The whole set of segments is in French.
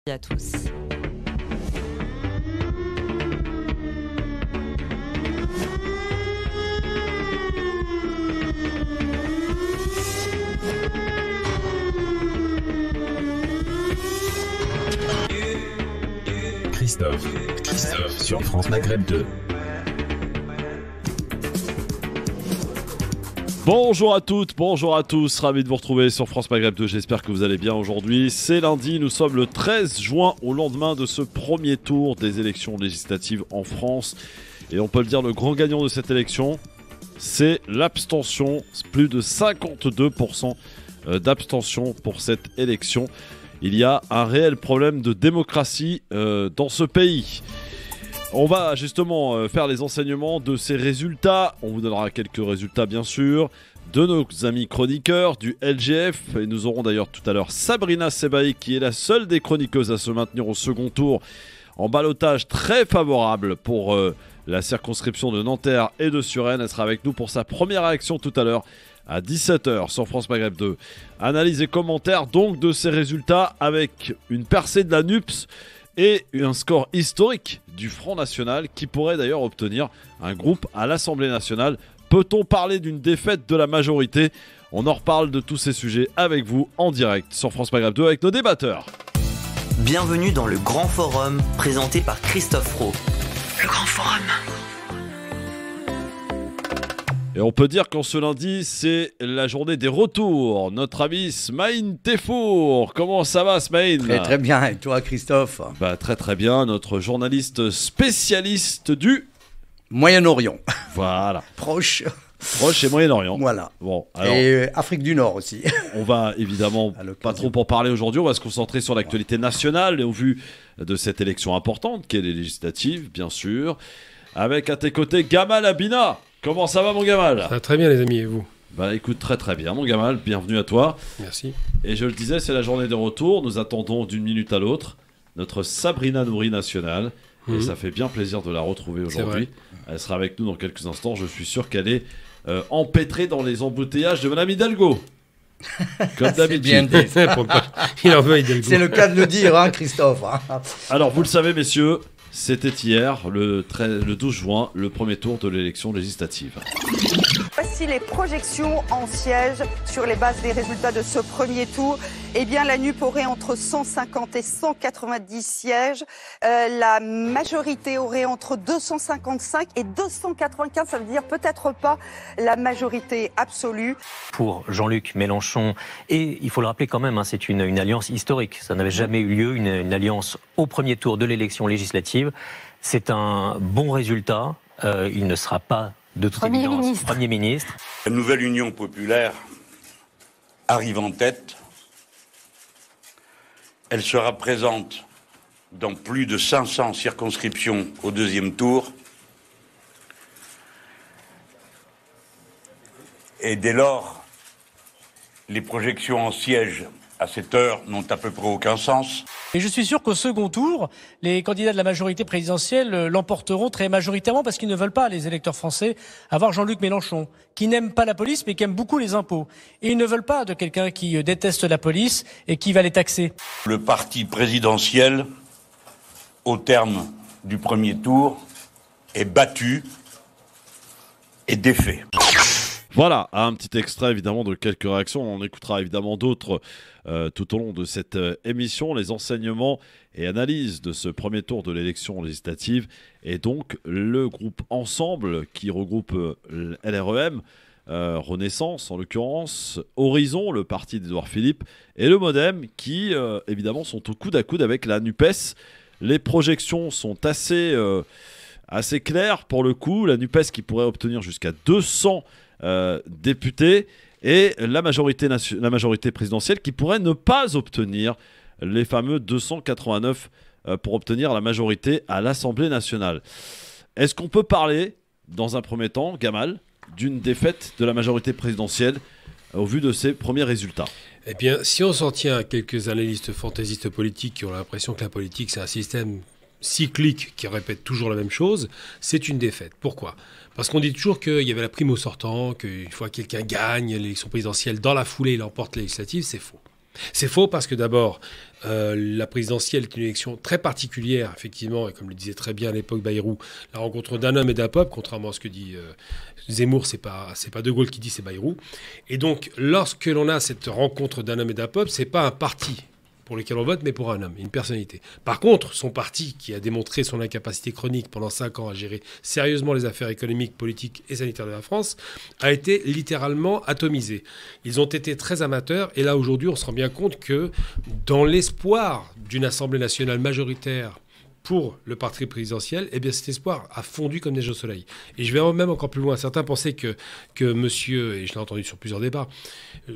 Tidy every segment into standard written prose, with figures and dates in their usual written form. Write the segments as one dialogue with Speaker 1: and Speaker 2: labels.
Speaker 1: À tous.
Speaker 2: Christophe sur France Maghreb 2.
Speaker 3: Bonjour à toutes, bonjour à tous, ravi de vous retrouver sur France Maghreb 2, j'espère que vous allez bien aujourd'hui. C'est lundi, nous sommes le 13 juin au lendemain de ce premier tour des élections législatives en France. Et on peut le dire, le grand gagnant de cette élection, c'est l'abstention, plus de 52% d'abstention pour cette élection. Il y a un réel problème de démocratie dans ce pays. On va justement faire les enseignements de ces résultats. On vous donnera quelques résultats bien sûr de nos amis chroniqueurs du LGF. Et nous aurons d'ailleurs tout à l'heure Sabrina Sebaï qui est la seule des chroniqueuses à se maintenir au second tour en ballottage très favorable pour la circonscription de Nanterre et de Suresnes. Elle sera avec nous pour sa première réaction tout à l'heure à 17h sur France Maghreb 2. Analyse et commentaires donc de ces résultats avec une percée de la NUPES et un score historique du Front National qui pourrait d'ailleurs obtenir un groupe à l'Assemblée nationale. Peut-on parler d'une défaite de la majorité ? On en reparle de tous ces sujets avec vous en direct sur France Maghreb 2 avec nos débatteurs.
Speaker 4: Bienvenue dans le Grand Forum présenté par Christophe Roux.
Speaker 5: Le Grand Forum.
Speaker 3: Et on peut dire qu'en ce lundi, c'est la journée des retours. Notre ami Smaïn Tefour. Comment ça va, Smaïn ?
Speaker 6: Très bien. Et toi, Christophe ?
Speaker 3: Très bien. Notre journaliste spécialiste du
Speaker 6: Moyen-Orient.
Speaker 3: Voilà.
Speaker 6: Proche
Speaker 3: et Moyen-Orient.
Speaker 6: Voilà.
Speaker 3: Bon, alors,
Speaker 6: et Afrique du Nord aussi.
Speaker 3: On va évidemment pas trop en parler aujourd'hui. On va se concentrer sur l'actualité nationale et au vu de cette élection importante, qui est les législatives, bien sûr. Avec à tes côtés Gamal Abina. Comment ça va, mon Gamal ?
Speaker 7: Ça va très bien, les amis, et vous ?
Speaker 3: Écoute, très bien, mon Gamal, bienvenue à toi.
Speaker 7: Merci.
Speaker 3: Et je le disais, c'est la journée de retour, nous attendons d'une minute à l'autre notre Sabrina Nouri nationale, et ça fait bien plaisir de la retrouver aujourd'hui. Elle sera avec nous dans quelques instants, je suis sûr qu'elle est empêtrée dans les embouteillages de Madame Hidalgo. Comme d'habitude.
Speaker 6: Bien dit.
Speaker 7: Il en veut Hidalgo.
Speaker 6: C'est le cas de le dire, hein, Christophe.
Speaker 3: Alors, vous le savez, messieurs, c'était hier, le 12 juin, le premier tour de l'élection législative.
Speaker 8: Voici les projections en sièges sur les bases des résultats de ce premier tour. Eh bien, la NUP aurait entre 150 et 190 sièges. La majorité aurait entre 255 et 295. Ça veut dire peut-être pas la majorité absolue.
Speaker 9: Pour Jean-Luc Mélenchon, et il faut le rappeler quand même, hein, c'est une alliance historique. Ça n'avait jamais eu lieu, une alliance au premier tour de l'élection législative. C'est un bon résultat. Il ne sera pas de toute évidence Premier ministre.
Speaker 10: La nouvelle Union populaire arrive en tête. Elle sera présente dans plus de 500 circonscriptions au deuxième tour. Et dès lors, les projections en sièges à cette heure n'ont à peu près aucun sens.
Speaker 11: Et je suis sûr qu'au second tour, les candidats de la majorité présidentielle l'emporteront très majoritairement parce qu'ils ne veulent pas, les électeurs français, avoir Jean-Luc Mélenchon, qui n'aime pas la police mais qui aime beaucoup les impôts. Et ils ne veulent pas de quelqu'un qui déteste la police et qui va les taxer.
Speaker 10: Le parti présidentiel, au terme du premier tour, est battu et défait.
Speaker 3: Voilà, un petit extrait évidemment de quelques réactions. On écoutera évidemment d'autres tout au long de cette émission. Les enseignements et analyses de ce premier tour de l'élection législative et donc le groupe Ensemble qui regroupe LREM, Renaissance en l'occurrence, Horizon, le parti d'Édouard Philippe, et le MoDem qui évidemment sont au coude à coude avec la NUPES. Les projections sont assez claires pour le coup. La NUPES qui pourrait obtenir jusqu'à 200 députés et la majorité présidentielle qui pourrait ne pas obtenir les fameux 289 pour obtenir la majorité à l'Assemblée nationale. Est-ce qu'on peut parler, dans un premier temps, Gamal, d'une défaite de la majorité présidentielle au vu de ces premiers résultats ?
Speaker 7: Eh bien, si on s'en tient à quelques analystes fantaisistes politiques qui ont l'impression que la politique, c'est un système cyclique qui répète toujours la même chose, c'est une défaite. Pourquoi ? Parce qu'on dit toujours qu'il y avait la prime au sortant, qu'une fois que quelqu'un gagne l'élection présidentielle, dans la foulée, il emporte les législatives, c'est faux. C'est faux parce que d'abord, la présidentielle est une élection très particulière, effectivement, et comme le disait très bien à l'époque Bayrou, la rencontre d'un homme et d'un peuple, contrairement à ce que dit Zemmour, c'est pas De Gaulle qui dit, c'est Bayrou. Et donc, lorsque l'on a cette rencontre d'un homme et d'un peuple, c'est pas un parti pour lequel on vote, mais pour un homme, une personnalité. Par contre, son parti, qui a démontré son incapacité chronique pendant 5 ans à gérer sérieusement les affaires économiques, politiques et sanitaires de la France, a été littéralement atomisé. Ils ont été très amateurs, et là, aujourd'hui, on se rend bien compte que dans l'espoir d'une Assemblée nationale majoritaire pour le parti présidentiel, eh bien cet espoir a fondu comme neige au soleil. Et je vais même encore plus loin. Certains pensaient que monsieur, et je l'ai entendu sur plusieurs débats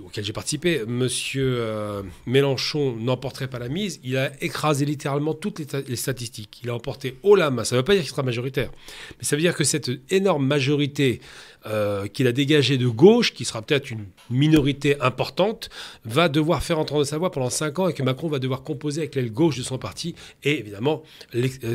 Speaker 7: auxquels j'ai participé, monsieur Mélenchon n'emporterait pas la mise. Il a écrasé littéralement toutes les statistiques. Il a emporté haut la main. Ça ne veut pas dire qu'il sera majoritaire. Mais ça veut dire que cette énorme majorité qu'il a dégagée de gauche, qui sera peut-être une minorité importante, va devoir faire entendre sa voix pendant 5 ans et que Macron va devoir composer avec l'aile gauche de son parti et évidemment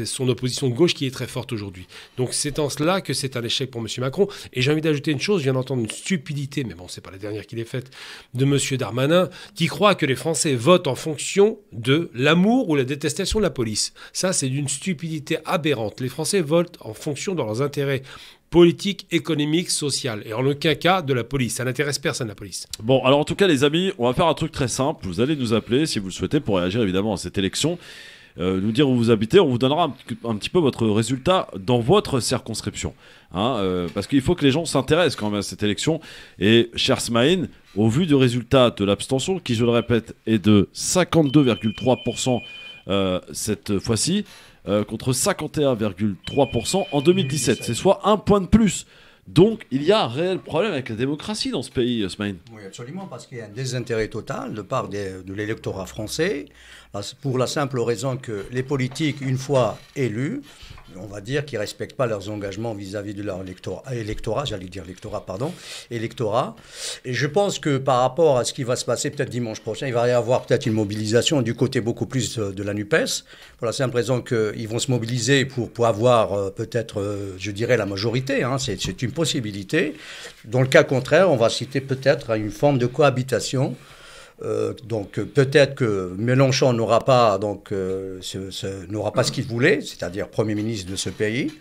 Speaker 7: son opposition de gauche qui est très forte aujourd'hui. Donc c'est en cela que c'est un échec pour M. Macron. Et j'ai envie d'ajouter une chose, je viens d'entendre une stupidité, mais bon, c'est pas la dernière qu'il ait faite, de M. Darmanin, qui croit que les Français votent en fonction de l'amour ou la détestation de la police. Ça, c'est d'une stupidité aberrante. Les Français votent en fonction de leurs intérêts politique, économique, social. Et en aucun cas de la police. Ça n'intéresse personne, la police.
Speaker 3: Bon, alors en tout cas, les amis, on va faire un truc très simple. Vous allez nous appeler, si vous le souhaitez, pour réagir évidemment à cette élection. Nous dire où vous habitez. On vous donnera un petit peu votre résultat dans votre circonscription. Parce qu'il faut que les gens s'intéressent quand même à cette élection. Et, cher Smaïn, au vu du résultat de l'abstention, qui, je le répète, est de 52,3% cette fois-ci, contre 51,3% en 2017. C'est soit un point de plus. Donc, il y a un réel problème avec la démocratie dans ce pays, Smaïn.
Speaker 6: Oui, absolument, parce qu'il y a un désintérêt total de part de l'électorat français, pour la simple raison que les politiques, une fois élus, on va dire qu'ils ne respectent pas leurs engagements vis-à-vis de leur électorat. Et je pense que par rapport à ce qui va se passer peut-être dimanche prochain, il va y avoir peut-être une mobilisation du côté beaucoup plus de la NUPES, pour la simple raison qu'ils vont se mobiliser pour avoir peut-être, je dirais, la majorité. C'est une possibilité. Dans le cas contraire, on va citer peut-être une forme de cohabitation. Donc peut-être que Mélenchon n'aura pas ce qu'il voulait, c'est-à-dire Premier ministre de ce pays,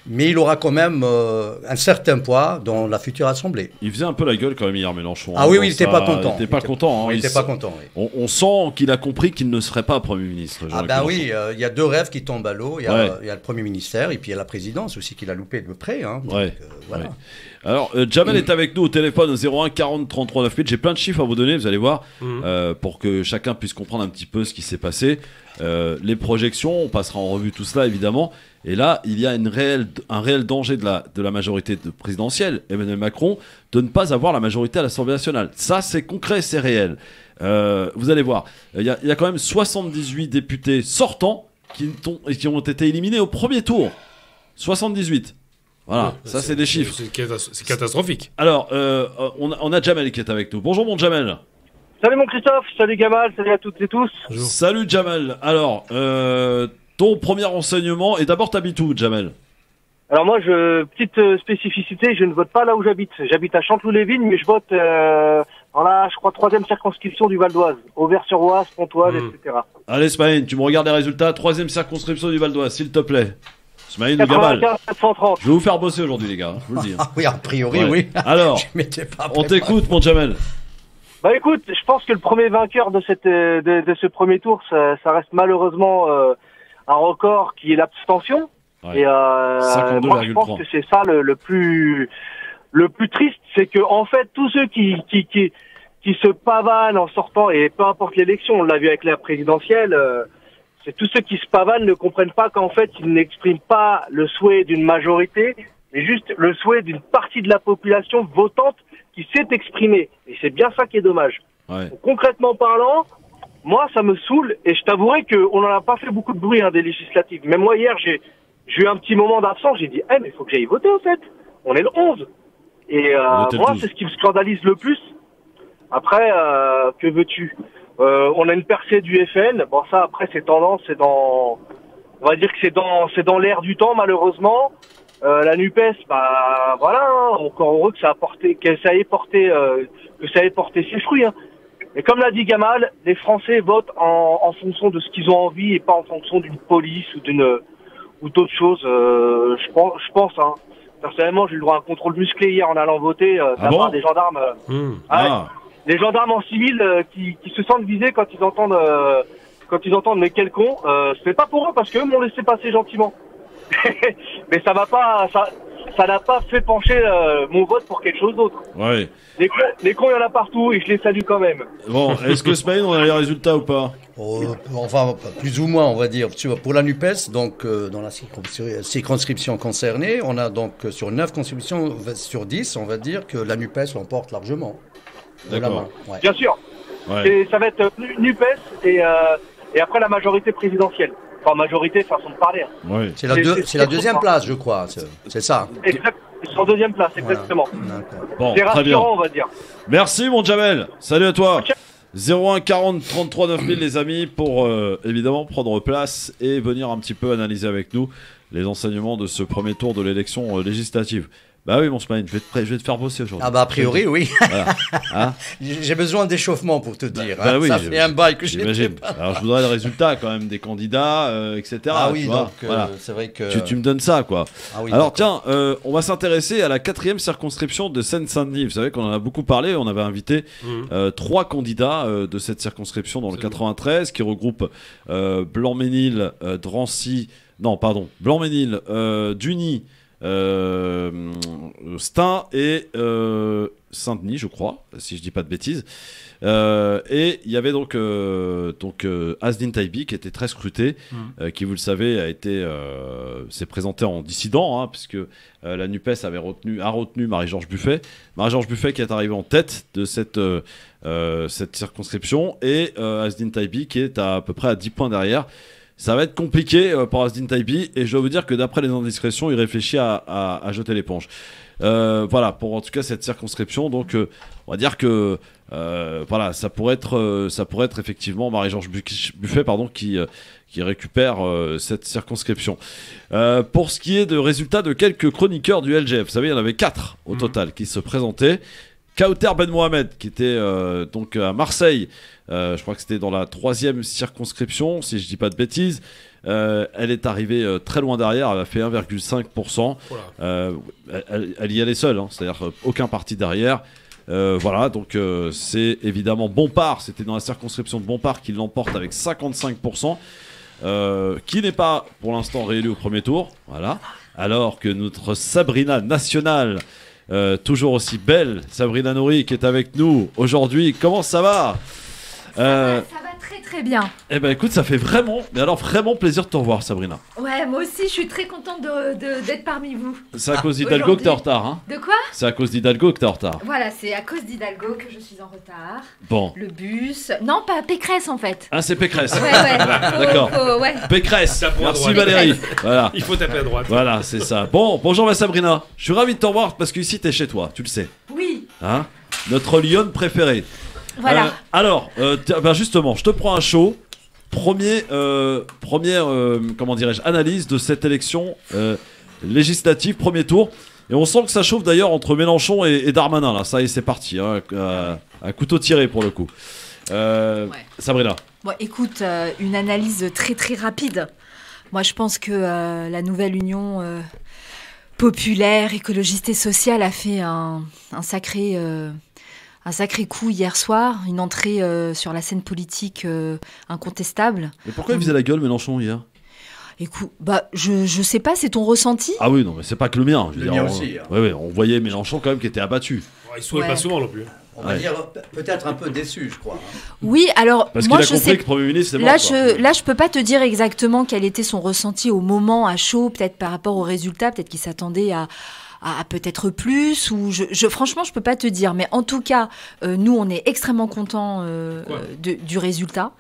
Speaker 6: mais il aura quand même un certain poids dans la future Assemblée.
Speaker 3: Il faisait un peu la gueule quand même hier, Mélenchon.
Speaker 6: Ah oui, il n'était pas content.
Speaker 3: Il n'était pas content.
Speaker 6: Il n'était pas content, oui.
Speaker 3: On sent qu'il a compris qu'il ne serait pas Premier ministre.
Speaker 6: Ah ben oui, il y a 2 rêves qui tombent à l'eau. Il y a le Premier ministère et puis il y a la présidence aussi qu'il a loupé de près. Voilà.
Speaker 3: Ouais. Alors, Jamel est avec nous au téléphone au 01 40 33 98. J'ai plein de chiffres à vous donner, vous allez voir, pour que chacun puisse comprendre un petit peu ce qui s'est passé. Les projections, on passera en revue tout cela évidemment. Et là, il y a un réel danger de la majorité présidentielle, Emmanuel Macron, de ne pas avoir la majorité à l'Assemblée nationale. Ça, c'est concret, c'est réel. Vous allez voir, il y a quand même 78 députés sortants qui ont été éliminés au premier tour. 78. Voilà, ça c'est des chiffres.
Speaker 7: C'est catastrophique.
Speaker 3: Alors, on a Jamel qui est avec nous. Bonjour mon Jamel.
Speaker 1: Salut mon Christophe, salut Gamal, salut à toutes et tous.
Speaker 3: Bonjour. Salut Jamel. Alors, ton premier renseignement, et d'abord t'habites où Jamel?
Speaker 1: Alors moi, petite spécificité, je ne vote pas là où j'habite. J'habite à Chanteloup-les-Vignes, mais je vote dans la, je crois, 3e circonscription du Val d'Oise. Auvers-sur-Oise, Pontoise, etc.
Speaker 3: Allez Smaïn, tu me regardes les résultats, 3e circonscription du Val d'Oise, s'il te plaît. Smaïn ou Gamal.
Speaker 1: 730.
Speaker 3: Je vais vous faire bosser aujourd'hui les gars, je vous le dis.
Speaker 6: Oui, a priori, oui.
Speaker 3: Alors, on t'écoute mon Jamel.
Speaker 1: Bah écoute, je pense que le premier vainqueur de ce premier tour, ça reste malheureusement un record qui est l'abstention. Ouais. Et moi je pense que c'est ça le plus triste, c'est que en fait tous ceux qui se pavanent en sortant, et peu importe l'élection, on l'a vu avec la présidentielle, c'est tous ceux qui se pavanent ne comprennent pas qu'en fait ils n'expriment pas le souhait d'une majorité, mais juste le souhait d'une partie de la population votante qui s'est exprimée. Et c'est bien ça qui est dommage.
Speaker 3: Ouais.
Speaker 1: Donc, concrètement parlant, moi ça me saoule, et je t'avouerai qu'on n'en a pas fait beaucoup de bruit des législatives. Même moi hier j'ai eu un petit moment d'absence, j'ai dit mais il faut que j'aille voter en fait. On est le 11. Et moi c'est ce qui me scandalise le plus. Après, que veux-tu? On a une percée du FN. Bon ça après c'est tendance, on va dire que c'est dans l'air du temps malheureusement. La NUPES, voilà, encore heureux que ça ait porté ses fruits. Et comme l'a dit Gamal, les Français votent en fonction de ce qu'ils ont envie et pas en fonction d'une police ou d'autres choses. Je pense. Hein. Personnellement, j'ai eu le droit à un contrôle musclé hier en allant voter de la part des gendarmes. Les gendarmes en civil qui se sentent visés quand ils entendent mais quel con. C'est pas pour eux parce qu'eux m'ont laissé passer gentiment. Mais ça n'a pas fait pencher mon vote pour quelque chose d'autre.
Speaker 3: Ouais.
Speaker 1: Les cons, il y en a partout et je les salue quand même.
Speaker 3: Bon, est-ce que Smaïn, on a les résultats ou pas?
Speaker 6: Enfin, plus ou moins, on va dire. Pour la NUPES, donc dans la circonscription concernée, on a donc sur 9 contributions sur 10, on va dire que la NUPES l'emporte largement.
Speaker 3: D'accord.
Speaker 6: Ouais.
Speaker 1: Bien sûr.
Speaker 3: Ouais.
Speaker 1: Ça va être NUPES et après la majorité présidentielle. Enfin, majorité, façon de parler.
Speaker 3: Ouais.
Speaker 6: C'est la deuxième place, je crois. C'est ça.
Speaker 1: Exact. Ils sont en deuxième place, exactement.
Speaker 6: Voilà.
Speaker 3: Bon,
Speaker 1: c'est
Speaker 3: très bien.
Speaker 1: rassurant, on va dire.
Speaker 3: Merci, mon Jamel. Salut à toi. 01 40 33 9000, les amis, pour évidemment prendre place et venir un petit peu analyser avec nous les enseignements de ce premier tour de l'élection législative. Bah oui, mon Smaïn, je vais te faire bosser aujourd'hui.
Speaker 6: Ah bah a priori, oui.
Speaker 3: Voilà. Hein,
Speaker 6: j'ai besoin d'échauffement pour te dire.
Speaker 3: bah oui,
Speaker 6: ça fait un bail que
Speaker 3: j'imagine. Alors je voudrais le résultat quand même des candidats, etc.
Speaker 6: Ah oui,
Speaker 3: donc
Speaker 6: voilà. C'est vrai que...
Speaker 3: Tu me donnes ça, quoi.
Speaker 6: Ah oui,
Speaker 3: alors tiens, on va s'intéresser à la 4e circonscription de Seine-Saint-Denis. Vous savez qu'on en a beaucoup parlé, on avait invité 3 candidats de cette circonscription dans le 93 qui regroupe Blanc-Ménil, Drancy... Non, pardon, Blanc-Ménil, Duny... Stein et Saint-Denis, je crois, si je dis pas de bêtises. Et il y avait donc Asdin Taibi qui était très scruté, qui, vous le savez, s'est présenté en dissident, hein, puisque la NUPES a retenu Marie-Georges Buffet. Marie-Georges Buffet qui est arrivée en tête de cette circonscription, et Asdin Taibi qui est à peu près à 10 points derrière. Ça va être compliqué pour Asdin Taibi, et je dois vous dire que d'après les indiscrétions, il réfléchit à jeter l'éponge. Voilà, pour en tout cas cette circonscription. Donc on va dire que voilà, ça pourrait être effectivement Marie-Georges Buffet qui récupère cette circonscription. Pour ce qui est de résultats de quelques chroniqueurs du LGF, vous savez, il y en avait 4 au total qui se présentaient. Kauter Ben Mohamed, qui était donc à Marseille, je crois que c'était dans la 3e circonscription, si je dis pas de bêtises. Elle est arrivée très loin derrière, elle a fait 1,5%. Elle y allait seule, hein, c'est-à-dire aucun parti derrière. Voilà, donc c'est évidemment Bompard, c'était dans la circonscription de Bompard qui l'emporte avec 55%, qui n'est pas pour l'instant réélu au premier tour. Voilà. Alors que notre Sabrina nationale, toujours aussi belle, Sabrina Nouri, qui est avec nous aujourd'hui. Comment ça va?
Speaker 5: Ça va très bien.
Speaker 3: Eh ben écoute, ça fait vraiment plaisir de te revoir, Sabrina.
Speaker 5: Ouais, moi aussi, je suis très contente d'être parmi vous.
Speaker 3: C'est à cause d'Hidalgo que t'es en retard, hein?
Speaker 5: De quoi?
Speaker 3: C'est à cause d'Hidalgo que t'es en retard.
Speaker 5: Voilà, c'est à cause d'Hidalgo que je suis en retard.
Speaker 3: Bon.
Speaker 5: Le bus... Non, pas Pécresse, en fait.
Speaker 3: Ah, c'est Pécresse.
Speaker 5: Ouais.
Speaker 3: D'accord.
Speaker 5: Ouais.
Speaker 3: Pécresse. Merci Valérie. Voilà.
Speaker 7: Il faut taper à droite.
Speaker 3: Voilà, c'est ça. Bon, bonjour ma Sabrina. Je suis ravi de te revoir parce qu'ici t'es chez toi, tu le sais.
Speaker 5: Oui.
Speaker 3: Hein? Notre lionne préférée.
Speaker 5: Voilà.
Speaker 3: Alors, justement, je te prends un show. Première comment dirais-je, analyse de cette élection législative, premier tour. Et on sent que ça chauffe d'ailleurs entre Mélenchon et Darmanin. Là, ça y est, c'est parti. Hein, à couteau tiré pour le coup.
Speaker 5: Ouais.
Speaker 3: Sabrina.
Speaker 5: Bon, écoute, une analyse très très rapide. Moi, je pense que la nouvelle union populaire, écologiste et sociale a fait un sacré coup hier soir, une entrée sur la scène politique incontestable.
Speaker 3: Mais pourquoi il faisait la gueule Mélenchon hier?
Speaker 5: Écoute, je sais pas, c'est ton ressenti?
Speaker 3: Ah oui, non, mais c'est pas que le mien.
Speaker 6: Le mien aussi. Hein.
Speaker 3: Ouais, on voyait Mélenchon quand même qui était abattu.
Speaker 7: Il souhaite pas souvent non plus.
Speaker 6: On va dire peut-être un peu déçu, je crois.
Speaker 5: Oui, alors
Speaker 3: parce
Speaker 5: moi
Speaker 3: qu'il a compris que le Premier ministre c'est mort.
Speaker 5: Là, je peux pas te dire exactement quel était son ressenti au moment, à chaud, peut-être par rapport aux résultats, peut-être qu'il s'attendait à peut-être plus, ou franchement je peux pas te dire, mais en tout cas nous on est extrêmement contents du résultat,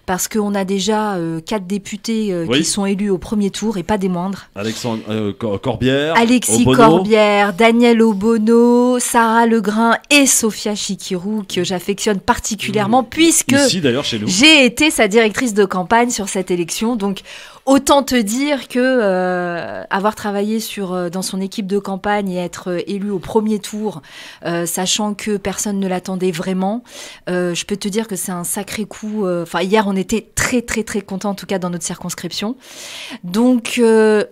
Speaker 5: parce qu'on a déjà 4 députés qui sont élus au premier tour, et pas des moindres.
Speaker 3: Alexandre Corbière,
Speaker 5: Alexis
Speaker 3: Obono.
Speaker 5: Corbière, Daniel Obono, Sarah Legrain et Sophia Chikirou, que j'affectionne particulièrement, puisque
Speaker 3: ici, d'ailleurs, chez nous,
Speaker 5: j'ai été sa directrice de campagne sur cette élection. Donc autant te dire que avoir travaillé dans son équipe de campagne campagne et être élu au premier tour, sachant que personne ne l'attendait vraiment. Je peux te dire que c'est un sacré coup. Enfin, hier, on était très, très, très contents, en tout cas dans notre circonscription. Donc,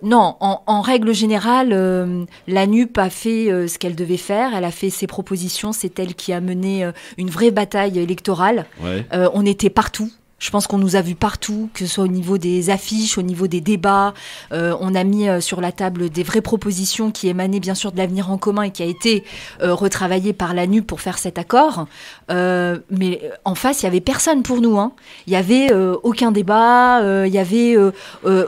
Speaker 5: non, en règle générale, la NUP a fait ce qu'elle devait faire. Elle a fait ses propositions. C'est elle qui a mené une vraie bataille électorale. Ouais. On était partout. Je pense qu'on nous a vus partout, que ce soit au niveau des affiches, au niveau des débats. On a mis sur la table des vraies propositions qui émanaient bien sûr de l'Avenir en commun et qui a été retravaillée par la NUP pour faire cet accord. Mais en face, il y avait personne pour nous. Hein. Il y avait aucun débat, il y avait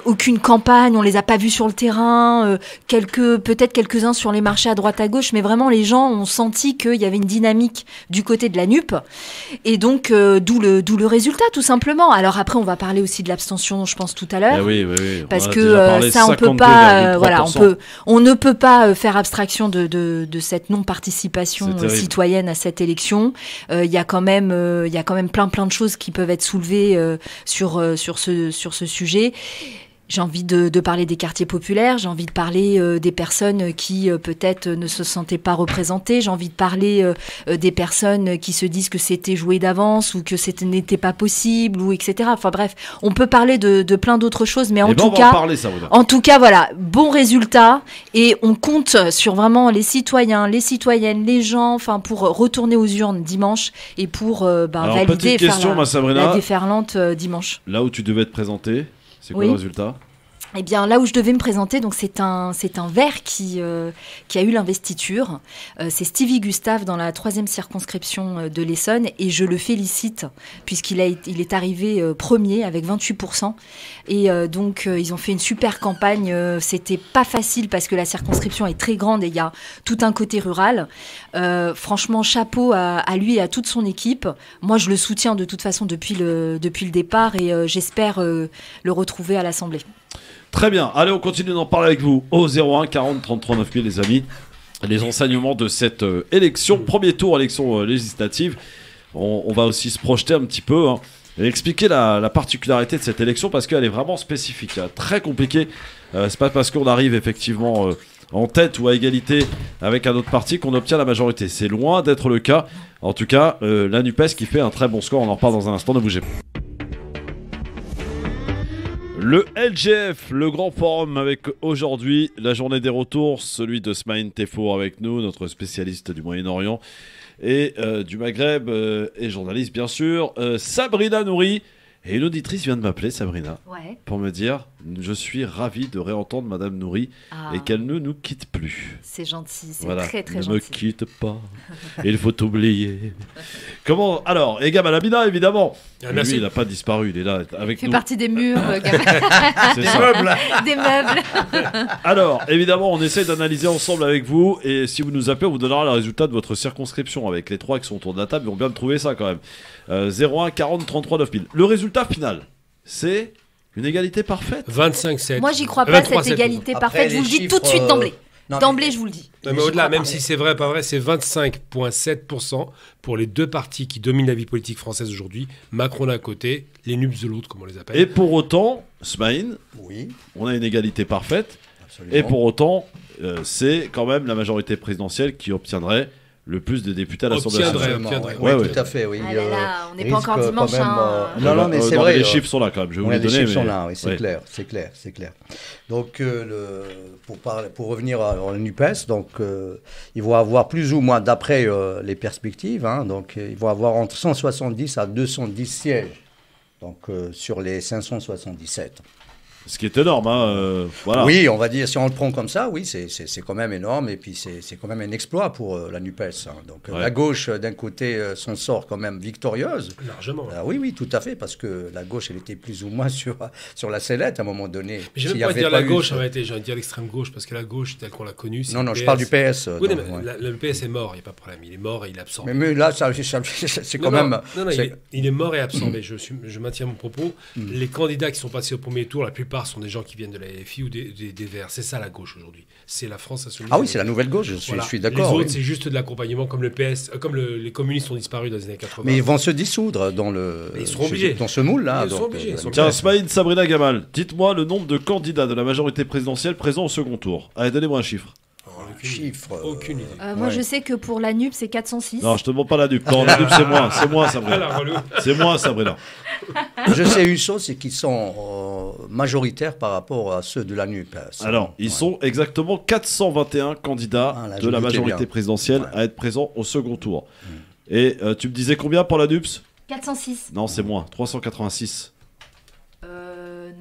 Speaker 5: aucune campagne. On les a pas vus sur le terrain. Peut-être quelques-uns sur les marchés à droite à gauche, mais vraiment les gens ont senti qu'il y avait une dynamique du côté de la NUP. Et donc d'où le résultat, tout simplement. Alors après, on va parler aussi de l'abstention, je pense tout à l'heure,
Speaker 3: oui.
Speaker 5: parce que ça, on peut pas, on ne peut pas faire abstraction de cette non-participation citoyenne à cette élection. Il y a quand même plein de choses qui peuvent être soulevées sur ce sujet. J'ai envie de parler des quartiers populaires, j'ai envie de parler des personnes qui peut-être ne se sentaient pas représentées, j'ai envie de parler des personnes qui se disent que c'était joué d'avance ou que ce n'était pas possible, ou etc. Enfin bref, on peut parler de plein d'autres choses, mais en tout cas, voilà, bon résultat, et on compte sur vraiment les citoyens, les citoyennes, les gens, enfin pour retourner aux urnes dimanche et pour valider et faire la déferlante dimanche.
Speaker 3: Là où tu devais te présenter, c'est quoi le résultat ?
Speaker 5: Eh bien, là où je devais me présenter, donc c'est un Vert qui a eu l'investiture. C'est Stevie Gustave dans la 3e circonscription de l'Essonne, et je le félicite puisqu'il est arrivé premier avec 28%. Et donc ils ont fait une super campagne. C'était pas facile parce que la circonscription est très grande et il y a tout un côté rural. Franchement, chapeau à lui et à toute son équipe. Moi, je le soutiens de toute façon depuis le départ, et j'espère le retrouver à l'Assemblée.
Speaker 3: Très bien, allez, on continue d'en parler avec vous au 01 40 33 9000, les amis. Les enseignements de cette élection, premier tour élection législative. On va aussi se projeter un petit peu et expliquer la particularité de cette élection, parce qu'elle est vraiment spécifique, très compliquée. C'est pas parce qu'on arrive effectivement en tête ou à égalité avec un autre parti qu'on obtient la majorité. C'est loin d'être le cas. En tout cas, la NUPES qui fait un très bon score, on en reparle dans un instant, ne bougez pas. Le LGF, le grand forum, avec aujourd'hui la journée des retours, celui de Smaïn Teffour avec nous, notre spécialiste du Moyen-Orient et du Maghreb, et journaliste bien sûr, Sabrina Nouri. Et une auditrice vient de m'appeler, Sabrina, pour me dire « Je suis ravi de réentendre Madame Nouri et qu'elle ne nous quitte plus. »
Speaker 5: C'est gentil, c'est très très gentil.
Speaker 3: Ne me quitte pas, il faut oublier. Comment ? Alors, et Gamal Amina, évidemment. Lui, il n'a pas disparu, il est là avec nous.
Speaker 5: Il fait partie des murs, Gamal.
Speaker 3: C'est ça.
Speaker 5: Meubles. Des meubles.
Speaker 3: Alors, évidemment, on essaie d'analyser ensemble avec vous, et si vous nous appelez, on vous donnera le résultat de votre circonscription. Avec les trois qui sont autour de la table, ils vont bien me trouver ça quand même. 01 40 33 9000. Le résultat final, c'est une égalité parfaite.
Speaker 7: 25-7.
Speaker 5: Moi, j'y crois pas, cette égalité parfaite. Je vous le dis tout de suite d'emblée. D'emblée, je vous le dis.
Speaker 7: Non, mais au-delà, même si c'est vrai, pas vrai, c'est 25,7% pour les deux partis qui dominent la vie politique française aujourd'hui. Macron d'un côté, les NUPS de l'autre, comme on les appelle.
Speaker 3: Et pour autant, Smaïn, on a une égalité parfaite. Absolument. Et pour autant, c'est quand même la majorité présidentielle qui obtiendrait le plus de députés à l'Assemblée nationale.
Speaker 6: Oui, tout à fait. Oui.
Speaker 5: Ah là là, on n'est pas encore dimanche.
Speaker 6: Non, mais c'est vrai.
Speaker 3: Les chiffres sont là quand même. Je vais vous les donner.
Speaker 6: Les chiffres sont là, oui, c'est clair. Donc, pour revenir à la NUPES, donc ils vont avoir plus ou moins, d'après les perspectives, donc ils vont avoir entre 170 à 210 sièges, donc sur les 577.
Speaker 3: Ce qui est énorme, voilà.
Speaker 6: Oui, on va dire, si on le prend comme ça, oui, c'est quand même énorme, et puis c'est quand même un exploit pour la NUPES. Donc la gauche, d'un côté, s'en sort quand même victorieuse.
Speaker 7: Largement.
Speaker 6: Oui, tout à fait, parce que la gauche, elle était plus ou moins sur la sellette à un moment donné.
Speaker 7: Mais je ne vais pas dire la gauche, en réalité, j'ai envie de dire l'extrême gauche, parce que la gauche, telle qu'on l'a connue, c'est
Speaker 6: Non, je parle du PS.
Speaker 7: Oui, le PS est mort, il n'y a pas de problème. Il est mort et il est absent.
Speaker 6: Mais là, c'est quand même...
Speaker 7: Non, il est mort et absent, mais je maintiens mon propos. Les candidats qui sont passés au premier tour, la plupart sont des gens qui viennent de la LFI ou des Verts. C'est ça la gauche aujourd'hui. C'est la France insoumise.
Speaker 6: Ah oui, c'est la nouvelle gauche, je suis d'accord.
Speaker 7: Les autres, c'est juste de l'accompagnement, comme le PS, comme les communistes ont disparu dans les années 80.
Speaker 6: Mais ils vont se dissoudre dans ce moule-là.
Speaker 7: Ils sont obligés.
Speaker 3: Tiens, Smaïn, Sabrina Gamal, dites-moi le nombre de candidats de la majorité présidentielle présents au second tour. Allez, donnez-moi un chiffre.
Speaker 6: chiffre.
Speaker 7: Aucune idée.
Speaker 5: Moi, je sais que pour la NUP, c'est 406.
Speaker 3: Non, je te demande pas la NUP. Non, la NUP, c'est moi, Sabrina. C'est moi, Sabrina.
Speaker 6: Je sais une chose, c'est qu'ils sont majoritaires par rapport à ceux de la NUP.
Speaker 3: Alors, ils sont exactement 421 candidats de la majorité présidentielle à être présents au second tour. Et tu me disais combien pour la NUPS ?
Speaker 5: 406.
Speaker 3: Non, c'est moins, 386.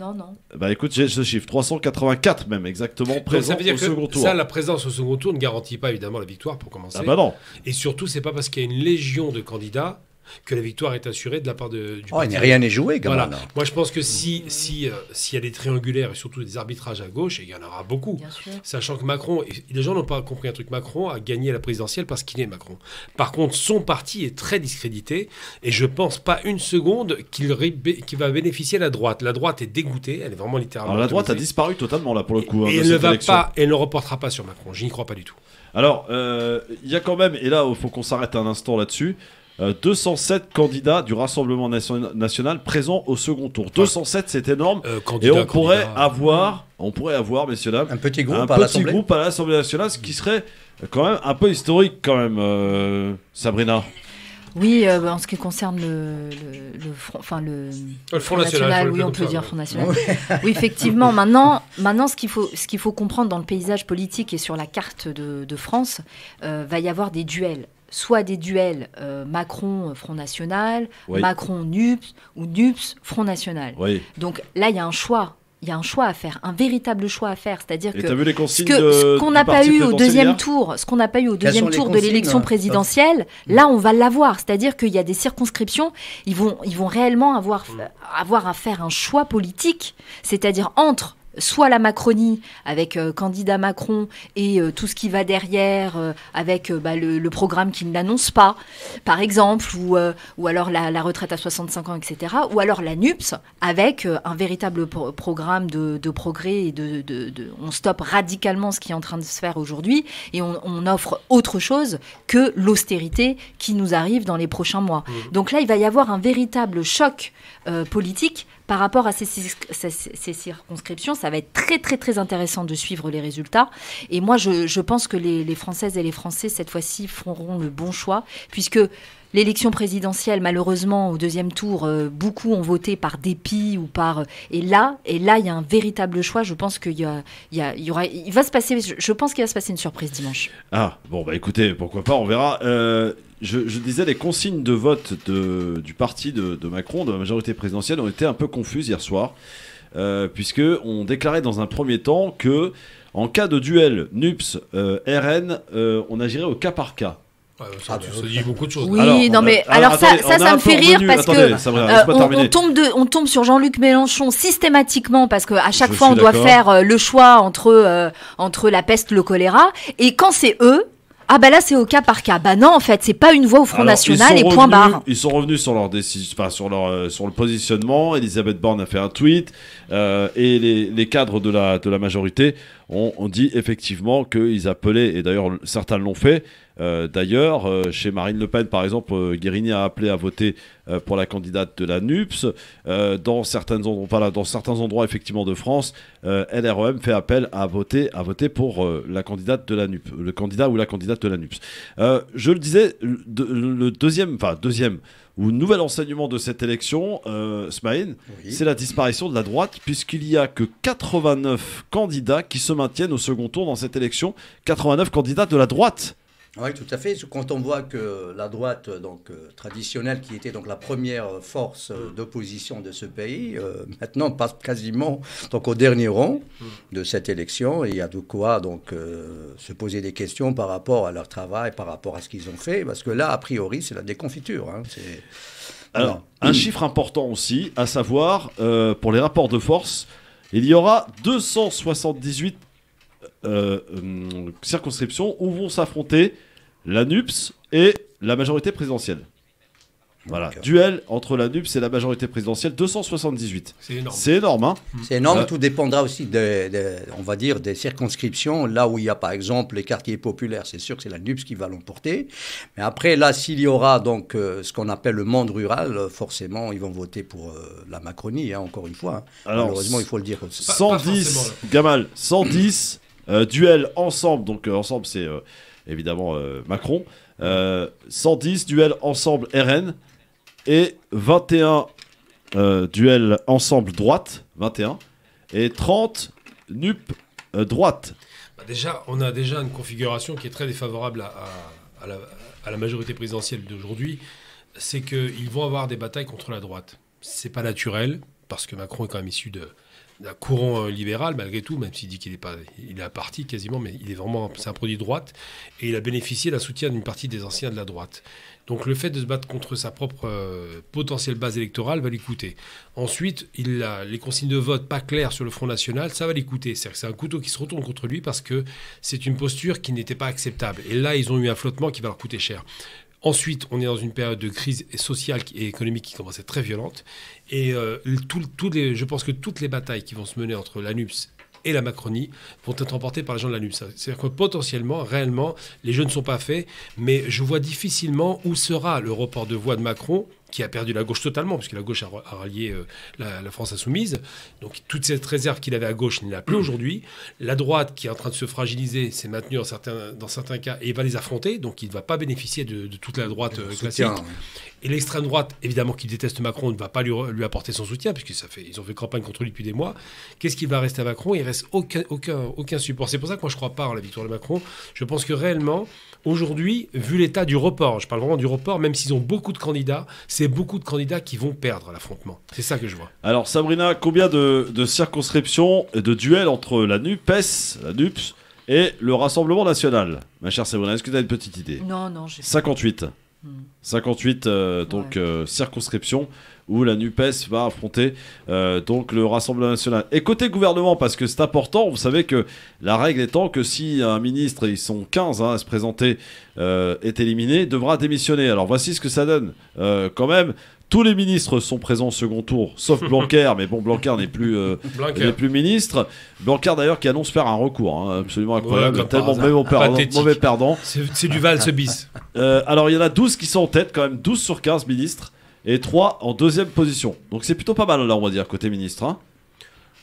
Speaker 5: Non.
Speaker 3: Bah écoute, j'ai ce chiffre, 384 même exactement présents au second tour.
Speaker 7: Ça, la présence au second tour ne garantit pas évidemment la victoire pour commencer.
Speaker 3: Ah bah non.
Speaker 7: Et surtout, c'est pas parce qu'il y a une légion de candidats que la victoire est assurée de la part du parti.
Speaker 6: Rien n'est joué, quand même.
Speaker 7: Moi, je pense que s'il y a des triangulaires et surtout des arbitrages à gauche, et il y en aura beaucoup, sachant que Macron, les gens n'ont pas compris un truc, Macron a gagné la présidentielle parce qu'il est Macron. Par contre, son parti est très discrédité et je pense pas une seconde qu'il va bénéficier à la droite. La droite est dégoûtée, elle est vraiment littéralement.
Speaker 3: Alors la droite a disparu totalement là pour le coup.
Speaker 7: Et elle ne va pas, elle ne reportera pas sur Macron. Je n'y crois pas du tout.
Speaker 3: Alors, il y a quand même, et là, il faut qu'on s'arrête un instant là-dessus. 207 candidats du Rassemblement national présents au second tour. 207, c'est énorme. Et on pourrait avoir, messieurs dames,
Speaker 6: un petit groupe à
Speaker 3: l'Assemblée nationale, ce qui serait quand même un peu historique, quand même, Sabrina.
Speaker 5: Oui, en ce qui concerne le Front National, oui, on peut dire Front National. Oui, effectivement. Maintenant, ce qu'il faut comprendre dans le paysage politique et sur la carte de France, va y avoir des duels. Soit des duels Macron Front National, Macron NUPS ou NUPS Front National. Oui. Donc là, il y a un choix. Il y a un choix à faire, un véritable choix à faire. C'est-à-dire que ce qu'on n'a pas eu au deuxième tour, de l'élection présidentielle, là, on va l'avoir. C'est-à-dire qu'il y a des circonscriptions, ils vont réellement avoir à faire un choix politique, c'est-à-dire entre soit la Macronie avec candidat Macron et tout ce qui va derrière avec le programme qu'il n'annonce pas, par exemple, ou alors la retraite à 65 ans, etc. Ou alors la NUPS avec un véritable programme de progrès et on stoppe radicalement ce qui est en train de se faire aujourd'hui et on offre autre chose que l'austérité qui nous arrive dans les prochains mois. Donc là, il va y avoir un véritable choc politique par rapport à ces circonscriptions. Ça va être très, très, très intéressant de suivre les résultats. Et moi, je pense que les Françaises et les Français, cette fois-ci, feront le bon choix, puisque l'élection présidentielle, malheureusement, au deuxième tour, beaucoup ont voté par dépit ou par... Et là, il y a un véritable choix. Je pense qu'il va se passer une surprise dimanche.
Speaker 3: Ah, bon, écoutez, pourquoi pas, on verra. Je disais, les consignes de vote du parti de Macron, de la majorité présidentielle, ont été un peu confuses hier soir, puisqu'on déclarait dans un premier temps que, en cas de duel NUPS-RN, on agirait au cas par cas.
Speaker 7: Ça dit beaucoup de choses.
Speaker 5: Oui, alors, ça me fait rire parce que on tombe sur Jean-Luc Mélenchon systématiquement parce qu'à chaque fois on doit faire le choix entre la peste, le choléra, et quand c'est eux, là c'est au cas par cas. Non, en fait, c'est pas une voix au Front National et point barre.
Speaker 3: Ils sont revenus sur leur décision, sur le positionnement. Elisabeth Borne a fait un tweet et les cadres de la majorité ont dit effectivement qu'ils appelaient, et d'ailleurs certains l'ont fait. Chez Marine Le Pen, par exemple, Guérini a appelé à voter pour la candidate de la NUPS. Dans certains endroits effectivement de France, LREM fait appel à voter pour la candidate de la NUPS, le candidat ou la candidate de la NUPS. Je le disais, le deuxième ou nouvel enseignement de cette élection, Smaïn, c'est la disparition de la droite, puisqu'il n'y a que 89 candidats qui se maintiennent au second tour dans cette élection. 89 candidats de la droite.
Speaker 6: Oui, tout à fait. Quand on voit que la droite traditionnelle, qui était donc la première force d'opposition de ce pays, maintenant passe quasiment au dernier rang de cette élection, et il y a de quoi se poser des questions par rapport à leur travail, par rapport à ce qu'ils ont fait, parce que là, a priori, c'est la déconfiture.
Speaker 3: Alors, un chiffre important aussi, à savoir, pour les rapports de force, il y aura 278 circonscriptions où vont s'affronter la NUPS et la majorité présidentielle. Voilà, duel entre la NUPS et la majorité présidentielle, 278.
Speaker 7: C'est énorme.
Speaker 3: C'est énorme, hein.
Speaker 6: C'est énorme, tout dépendra aussi on va dire, des circonscriptions, là où il y a par exemple les quartiers populaires, c'est sûr que c'est la NUPS qui va l'emporter. Mais après, là, s'il y aura ce qu'on appelle le monde rural, forcément, ils vont voter pour la Macronie, encore une fois. Alors, malheureusement, il faut le dire.
Speaker 3: 110, Gamal, 110 duel ensemble, donc ensemble c'est évidemment Macron, 110 duel ensemble RN, et 21 duel ensemble droite, 21, et 30 NUP droite.
Speaker 7: Déjà, on a déjà une configuration qui est très défavorable à la majorité présidentielle d'aujourd'hui. C'est qu'ils vont avoir des batailles contre la droite. C'est pas naturel, parce que Macron est quand même issu d'un courant libéral, malgré tout, même s'il dit qu'il est à parti quasiment, mais c'est un produit de droite, et il a bénéficié d'un soutien d'une partie des anciens de la droite. Donc le fait de se battre contre sa propre potentielle base électorale va lui coûter. Ensuite, il a les consignes de vote pas claires sur le Front National, ça va lui coûter. C'est-à-dire que c'est un couteau qui se retourne contre lui parce que c'est une posture qui n'était pas acceptable. Et là, ils ont eu un flottement qui va leur coûter cher. Ensuite, on est dans une période de crise sociale et économique qui commence à être très violente. Et je pense que toutes les batailles qui vont se mener entre la NUPS et la Macronie vont être remportées par les gens de la NUPS. C'est-à-dire que potentiellement, réellement, les jeux ne sont pas faits, mais je vois difficilement où sera le report de voix de Macron, qui a perdu la gauche totalement, puisque la gauche a rallié la France insoumise. Donc toute cette réserve qu'il avait à gauche, il ne l'a plus aujourd'hui. La droite, qui est en train de se fragiliser, s'est maintenue dans certains cas, et va les affronter, donc il ne va pas bénéficier de toute la droite classique. Et l'extrême droite, évidemment, qui déteste Macron, ne va pas lui apporter son soutien, puisqu'ils ont fait campagne contre lui depuis des mois. Qu'est-ce qui va rester à Macron? Il ne reste aucun support. C'est pour ça que moi, je ne crois pas en la victoire de Macron. Je pense que réellement, aujourd'hui, vu l'état du report, je parle vraiment du report, même s'ils ont beaucoup de candidats, c'est beaucoup de candidats qui vont perdre l'affrontement. C'est ça que je vois.
Speaker 3: Alors, Sabrina, combien de circonscriptions et de duels entre la NUPES, la NUPS, et le Rassemblement National? Ma chère Sabrina, est-ce que tu as une petite idée?
Speaker 5: Non,
Speaker 3: 58. 58 circonscriptions où la NUPES va affronter donc le Rassemblement National. Et côté gouvernement, parce que c'est important, vous savez que la règle étant que si un ministre, ils sont 15 à se présenter, est éliminé, devra démissionner. Alors voici ce que ça donne. Quand même, tous les ministres sont présents au second tour, sauf Blanquer, mais bon, Blanquer n'est plus ministre. Blanquer d'ailleurs qui annonce faire un recours, absolument incroyable, tellement mauvais perdant.
Speaker 7: C'est du valse bis.
Speaker 3: Alors il y en a 12 qui sont en tête, quand même 12 sur 15 ministres, et 3 en deuxième position. Donc c'est plutôt pas mal là, on va dire, côté ministre.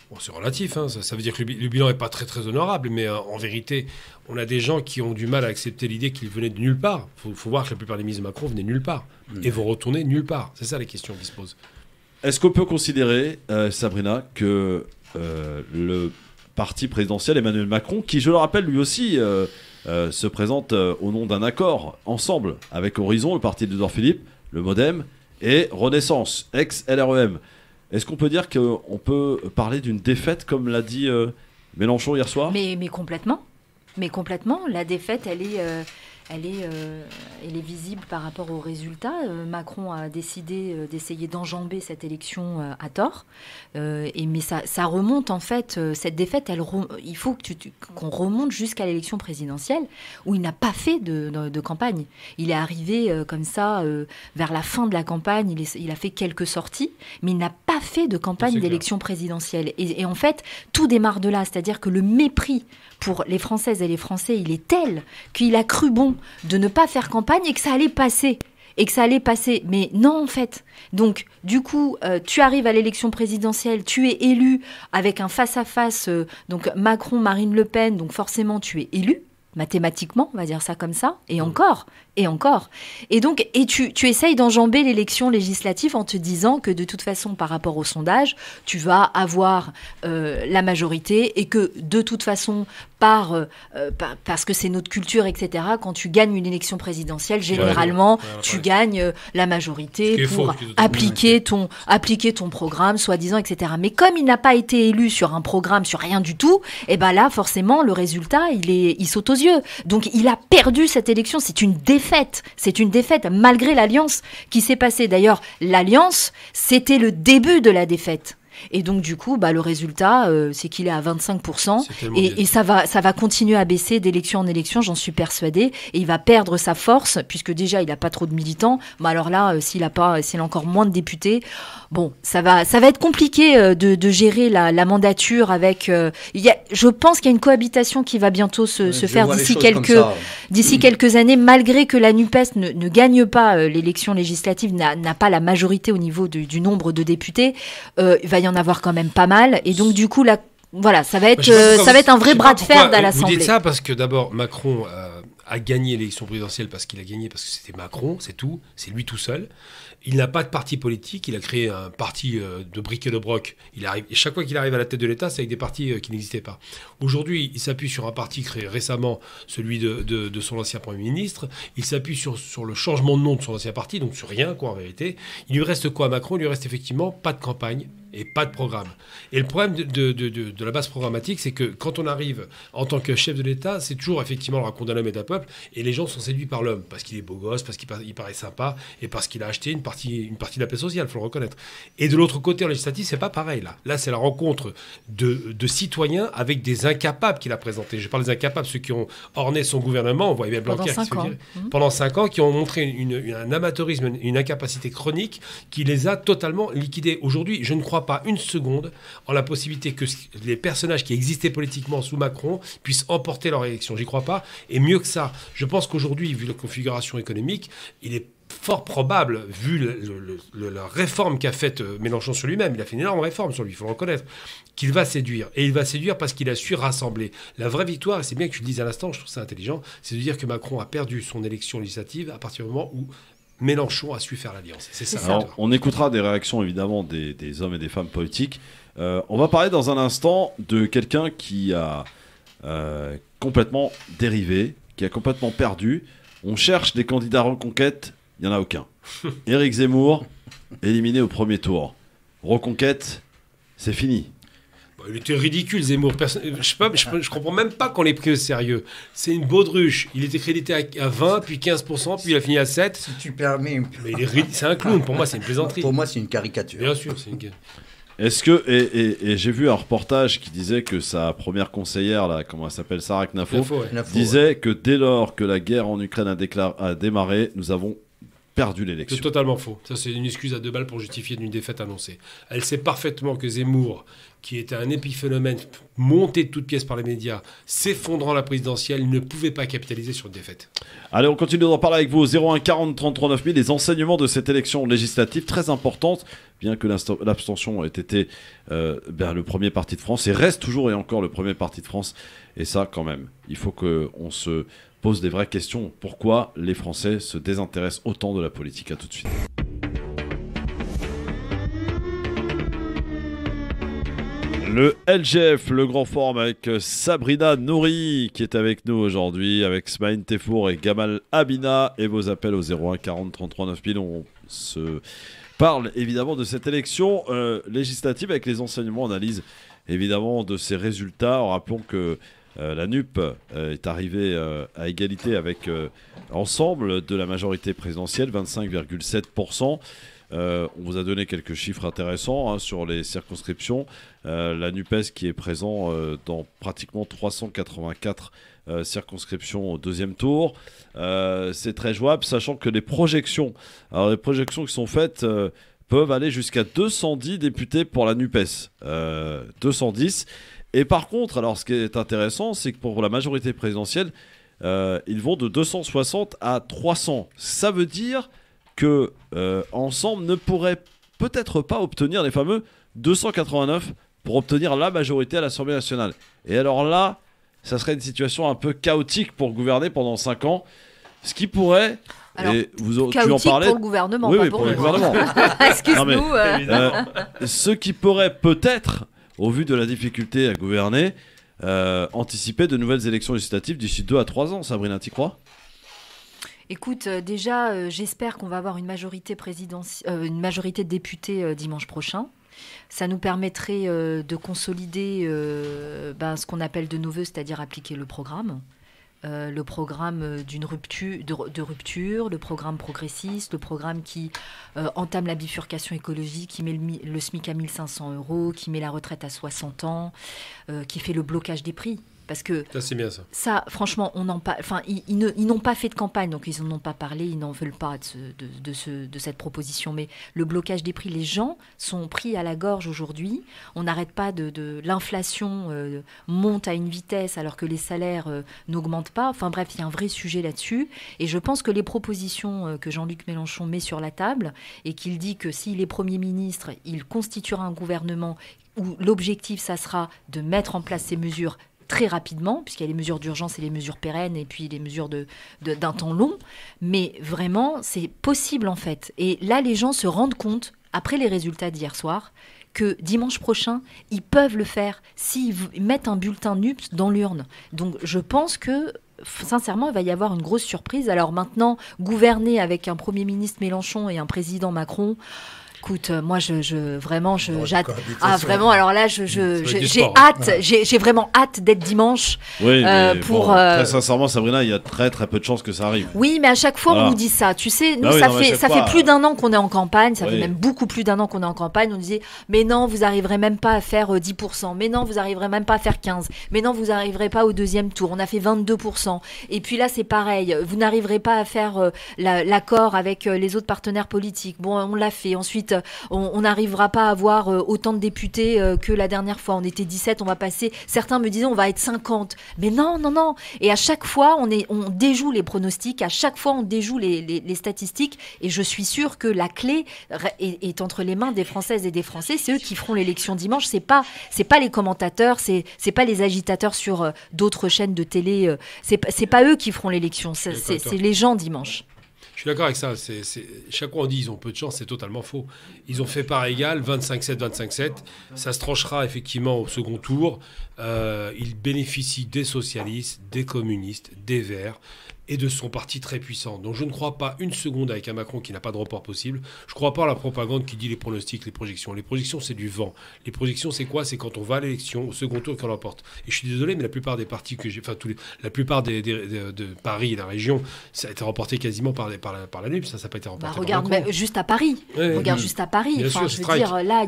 Speaker 7: Bon, c'est relatif, ça veut dire que le bilan n'est pas très très honorable, mais en vérité, on a des gens qui ont du mal à accepter l'idée qu'ils venaient de nulle part. Il faut voir que la plupart des ministres de Macron venaient de nulle part et vont retourner nulle part. C'est ça les questions qui se posent.
Speaker 3: Est-ce qu'on peut considérer, Sabrina, que le parti présidentiel Emmanuel Macron, qui je le rappelle lui aussi se présente au nom d'un accord ensemble avec Horizon, le parti d'Édouard Philippe, le MoDem et Renaissance, ex-LREM, est-ce qu'on peut dire qu'on peut parler d'une défaite, comme l'a dit Mélenchon hier soir?
Speaker 5: Mais complètement. Mais complètement. La défaite, elle est visible par rapport aux résultats. Macron a décidé d'essayer d'enjamber cette élection à tort. Mais ça remonte, en fait, cette défaite, il faut qu'on remonte jusqu'à l'élection présidentielle, où il n'a pas fait de campagne. Il est arrivé comme ça, vers la fin de la campagne, il a fait quelques sorties, mais il n'a pas fait de campagne d'élection présidentielle. Et en fait, tout démarre de là, c'est-à-dire que le mépris pour les Françaises et les Français, il est tel qu'il a cru bon de ne pas faire campagne et que ça allait passer. Mais non, en fait. Donc, du coup, tu arrives à l'élection présidentielle, tu es élu avec un face-à-face, donc Macron, Marine Le Pen, donc forcément, tu es élu, mathématiquement, on va dire ça comme ça, et encore. Et donc, tu essayes d'enjamber l'élection législative en te disant que de toute façon, par rapport au sondage, tu vas avoir la majorité et que de toute façon, parce que c'est notre culture, etc., quand tu gagnes une élection présidentielle, généralement, tu gagnes la majorité pour appliquer ton programme, soi-disant, etc. Mais comme il n'a pas été élu sur un programme, sur rien du tout, et ben là, forcément, le résultat, il saute aux yeux. Donc, il a perdu cette élection. C'est une défaite, malgré l'alliance qui s'est passée. D'ailleurs, l'alliance, c'était le début de la défaite. Et donc, du coup, le résultat, c'est qu'il est à 25%. Et ça va continuer à baisser d'élection en élection, j'en suis persuadée. Et il va perdre sa force, puisque déjà, il n'a pas trop de militants. Mais alors là, s'il a encore moins de députés, bon, ça va être compliqué de gérer la mandature avec... je pense qu'il y a une cohabitation qui va bientôt se faire d'ici quelques années, malgré que la NUPES ne gagne pas l'élection législative, n'a pas la majorité au niveau du nombre de députés. Il va y en avoir quand même pas mal. Et donc, du coup, voilà, ça va être un vrai bras de fer à l'Assemblée.
Speaker 7: Vous dites ça parce que d'abord, Macron a gagné l'élection présidentielle parce qu'il a gagné, parce que c'était Macron, c'est tout, c'est lui tout seul. Il n'a pas de parti politique, il a créé un parti de briques et de broc. Et chaque fois qu'il arrive à la tête de l'État, c'est avec des partis qui n'existaient pas. Aujourd'hui, il s'appuie sur un parti créé récemment, celui de son ancien Premier ministre. Il s'appuie sur le changement de nom de son ancien parti, donc sur rien, quoi, en vérité. Il lui reste quoi à Macron? Il lui reste effectivement pas de campagne et pas de programme. Et le problème de la base programmatique, c'est que quand on arrive en tant que chef de l'État, c'est toujours effectivement le raconte d'un homme et d'un peuple, et les gens sont séduits par l'homme, parce qu'il est beau gosse, parce qu'il paraît sympa, et parce qu'il a acheté une partie de la paix sociale, il faut le reconnaître. Et de l'autre côté, en législatif, c'est pas pareil, là. Là, c'est la rencontre de citoyens avec des incapables qu'il a présentés. Je parle des incapables, ceux qui ont orné son gouvernement, on voyait bien Blanquer, pendant 5 ans, qui ont montré un amateurisme, une incapacité chronique, qui les a totalement liquidés. Aujourd'hui, je ne crois pas une seconde en la possibilité que les personnages qui existaient politiquement sous Macron puissent emporter leur élection. J'y crois pas. Et mieux que ça, je pense qu'aujourd'hui, vu la configuration économique, il est fort probable, vu la réforme qu'a faite Mélenchon sur lui-même, il a fait une énorme réforme sur lui, il faut le reconnaître, qu'il va séduire. Et il va séduire parce qu'il a su rassembler. La vraie victoire, et c'est bien que tu le dises à l'instant, je trouve ça intelligent, c'est de dire que Macron a perdu son élection législative à partir du moment où Mélenchon a su faire l'alliance. C'est ça.
Speaker 3: Alors, on écoutera des réactions évidemment des hommes et des femmes politiques. On va parler dans un instant de quelqu'un qui a complètement dérivé, qui a complètement perdu. On cherche des candidats reconquête, il n'y en a aucun. Éric Zemmour, éliminé au premier tour. Reconquête, c'est fini.
Speaker 7: Il était ridicule, Zemmour. Je comprends même pas qu'on l'ait pris au sérieux. C'est une baudruche. Il était crédité à 20, puis 15%, puis il a fini à 7.
Speaker 6: Si tu permets.
Speaker 7: Mais c'est un clown. Pour moi, c'est une plaisanterie.
Speaker 6: Pour moi, c'est une caricature.
Speaker 7: Bien sûr, c'est une.
Speaker 3: Est-ce que et j'ai vu un reportage qui disait que sa première conseillère, là, comment elle s'appelle, Sarah Knafo, disait que dès lors que la guerre en Ukraine a démarré, nous avons perdu l'élection.
Speaker 7: C'est totalement faux. Ça, c'est une excuse à 2 balles pour justifier une défaite annoncée. Elle sait parfaitement que Zemmour, qui était un épiphénomène monté de toutes pièces par les médias, s'effondrant la présidentielle, ne pouvait pas capitaliser sur une défaite.
Speaker 3: Allez, on continue d'en parler avec vous au 01 40 33 9000. Les enseignements de cette élection législative très importante, bien que l'abstention ait été le premier parti de France, et reste toujours et encore le premier parti de France. Et ça, quand même, il faut qu'on se pose des vraies questions. Pourquoi les Français se désintéressent autant de la politique? À tout de suite. Le LGF, le grand forum avec Sabrina Nouri qui est avec nous aujourd'hui, avec Smaïn Tefour et Gamal Abina, et vos appels au 01 40 33 9000. On se parle évidemment de cette élection législative avec les enseignements, analyse évidemment de ces résultats. Rappelons que la NUP est arrivée à égalité avec l'ensemble de la majorité présidentielle, 25,7%. On vous a donné quelques chiffres intéressants sur les circonscriptions. La NUPES qui est présent dans pratiquement 384 circonscriptions au deuxième tour. C'est très jouable, sachant que les projections qui sont faites peuvent aller jusqu'à 210 députés pour la NUPES. 210. Et par contre, alors ce qui est intéressant, c'est que pour la majorité présidentielle, ils vont de 260 à 300. Ça veut dire que Ensemble ne pourrait peut-être pas obtenir les fameux 289 pour obtenir la majorité à l'Assemblée nationale. Et alors là, ça serait une situation un peu chaotique pour gouverner pendant 5 ans, ce qui pourrait...
Speaker 5: Alors,
Speaker 3: et
Speaker 5: tu en parlais pour le gouvernement,
Speaker 3: oui,
Speaker 5: pas
Speaker 3: oui,
Speaker 5: pour
Speaker 3: le
Speaker 5: nous.
Speaker 3: gouvernement.
Speaker 5: Excuse-nous.
Speaker 3: Ce qui pourrait peut-être, au vu de la difficulté à gouverner, anticiper de nouvelles élections législatives d'ici 2 à 3 ans. Sabrina, t'y crois ?
Speaker 5: Écoute, déjà, j'espère qu'on va avoir une majorité de députés dimanche prochain. Ça nous permettrait de consolider ce qu'on appelle de nos voeux, c'est-à-dire appliquer le programme. Le programme d'une rupture, le programme progressiste, le programme qui entame la bifurcation écologique, qui met le SMIC à 1 500 €, qui met la retraite à 60 ans, qui fait le blocage des prix. Parce que
Speaker 7: ça, c'est bien ça.
Speaker 5: Ça, franchement, ils n'ont pas fait de campagne, donc ils n'en ont pas parlé, ils n'en veulent pas de cette proposition. Mais le blocage des prix, les gens sont pris à la gorge aujourd'hui. On n'arrête pas l'inflation monte à une vitesse alors que les salaires n'augmentent pas. Enfin bref, il y a un vrai sujet là-dessus. Et je pense que les propositions que Jean-Luc Mélenchon met sur la table et qu'il dit que s'il est Premier ministre, il constituera un gouvernement où l'objectif, ça sera de mettre en place ces mesures très rapidement, puisqu'il y a les mesures d'urgence et les mesures pérennes, et puis les mesures d'un temps long. Mais vraiment, c'est possible en fait. Et là, les gens se rendent compte, après les résultats d'hier soir, que dimanche prochain, ils peuvent le faire s'ils mettent un bulletin NUPES dans l'urne. Donc je pense que, sincèrement, il va y avoir une grosse surprise. Alors maintenant, gouverner avec un Premier ministre Mélenchon et un président Macron... Écoute, moi, vraiment, vraiment. Alors là, j'ai vraiment hâte d'être dimanche.
Speaker 3: Oui, très sincèrement, Sabrina, il y a très très peu de chances que ça arrive.
Speaker 5: Oui, mais à chaque fois, on nous dit ça. Tu sais, nous, ça fait plus d'un an qu'on est en campagne. Ça fait même beaucoup plus d'un an qu'on est en campagne. On disait, mais non, vous arriverez même pas à faire 10%. Mais non, vous arriverez même pas à faire 15%. Mais non, vous arriverez pas au deuxième tour. On a fait 22%. Et puis là, c'est pareil. Vous n'arriverez pas à faire l'accord avec les autres partenaires politiques. Bon, on l'a fait. Ensuite, on n'arrivera pas à avoir autant de députés que la dernière fois. On était 17, on va passer... Certains me disaient on va être 50. Mais non. Et à chaque fois, on déjoue les pronostics, à chaque fois, on déjoue les statistiques. Et je suis sûre que la clé est entre les mains des Françaises et des Français. C'est eux qui feront l'élection dimanche. C'est pas les commentateurs, c'est pas les agitateurs sur d'autres chaînes de télé. C'est pas eux qui feront l'élection. C'est les gens dimanche.
Speaker 7: Je suis d'accord avec ça. Chaque fois on dit ils ont peu de chance, c'est totalement faux. Ils ont fait part égale, 25-7. Ça se tranchera effectivement au second tour. Ils bénéficient des socialistes, des communistes, des Verts et de son parti très puissant. Donc je ne crois pas une seconde avec un Macron qui n'a pas de report possible. Je ne crois pas à la propagande qui dit les pronostics, les projections. Les projections, c'est du vent. Les projections, c'est quoi? C'est quand on va à l'élection, au second tour, qu'on l'emporte. Et je suis désolé, mais la plupart des partis que j'ai... Enfin, la plupart de Paris et la région, ça a été remporté quasiment par la NUPES. Ça n'a pas été remporté
Speaker 5: regarde, mais juste à Paris. Regarde juste à Paris.
Speaker 7: Bien sûr,
Speaker 5: je veux dire, là,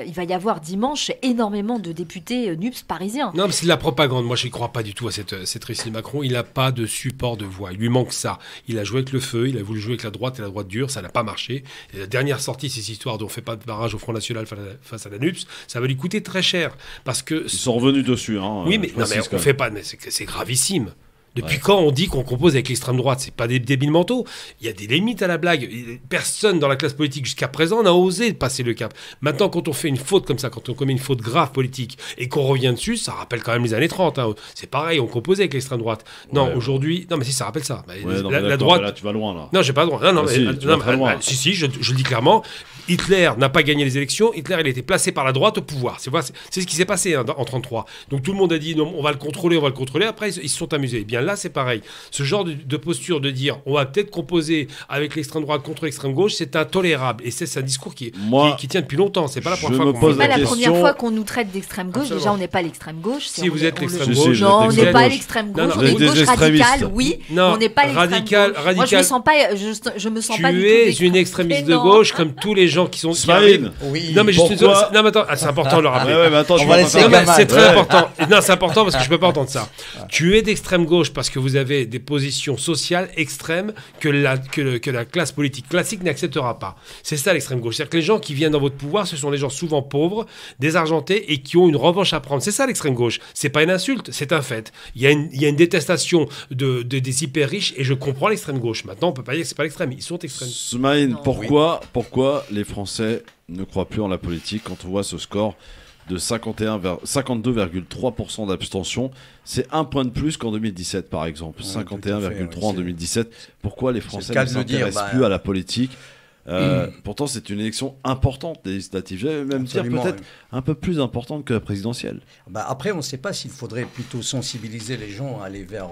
Speaker 5: il va y avoir dimanche énormément de députés NUPES parisiens.
Speaker 7: Non, mais c'est de la propagande. Moi, je n'y crois pas du tout à cette réussite de Macron. Il n'a pas de support de voix. Il lui manque ça. Il a joué avec le feu, il a voulu jouer avec la droite et la droite dure, ça n'a pas marché. Et la dernière sortie, c'est cette histoire dont on ne fait pas de barrage au Front National face à la NUPES, ça va lui coûter très cher. Parce que... Ils
Speaker 3: sont revenus dessus.
Speaker 7: Oui, mais on fait pas... Mais c'est gravissime. Depuis quand on dit qu'on compose avec l'extrême droite? C'est pas des débiles mentaux. Il y a des limites à la blague. Personne dans la classe politique jusqu'à présent n'a osé passer le cap. Maintenant, quand on fait une faute comme ça, quand on commet une faute grave politique et qu'on revient dessus, ça rappelle quand même les années 30. Hein. C'est pareil, on composait avec l'extrême droite. Non, aujourd'hui... Non, mais si, ça rappelle ça.
Speaker 3: La droite... Là, tu vas loin, là.
Speaker 7: Non, j'ai pas le droit. Si, je le dis clairement. Hitler n'a pas gagné les élections. Hitler, il a été placé par la droite au pouvoir. C'est ce qui s'est passé en 1933. Donc tout le monde a dit, non, on va le contrôler. Après, ils se sont amusés. Eh bien là, c'est pareil. Ce genre de posture de dire, on va peut-être composer avec l'extrême droite contre l'extrême gauche, c'est intolérable. Et c'est un discours qui tient depuis longtemps. C'est pas la
Speaker 5: première fois qu'on nous traite d'extrême gauche. Déjà, on n'est pas l'extrême gauche.
Speaker 7: Si vous êtes l'extrême gauche.
Speaker 5: Non, on n'est pas l'extrême gauche. On est une gauche radicale, oui. On n'est pas l'extrême gauche. Moi, je me sens pas du tout.
Speaker 7: Tu es une extrémiste de gauche comme tous les gens qui sont...
Speaker 3: Oui.
Speaker 7: Non, mais non, mais attends, c'est important de le rappeler.
Speaker 3: C'est
Speaker 7: très important. Non, c'est important parce que je peux pas entendre ça. Tu es d'extrême gauche parce que vous avez des positions sociales extrêmes que la classe politique classique n'acceptera pas. C'est ça l'extrême gauche. C'est-à-dire que les gens qui viennent dans votre pouvoir, ce sont les gens souvent pauvres, désargentés et qui ont une revanche à prendre. C'est ça l'extrême gauche. C'est pas une insulte, c'est un fait. Il y a une détestation des hyper riches et je comprends l'extrême gauche. Maintenant, on peut pas dire que c'est pas l'extrême. Ils sont extrêmes.
Speaker 3: Smaïn, pourquoi les Français ne croient plus en la politique quand on voit ce score de 52,3% d'abstention? C'est un point de plus qu'en 2017 par exemple. 51,3% en 2017. Pourquoi les Français ne s'intéressent plus à la politique? Pourtant, c'est une élection importante, les législatives. Je vais même dire peut-être un peu plus importante que la présidentielle.
Speaker 6: Après, on ne sait pas s'il faudrait plutôt sensibiliser les gens à aller vers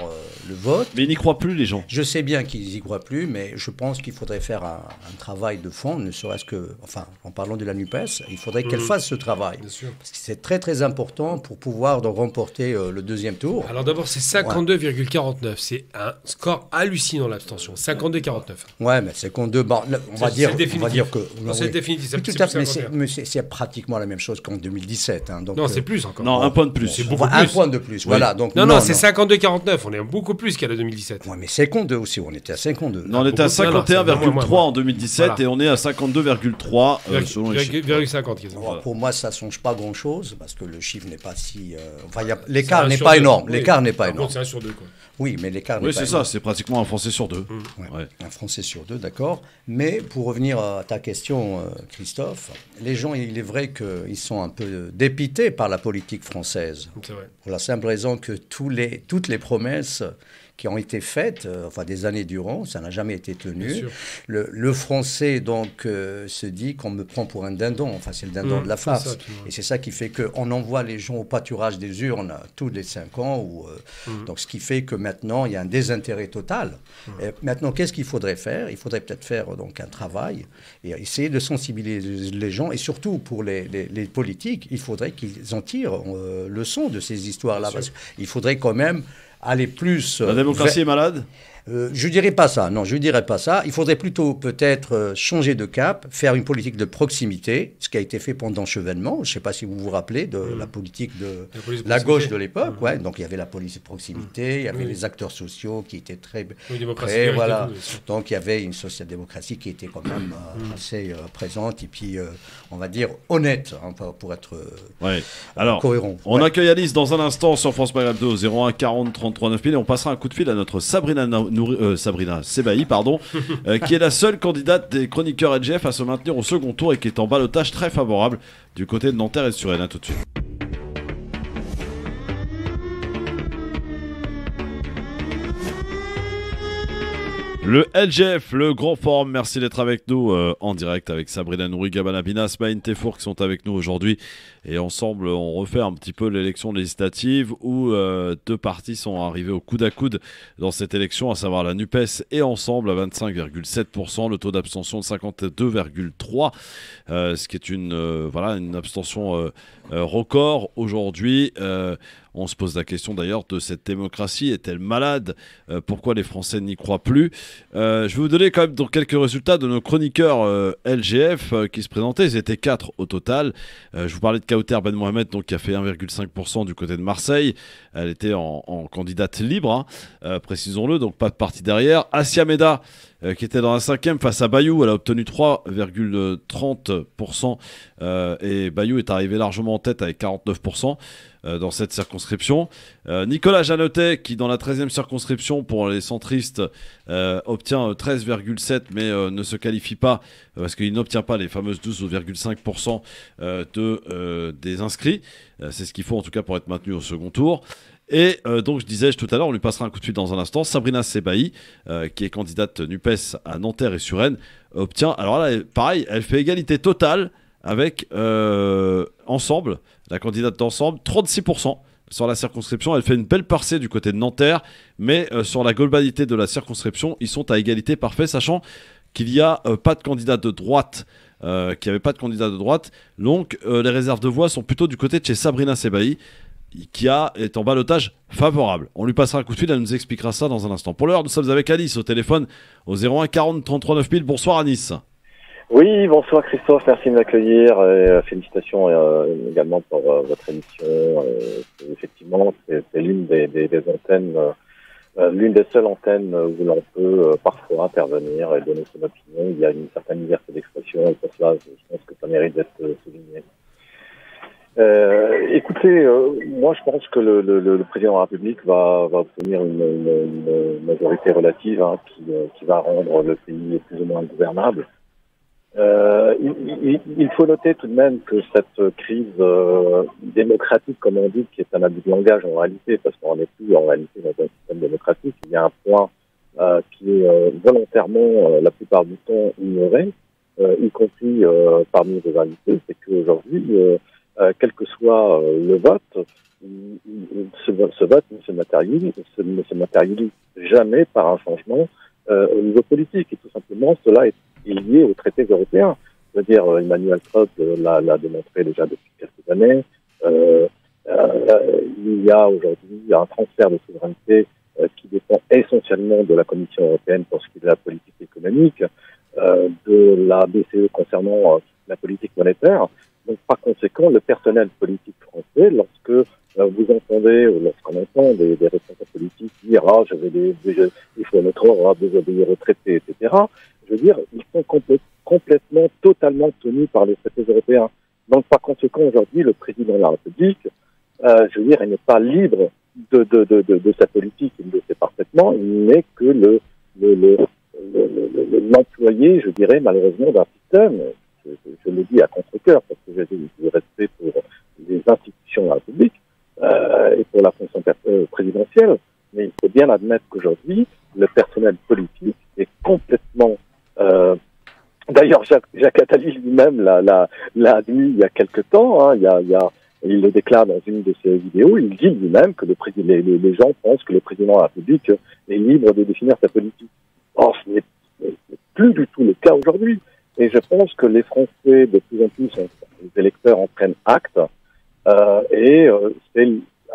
Speaker 6: le vote.
Speaker 3: Mais ils n'y croient plus, les gens.
Speaker 6: Je sais bien qu'ils n'y croient plus, mais je pense qu'il faudrait faire un travail de fond, ne serait-ce que, enfin, en parlant de la NUPES, il faudrait qu'elle fasse ce travail. Bien sûr. Parce que c'est très, très important pour pouvoir donc remporter le deuxième tour.
Speaker 7: Alors d'abord, c'est 52,49. C'est un score hallucinant, l'abstention. 52,49.
Speaker 6: Ouais, mais 52, on va dire dire que...
Speaker 7: C'est définitif.
Speaker 6: Oui, tout à fait, mais c'est pratiquement la même chose qu'en 2017. Hein, donc,
Speaker 7: non, c'est plus encore.
Speaker 3: Non, un point de plus.
Speaker 7: C'est beaucoup plus.
Speaker 6: Un point de plus, voilà. Donc,
Speaker 7: non, c'est 52,49. On est beaucoup plus qu'à la 2017.
Speaker 6: Oui, mais 52 aussi, on était à 52.
Speaker 3: Non, on était à 51,3 en 2017 et on est à 52,3 selon les chiffres.
Speaker 7: 50.
Speaker 6: Pour moi, ça ne change pas grand-chose parce que le chiffre n'est pas si... l'écart n'est pas énorme. L'écart n'est pas énorme.
Speaker 7: C'est 1 sur 2, quoi.
Speaker 6: Oui, mais l'écart n'est pas
Speaker 3: c'est
Speaker 6: énorme.
Speaker 3: ça, c'est pratiquement un Français sur 2.
Speaker 6: Un Français sur 2, d'accord. Mais pour revenir à ta question, Christophe, les gens, il est vrai qu'ils sont un peu dépités par la politique française.
Speaker 7: C'est vrai.
Speaker 6: Pour la simple raison que toutes les promesses qui ont été faites, des années durant, ça n'a jamais été tenu. Le Français, donc, se dit qu'on me prend pour un dindon. Enfin, c'est le dindon de la farce. Et c'est ça qui fait qu'on envoie les gens au pâturage des urnes tous les 5 ans. Donc, ce qui fait que maintenant, il y a un désintérêt total. Et maintenant, qu'est-ce qu'il faudrait faire? Il faudrait peut-être faire donc, un travail et essayer de sensibiliser les gens. Et surtout, pour les politiques, il faudrait qu'ils en tirent leçon de ces histoires-là. Parce qu'il faudrait quand même aller plus...
Speaker 3: La démocratie est malade?
Speaker 6: Je dirais pas ça. Non, je dirais pas ça. Il faudrait plutôt peut-être changer de cap, faire une politique de proximité, ce qui a été fait pendant Chevènement. Je ne sais pas si vous vous rappelez de la politique de la gauche de l'époque. Ouais. Donc il y avait la police de proximité, il y avait les acteurs sociaux qui étaient très prêts. Voilà. Donc il y avait une social-démocratie qui était quand même assez présente et puis on va dire honnête pour être cohérent.
Speaker 3: On accueille Alice dans un instant sur France Maghreb 2 au 01 40 33 9000 et on passera un coup de fil à notre Sabrina Sebaï, qui est la seule candidate des chroniqueurs LGF à se maintenir au second tour et qui est en ballottage très favorable du côté de Nanterre et de Suresnes. Tout de suite. Le LGF, le grand forum, merci d'être avec nous en direct avec Sabrina Nouri, Gabana Binas, Maïn Tefour qui sont avec nous aujourd'hui. Et ensemble, on refait un petit peu l'élection législative où deux partis sont arrivés au coude à coude dans cette élection, à savoir la NUPES et Ensemble à 25,7%, le taux d'abstention de 52,3%, ce qui est une abstention record aujourd'hui. On se pose la question d'ailleurs de cette démocratie, est-elle malade? Pourquoi les Français n'y croient plus? Je vais vous donner quand même donc quelques résultats de nos chroniqueurs LGF qui se présentaient. Ils étaient 4 au total. Je vous parlais de Kauter Ben Mohamed, donc, qui a fait 1,5% du côté de Marseille. Elle était en candidate libre, précisons-le, donc pas de parti derrière. Asia Meda, qui était dans la 5e face à Bayou, elle a obtenu 3,30%. Et Bayou est arrivé largement en tête avec 49%. Dans cette circonscription. Nicolas Jeannetet, qui dans la 13e circonscription pour les centristes obtient 13,7 mais ne se qualifie pas parce qu'il n'obtient pas les fameuses 12,5% des inscrits. C'est ce qu'il faut en tout cas pour être maintenu au second tour. Et donc je disais tout à l'heure, on lui passera un coup de fil dans un instant. Sabrina Sebaï, qui est candidate NUPES à Nanterre et Suresnes, obtient, alors là pareil, elle fait égalité totale avec Ensemble, la candidate d'Ensemble, 36% sur la circonscription. Elle fait une belle percée du côté de Nanterre, mais sur la globalité de la circonscription, ils sont à égalité parfaite, sachant qu'il n'y a pas de candidat de droite, qu'il n'y avait pas de candidat de droite. Donc les réserves de voix sont plutôt du côté de chez Sabrina Sebaï, qui est en ballottage favorable. On lui passera un coup de fil, elle nous expliquera ça dans un instant. Pour l'heure, nous sommes avec Alice au téléphone au 01 40 33 9000. Bonsoir Alice.
Speaker 12: Oui, bonsoir Christophe, merci de m'accueillir. Félicitations également pour votre émission. Effectivement, c'est l'une des antennes, l'une des seules antennes où l'on peut parfois intervenir et donner son opinion. Il y a une certaine liberté d'expression et pour cela, je pense que ça mérite d'être souligné. Écoutez, moi je pense que le président de la République va obtenir une majorité relative qui va rendre le pays plus ou moins gouvernable. Il faut noter tout de même que cette crise démocratique, comme on dit, qui est un abus de langage en réalité, parce qu'on n'est plus en réalité dans un système démocratique, il y a un point qui est volontairement la plupart du temps ignoré, y compris parmi les invités, c'est qu'aujourd'hui, quel que soit le vote, ce vote ne se matérialise jamais par un changement au niveau politique. Et tout simplement, cela est lié aux traités européens. Je veux dire, Emmanuel Trump l'a démontré déjà depuis quelques années. Il y a aujourd'hui un transfert de souveraineté qui dépend essentiellement de la Commission européenne pour ce qui est de la politique économique. de la BCE concernant la politique monétaire. Donc, par conséquent, le personnel politique français, lorsque vous entendez, ou lorsqu'on entend des responsables politiques dire « Ah, il faut notre Europe, des retraités, etc. », je veux dire, ils sont complètement, totalement tenus par les traités européens. Donc, par conséquent, aujourd'hui, le président de la République, je veux dire, il n'est pas libre de sa politique, il le sait parfaitement, il n'est que l'employé, je dirais, malheureusement, d'un système. Je le dis à contre-cœur, parce que j'ai du respect pour les institutions de la République et pour la fonction présidentielle, mais il faut bien admettre qu'aujourd'hui, le personnel politique est complètement... D'ailleurs, Jacques Attali lui-même l'a admis il y a quelque temps, hein, il le déclare dans une de ses vidéos, il dit lui-même que les gens pensent que le président de la République est libre de définir sa politique. Or, ce n'est plus du tout le cas aujourd'hui. Et je pense que les Français, de plus en plus, les électeurs en prennent acte, et c'est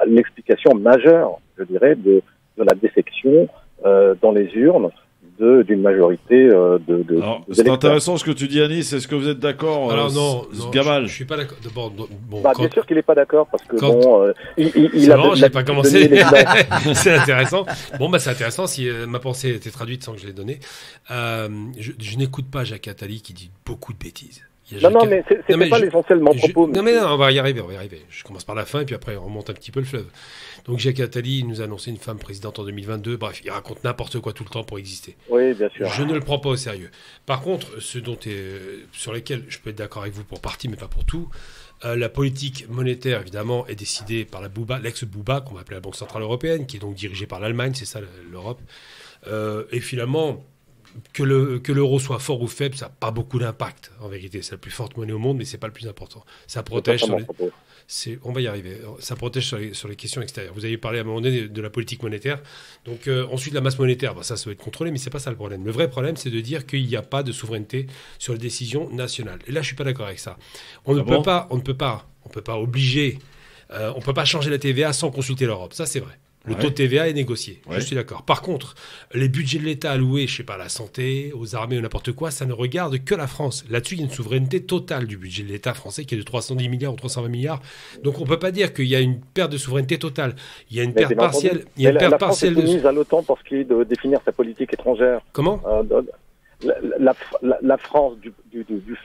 Speaker 12: l'explication majeure, je dirais, de la défection dans les urnes d'une majorité
Speaker 3: Alors, c'est intéressant ce que tu dis, Anis. Est-ce que vous êtes d'accord?
Speaker 7: Alors non,
Speaker 3: Gamal,
Speaker 7: je suis pas d'accord.
Speaker 12: Bien sûr qu'il n'est pas d'accord parce que
Speaker 7: il a. J'ai pas commencé. C'est intéressant. C'est intéressant si ma pensée était traduite sans que je l'ai donnée. Je n'écoute pas Jacques Attali qui dit beaucoup de bêtises.
Speaker 12: Mais c'est pas l'essentiel de mon propos.
Speaker 7: Non, on va y arriver. Je commence par la fin et puis après on remonte un petit peu le fleuve. Donc Jacques Attali nous a annoncé une femme présidente en 2022. Bref, il raconte n'importe quoi tout le temps pour exister.
Speaker 12: Oui, bien sûr.
Speaker 7: Je ne le prends pas au sérieux. Par contre, sur lesquels je peux être d'accord avec vous pour partie, mais pas pour tout, la politique monétaire, évidemment, est décidée par la BOUBA, l'ex-BOUBA, qu'on va appeler la Banque Centrale Européenne, qui est donc dirigée par l'Allemagne, c'est ça l'Europe. Et finalement... Que l'euro soit fort ou faible, ça n'a pas beaucoup d'impact, en vérité. C'est la plus forte monnaie au monde, mais ce n'est pas le plus important. Ça protège on va y arriver. Ça protège sur les questions extérieures. Vous avez parlé à un moment donné de la politique monétaire. Donc, ensuite, la masse monétaire, ça va être contrôlé, mais ce n'est pas ça le problème. Le vrai problème, c'est de dire qu'il n'y a pas de souveraineté sur les décisions nationales. Et là, je ne suis pas d'accord avec ça. On ne peut pas obliger, on ne peut pas changer la TVA sans consulter l'Europe. Ça, c'est vrai. Le taux de TVA est négocié, je suis d'accord. Par contre, les budgets de l'État alloués, je sais pas, à la santé, aux armées ou n'importe quoi, ça ne regarde que la France. Là-dessus, il y a une souveraineté totale du budget de l'État français qui est de 310 milliards ou 320 milliards. Donc on ne peut pas dire qu'il y a une perte de souveraineté totale. Il y a une perte partielle.
Speaker 12: La France est soumise à l'OTAN pour ce qui est de définir sa politique étrangère.
Speaker 7: Comment
Speaker 12: la France, du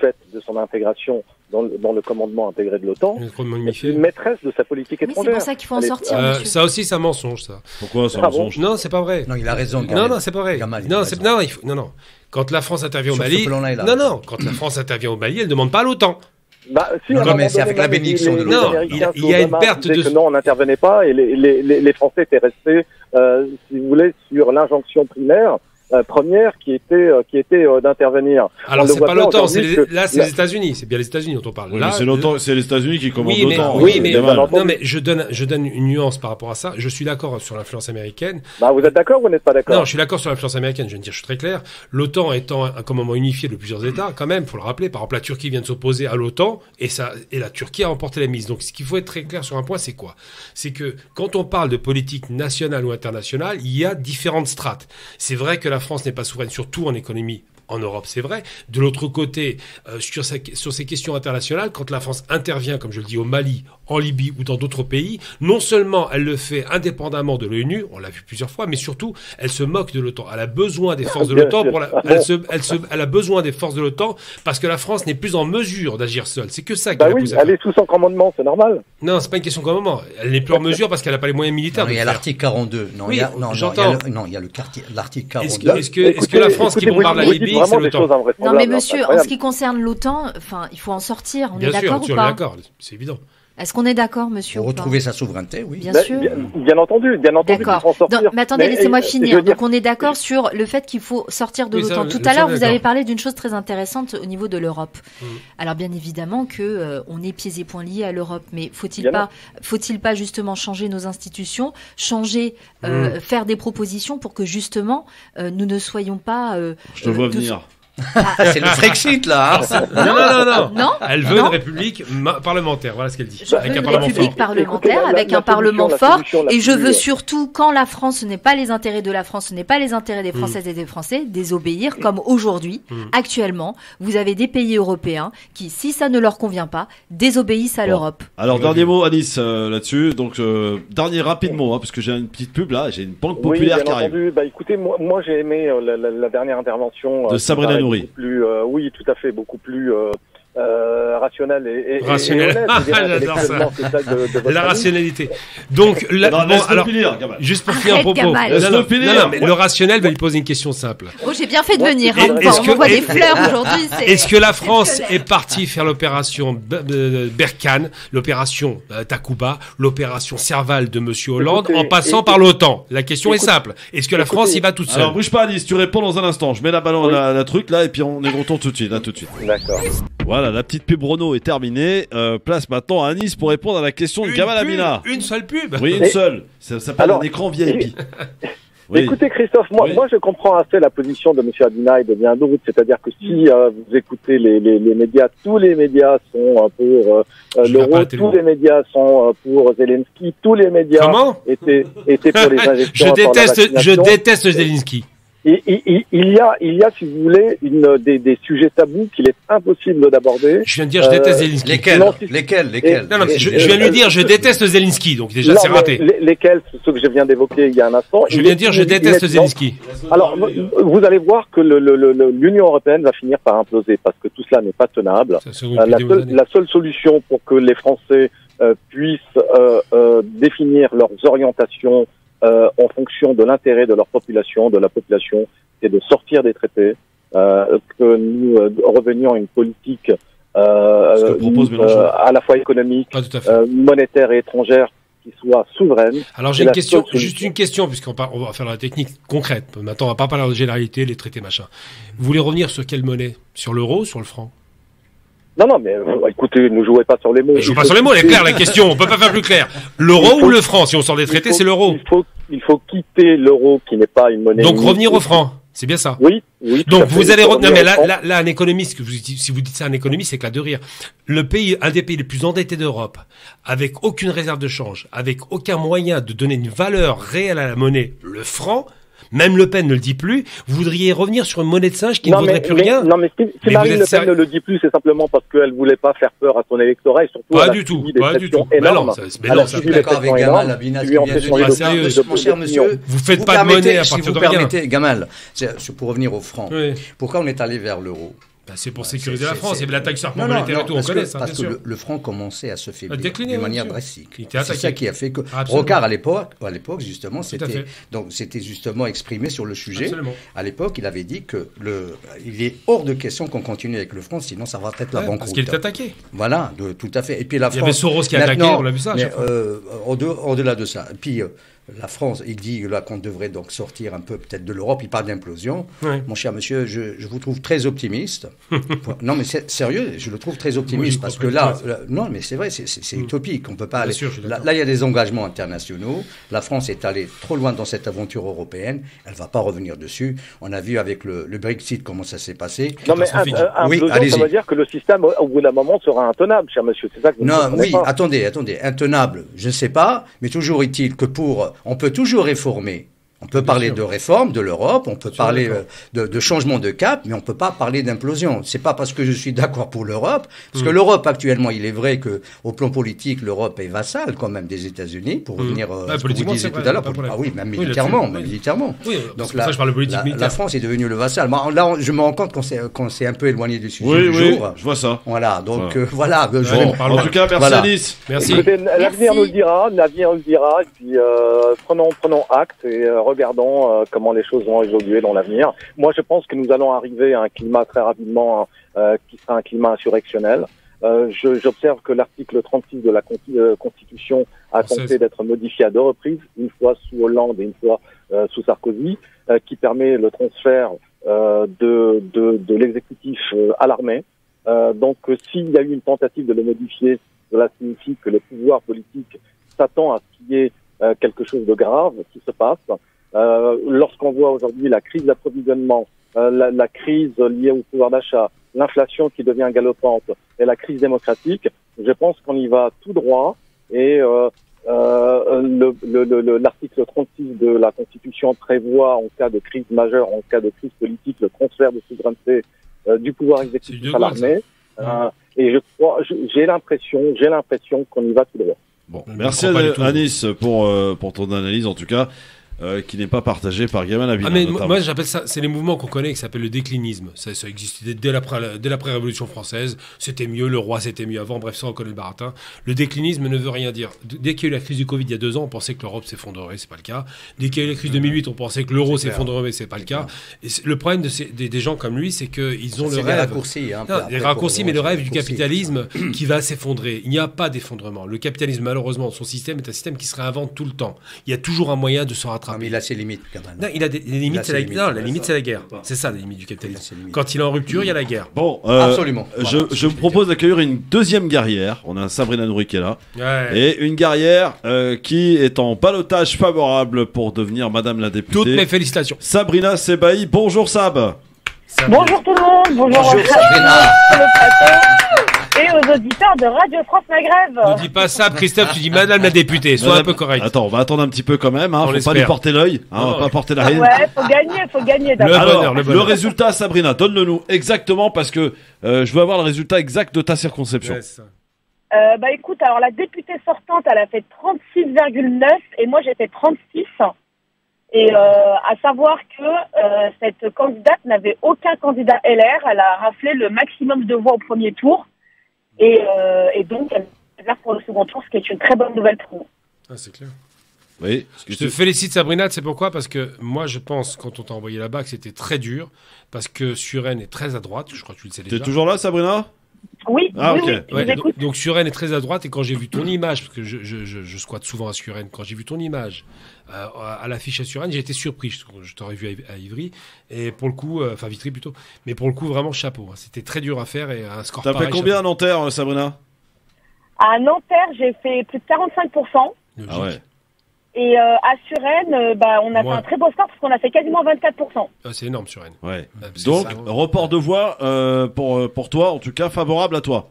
Speaker 12: fait de son intégration dans le commandement intégré de l'OTAN, est une maîtresse de sa politique étrangère.
Speaker 5: C'est pour ça qu'il faut en sortir, monsieur.
Speaker 7: Ça aussi, c'est un mensonge, ça.
Speaker 3: Pourquoi c'est un mensonge?
Speaker 7: Non, c'est pas vrai.
Speaker 6: Non, il a raison.
Speaker 7: Non, c'est pas vrai. Non. Quand la France intervient au Mali... Quand la France intervient au Mali, elle ne demande pas à l'OTAN.
Speaker 6: Mais c'est avec la bénédiction de l'OTAN.
Speaker 7: Non, il y a une perte de...
Speaker 12: Non, on n'intervenait pas et les Français étaient restés, si vous voulez, sur l'injonction primaire première qui était d'intervenir.
Speaker 7: Alors c'est pas l'OTAN, là c'est les États-Unis, c'est bien les États-Unis dont on parle. Là,
Speaker 3: c'est les États-Unis qui commandent l'OTAN.
Speaker 7: Oui, mais je donne une nuance par rapport à ça. Je suis d'accord sur l'influence américaine.
Speaker 12: Vous êtes d'accord ou vous n'êtes pas d'accord?
Speaker 7: Non, je suis d'accord sur l'influence américaine. Je suis très clair. L'OTAN étant un commandement unifié de plusieurs États, quand même, faut le rappeler. Par exemple, la Turquie vient de s'opposer à l'OTAN et la Turquie a remporté la mise. Donc, ce qu'il faut être très clair sur un point, c'est quoi? C'est que quand on parle de politique nationale ou internationale, il y a différentes strates. C'est vrai que la France n'est pas souveraine, surtout en économie. En Europe, c'est vrai. De l'autre côté, sur ces questions internationales, quand la France intervient, comme je le dis, au Mali, en Libye ou dans d'autres pays, non seulement elle le fait indépendamment de l'ONU, on l'a vu plusieurs fois, mais surtout, elle se moque de l'OTAN. Elle a besoin des forces de l'OTAN elle a besoin des forces de l'OTAN parce que la France n'est plus en mesure d'agir seule. C'est que ça qui la pousse à
Speaker 12: elle est sous son commandement, c'est normal.
Speaker 7: Non, c'est pas une question de commandement. Elle n'est plus en mesure parce qu'elle n'a pas les moyens militaires.
Speaker 6: Il y a l'article 42. Il y a l'article 42.
Speaker 7: Est-ce que la France qui bombarde la Libye, c'est l'OTAN?
Speaker 5: Non, mais monsieur, en ce qui concerne l'OTAN, il faut en sortir. On est d'accord ou pas?
Speaker 7: Bien sûr, on est d'accord, c'est évident.
Speaker 5: Est-ce qu'on est d'accord, monsieur?
Speaker 6: Pour retrouver sa souveraineté, oui.
Speaker 5: Bien sûr.
Speaker 12: Bien entendu.
Speaker 5: D'accord. Mais attendez, laissez-moi finir. Donc, on est d'accord sur le fait qu'il faut sortir de l'OTAN. Tout à l'heure, vous avez parlé d'une chose très intéressante au niveau de l'Europe. Alors, bien évidemment que on est pieds et poings liés à l'Europe, mais faut-il pas justement changer nos institutions, faire des propositions pour que justement nous ne soyons pas.
Speaker 3: Je te vois venir.
Speaker 6: C'est le Frexit, là.
Speaker 7: Non. Elle veut une république parlementaire. Voilà ce qu'elle dit.
Speaker 5: Avec un république parlementaire, avec un parlement fort. Et je veux surtout, quand la France, ce n'est pas les intérêts de la France, ce n'est pas les intérêts des Françaises et des Français, désobéir, comme aujourd'hui, actuellement, vous avez des pays européens qui, si ça ne leur convient pas, désobéissent à l'Europe.
Speaker 3: Alors, dernier mot, Anis, là-dessus. Donc, dernier rapide mot, parce que j'ai une petite pub là, j'ai une banque populaire qui arrive.
Speaker 12: Bah, écoutez, moi j'ai aimé la dernière intervention
Speaker 3: de Sabrina Nouri.
Speaker 12: Oui, tout à fait, beaucoup plus rationnel et
Speaker 7: rationnel.
Speaker 12: J'adore ça.
Speaker 7: La rationalité. Donc, juste pour finir un propos. Non, mais le rationnel va lui poser une question simple.
Speaker 5: Oh, j'ai bien fait de venir. On voit des fleurs aujourd'hui.
Speaker 7: Est-ce que la France est partie faire l'opération Berkane, l'opération Takuba, l'opération Serval de Monsieur Hollande, en passant par l'OTAN? La question est simple. Est-ce que la France y va toute seule?
Speaker 3: Alors, bouge pas, Alice, tu réponds dans un instant. Je mets la ballon, la truc là, et puis on est de retour tout de suite.
Speaker 12: D'accord.
Speaker 3: Voilà, la petite pub Renault est terminée. Place maintenant à Nice pour répondre à la question de Gamal Amina.
Speaker 7: Une seule pub?
Speaker 3: Oui, une seule. Ça s'appelle un écran VIP.
Speaker 12: Oui. Écoutez, Christophe, moi je comprends assez la position de M. Adina et de bien d'autres. C'est-à-dire que si vous écoutez les médias, tous les médias sont pour l'euro, tous les médias sont pour Zelensky, tous les médias étaient pour les injections.
Speaker 7: Je déteste Zelensky.
Speaker 12: Il y a, si vous voulez, des sujets tabous qu'il est impossible d'aborder.
Speaker 7: Je viens de dire, je déteste Zelensky.
Speaker 6: Lesquels?
Speaker 7: Non, je viens de lui dire, je déteste Zelensky, donc déjà c'est raté.
Speaker 12: Lesquels? Ceux que je viens d'évoquer il y a un instant.
Speaker 7: Je viens de dire, je déteste Zelensky.
Speaker 12: Alors, vous allez voir que l'Union européenne va finir par imploser, parce que tout cela n'est pas tenable. La seule solution pour que les Français puissent définir leurs orientations en fonction de l'intérêt de leur population, c'est de sortir des traités, que nous revenions à une politique à la fois économique, monétaire et étrangère qui soit souveraine.
Speaker 7: Alors j'ai une question, juste une question, puisqu'on va faire la technique concrète. Maintenant, on va pas parler de généralité, les traités, machin. Vous voulez revenir sur quelle monnaie? Sur l'euro ou sur le franc?
Speaker 12: Non, mais écoutez, ne jouez pas sur les mots.
Speaker 7: Je joue pas sur les mots, elle est claire la question, on peut pas faire plus clair. L'euro ou le franc? Si on sort des traités, c'est l'euro.
Speaker 12: Il faut quitter l'euro qui n'est pas une monnaie.
Speaker 7: Donc revenir au franc, c'est bien ça?
Speaker 12: Oui.
Speaker 7: Donc vous allez revenir, mais là, un économiste, si vous dites ça à un économiste, c'est éclat de rire. Un des pays les plus endettés d'Europe, avec aucune réserve de change, avec aucun moyen de donner une valeur réelle à la monnaie, le franc, même Le Pen ne le dit plus, vous voudriez revenir sur une monnaie de singe qui ne vaudrait plus rien?
Speaker 12: Non, mais si Marine Le Pen ne le dit plus, c'est simplement parce qu'elle ne voulait pas faire peur à son électorat et surtout
Speaker 7: pas du tout.
Speaker 12: Énorme.
Speaker 6: Alors, je suis d'accord avec Gamal, Abina, ce qu'il vient de dire. Mon cher monsieur,
Speaker 7: vous faites pas de monnaie à partir de rien.
Speaker 6: Si vous permettez, Gamal, pour revenir au franc, pourquoi on est allé vers l'euro?
Speaker 7: C'est pour sécuriser la France. Il y avait l'attaque sur la monétaire et tout, on connaît ça,
Speaker 6: parce
Speaker 7: bien sûr.
Speaker 6: que le franc commençait à se faiblir de manière drastique.
Speaker 7: C'est
Speaker 6: ça qui a fait que Rocard, à l'époque, justement, c'était justement exprimé sur le sujet.
Speaker 7: Absolument.
Speaker 6: À l'époque, il avait dit que il est hors de question qu'on continue avec le franc, sinon ça va être la banqueroute.
Speaker 7: Parce qu'il est attaqué.
Speaker 6: Voilà, tout à fait. Et puis la France.
Speaker 7: Il y avait Soros qui a attaqué, on l'a vu ça.
Speaker 6: Mais au-delà de ça, et puis. La France, il dit là qu'on devrait donc sortir un peu peut-être de l'Europe. Il parle d'implosion. Oui. Mon cher monsieur, je vous trouve très optimiste. Non, mais c'est sérieux, je le trouve très optimiste parce que là, non, mais c'est vrai, c'est utopique. On peut pas aller. Là, il y a des engagements internationaux. La France est allée trop loin dans cette aventure européenne. Elle va pas revenir dessus. On a vu avec le Brexit comment ça s'est passé.
Speaker 12: Non, mais implosion, ça veut dire que le système, au bout d'un moment, sera intenable, cher monsieur. C'est ça que vous
Speaker 6: non, oui, pas. Attendez, intenable, je ne sais pas, mais toujours est-il que on peut toujours réformer. On peut parler de réforme de l'Europe, on peut parler de changement de cap, mais on ne peut pas parler d'implosion. C'est pas parce que je suis d'accord pour l'Europe, parce que l'Europe actuellement, il est vrai que au plan politique, l'Europe est vassale quand même des États-Unis, pour revenir à ce que vous disiez tout à l'heure. Ah oui, même militairement, militairement.
Speaker 7: Oui,
Speaker 6: donc
Speaker 7: là, je parle de politique militaire.
Speaker 6: La France est devenue le vassal. Là, je me rends compte qu'on s'est un peu éloigné du sujet du jour.
Speaker 3: Oui, je vois ça.
Speaker 6: Voilà, donc voilà.
Speaker 3: En tout cas, merci Alice.
Speaker 7: Merci.
Speaker 12: L'avenir nous le dira, et puis prenons acte et regardons comment les choses vont évoluer dans l'avenir. Moi, je pense que nous allons arriver à un climat très rapidement qui sera un climat insurrectionnel. J'observe que l'article 36 de la Constitution a tenté d'être modifié à 2 reprises, une fois sous Hollande et une fois sous Sarkozy, qui permet le transfert de l'exécutif à l'armée. Donc, s'il y a eu une tentative de le modifier, cela signifie que le pouvoir politique s'attend à ce qu'il y ait quelque chose de grave qui se passe. Lorsqu'on voit aujourd'hui la crise d'approvisionnement la crise liée au pouvoir d'achat, l'inflation qui devient galopante et la crise démocratique, je pense qu'on y va tout droit et l'article 36 de la Constitution prévoit en cas de crise majeure, en cas de crise politique, le transfert de souveraineté du pouvoir exécutif à l'armée. Et j'ai l'impression qu'on y va tout droit.
Speaker 3: Bon, merci Anis pour ton analyse en tout cas. Qui n'est pas partagé par Gamal Abina.
Speaker 7: Mais moi j'appelle ça, c'est les mouvements qu'on connaît qui s'appellent le déclinisme. Ça existait dès l'après-révolution française. C'était mieux, le roi c'était mieux avant. Bref, ça on connaît le baratin. Le déclinisme ne veut rien dire. Dès qu'il y a eu la crise du Covid il y a 2 ans, on pensait que l'Europe s'effondrerait, c'est pas le cas. Dès qu'il y a eu la crise de 2008, on pensait que l'euro s'effondrerait, mais c'est pas le cas. Et le problème des gens comme lui, c'est qu'ils ont le rêve. Des raccourcis, mais le rêve du capitalisme qui va s'effondrer. Il n'y a pas d'effondrement. Le capitalisme, malheureusement, son système est un système qui se réinvente tout le temps. Il y a toujours un moyen de se rattraper.
Speaker 6: Mais il a ses limites quand même.
Speaker 7: Non, il a des limites. La limite, c'est la guerre. C'est ça la limite du capitalisme. Quand il est en rupture, il y a la guerre.
Speaker 3: Bon,
Speaker 6: absolument.
Speaker 3: Je vous propose d'accueillir une deuxième guerrière. On a Sabrina Nouri qui est là. Ouais. Et une guerrière qui est en ballottage favorable pour devenir Madame la députée.
Speaker 7: Toutes mes félicitations.
Speaker 3: Sabrina Sebaï. Bonjour Sab.
Speaker 13: Bonjour tout le monde. Bonjour
Speaker 6: Sabrina.
Speaker 13: Et aux auditeurs de Radio France Maghreb.
Speaker 7: Ne dis pas ça, Christophe, tu dis Madame la députée, sois un peu correct.
Speaker 3: Attends, on va attendre un petit peu quand même, hein. Faut pas lui porter l'œil, hein, on va pas porter la haine.
Speaker 13: Ouais, faut gagner d'abord.
Speaker 3: Alors, le résultat, Sabrina, donne-le-nous exactement parce que je veux avoir le résultat exact de ta circonscription.
Speaker 7: Yes.
Speaker 13: Écoute, alors la députée sortante, elle a fait 36,9 et moi j'ai fait 36. Et à savoir que cette candidate n'avait aucun candidat LR, elle a raflé le maximum de voix au premier tour. Et donc, elle est là pour le second tour, ce qui est une très bonne nouvelle pour nous.
Speaker 7: Ah, c'est clair.
Speaker 3: Oui.
Speaker 7: Je te félicite, Sabrina. C'est pourquoi ? Parce que moi, je pense, quand on t'a envoyé là-bas, que c'était très dur. Parce que Suresnes est très à droite. Je crois que tu le sais déjà.
Speaker 3: T'es toujours là, Sabrina ?
Speaker 13: Oui.
Speaker 3: Ah,
Speaker 13: oui,
Speaker 3: ok.
Speaker 13: Oui,
Speaker 7: ouais, donc Suresnes est très à droite. Et quand j'ai vu ton image, parce que je squatte souvent à Suresnes, quand j'ai vu ton image à l'affiche à Suresnes, j'ai été surpris. Je t'aurais vu à Ivry. Et pour le coup, enfin Vitry plutôt. Mais pour le coup, vraiment chapeau. C'était très dur à faire et un score pareil.
Speaker 3: T'as fait combien à Nanterre, Sabrina ?
Speaker 13: À Nanterre, j'ai fait plus de 45%.
Speaker 7: Logique.
Speaker 3: Ah ouais.
Speaker 13: Et à Suresnes, on a fait un très beau score parce qu'on a fait quasiment 24%.
Speaker 7: Ah, c'est énorme, Suresnes.
Speaker 3: Ouais. Donc, report de voix pour toi, en tout cas, favorable à toi.